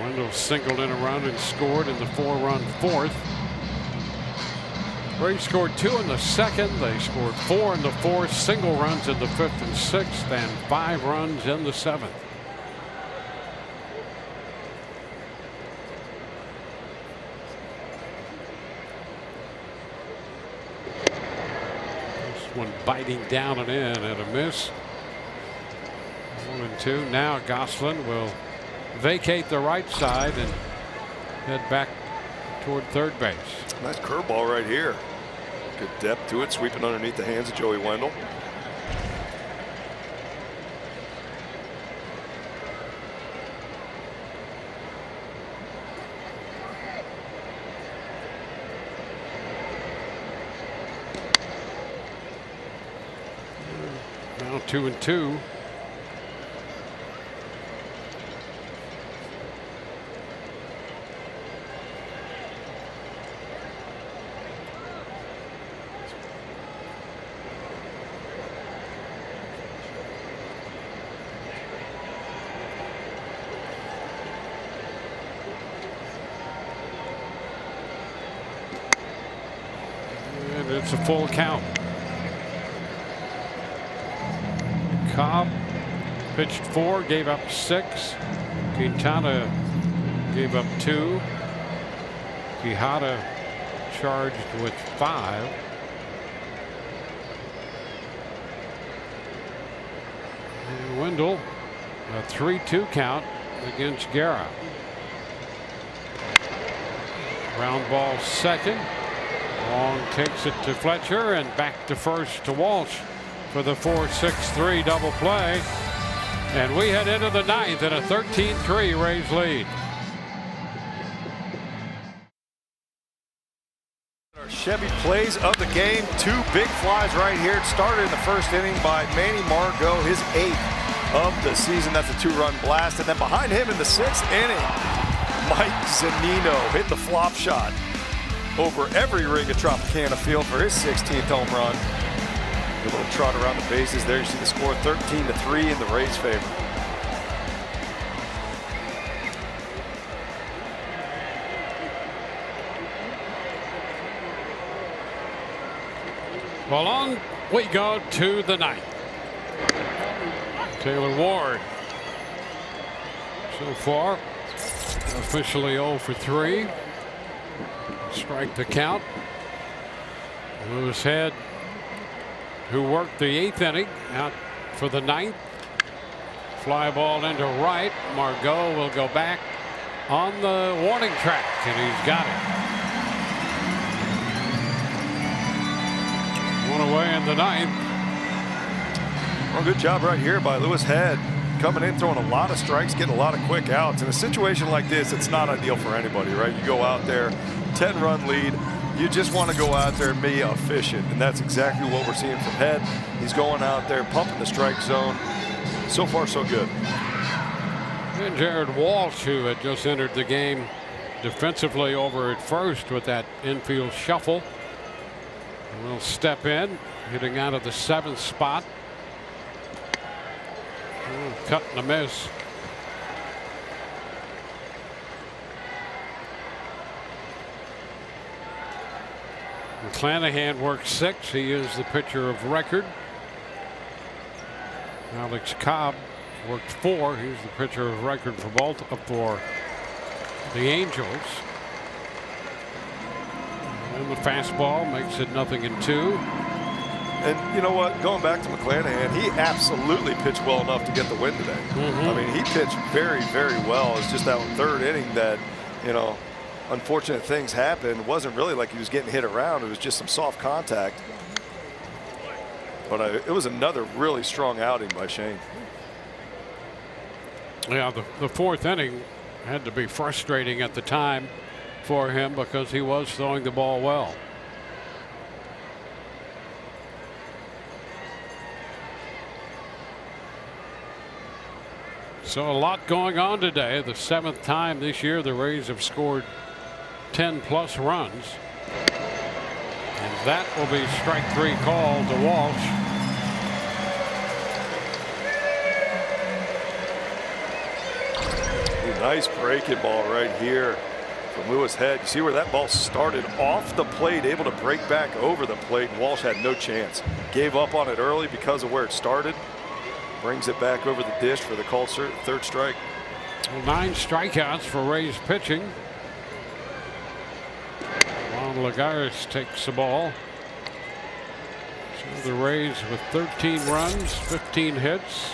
B: Wendell singled in a run and scored in the 4-run fourth. Rays scored 2 in the second. They scored 4 in the fourth, single runs in the fifth and sixth, and 5 runs in the seventh. This one biting down and in at a miss. 1-2. Now Gosselin will vacate the right side and head back toward third base.
C: Nice curveball right here. Good depth to it, sweeping underneath the hands of Joey Wendell.
B: Now 2-2. It's a full count. Cobb pitched 4, gave up 6. Quintana gave up 2. Quijada charged with 5. And Wendell, a 3-2 count against Guerra. Ground ball second. Long takes it to Fletcher and back to first to Walsh for the 4-6-3 double play. And we head into the ninth in a 13-3 Rays lead.
C: Our Chevy plays of the game. 2 big flies right here. It started in the first inning by Manny Margot, his 8th of the season. That's a 2-run blast. And then behind him in the 6th inning, Mike Zunino hit the flop shot over every ring of Tropicana Field for his 16th home run. A little trot around the bases there. You see the score 13-3 in the Rays' favor.
B: Well, on we go to the ninth. Taylor Ward so far officially 0 for 3. Strike the count. Lewis Head, who worked the 8th inning, out for the 9th. Fly ball into right. Margot will go back on the warning track, and he's got it. One away in the 9th.
C: Well, good job right here by Lewis Head. Coming in, throwing a lot of strikes, getting a lot of quick outs. In a situation like this, it's not ideal for anybody, right? You go out there, 10-run lead. You just want to go out there and be efficient, and that's exactly what we're seeing from Head. He's going out there, pumping the strike zone. So far, so good.
B: And Jared Walsh, who had just entered the game defensively over at first with that infield shuffle, will step in, hitting out of the 7th spot. Cut and a miss. McClanahan worked 6. He is the pitcher of record. Alex Cobb worked 4. He's the pitcher of record for for the Angels. And the fastball makes it 0-2.
C: And you know what? Going back to McClanahan, he absolutely pitched well enough to get the win today. I mean, he pitched very, very well. It's just that third inning that, you know, unfortunate things happened. It wasn't really like he was getting hit around. It was just some soft contact. But it was another really strong outing by Shane.
B: Yeah, the fourth inning had to be frustrating at the time for him because he was throwing the ball well. So a lot going on today. The 7th time this year the Rays have scored 10+ runs. And that will be strike 3 call to Walsh.
C: Nice breaking ball right here from Lewis Head. You see where that ball started off the plate, able to break back over the plate, and Walsh had no chance. Gave up on it early because of where it started. Brings it back over the dish for the called third strike.
B: Well, 9 strikeouts for Rays pitching. Juan Lagares takes the ball. So the Rays with 13 runs, 15 hits.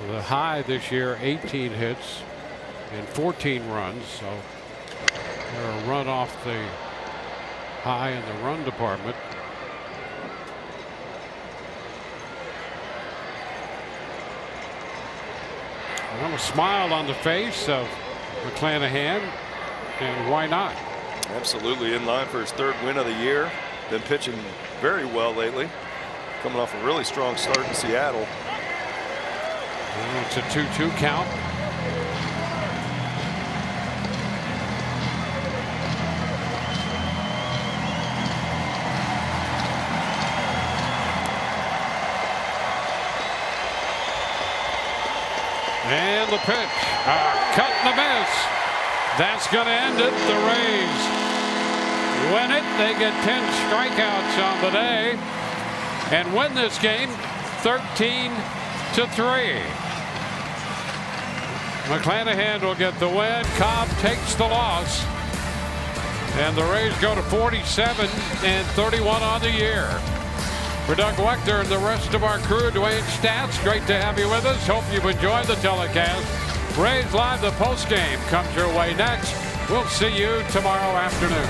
B: The high this year, 18 hits and 14 runs. So they're a run off the high in the run department. Well, a smile on the face of McClanahan, and why not?
C: Absolutely in line for his 3rd win of the year. Been pitching very well lately. Coming off a really strong start in Seattle.
B: Well, it's a 2-2 count. And the pitch, cut and a miss. That's going to end it. The Rays win it. They get 10 strikeouts on the day and win this game 13-3. McClanahan will get the win. Cobb takes the loss. And the Rays go to 47-31 on the year. For Doug Wechter and the rest of our crew, Dwayne Stats, great to have you with us. Hope you've enjoyed the telecast. Rays Live, the postgame comes your way next. We'll see you tomorrow afternoon.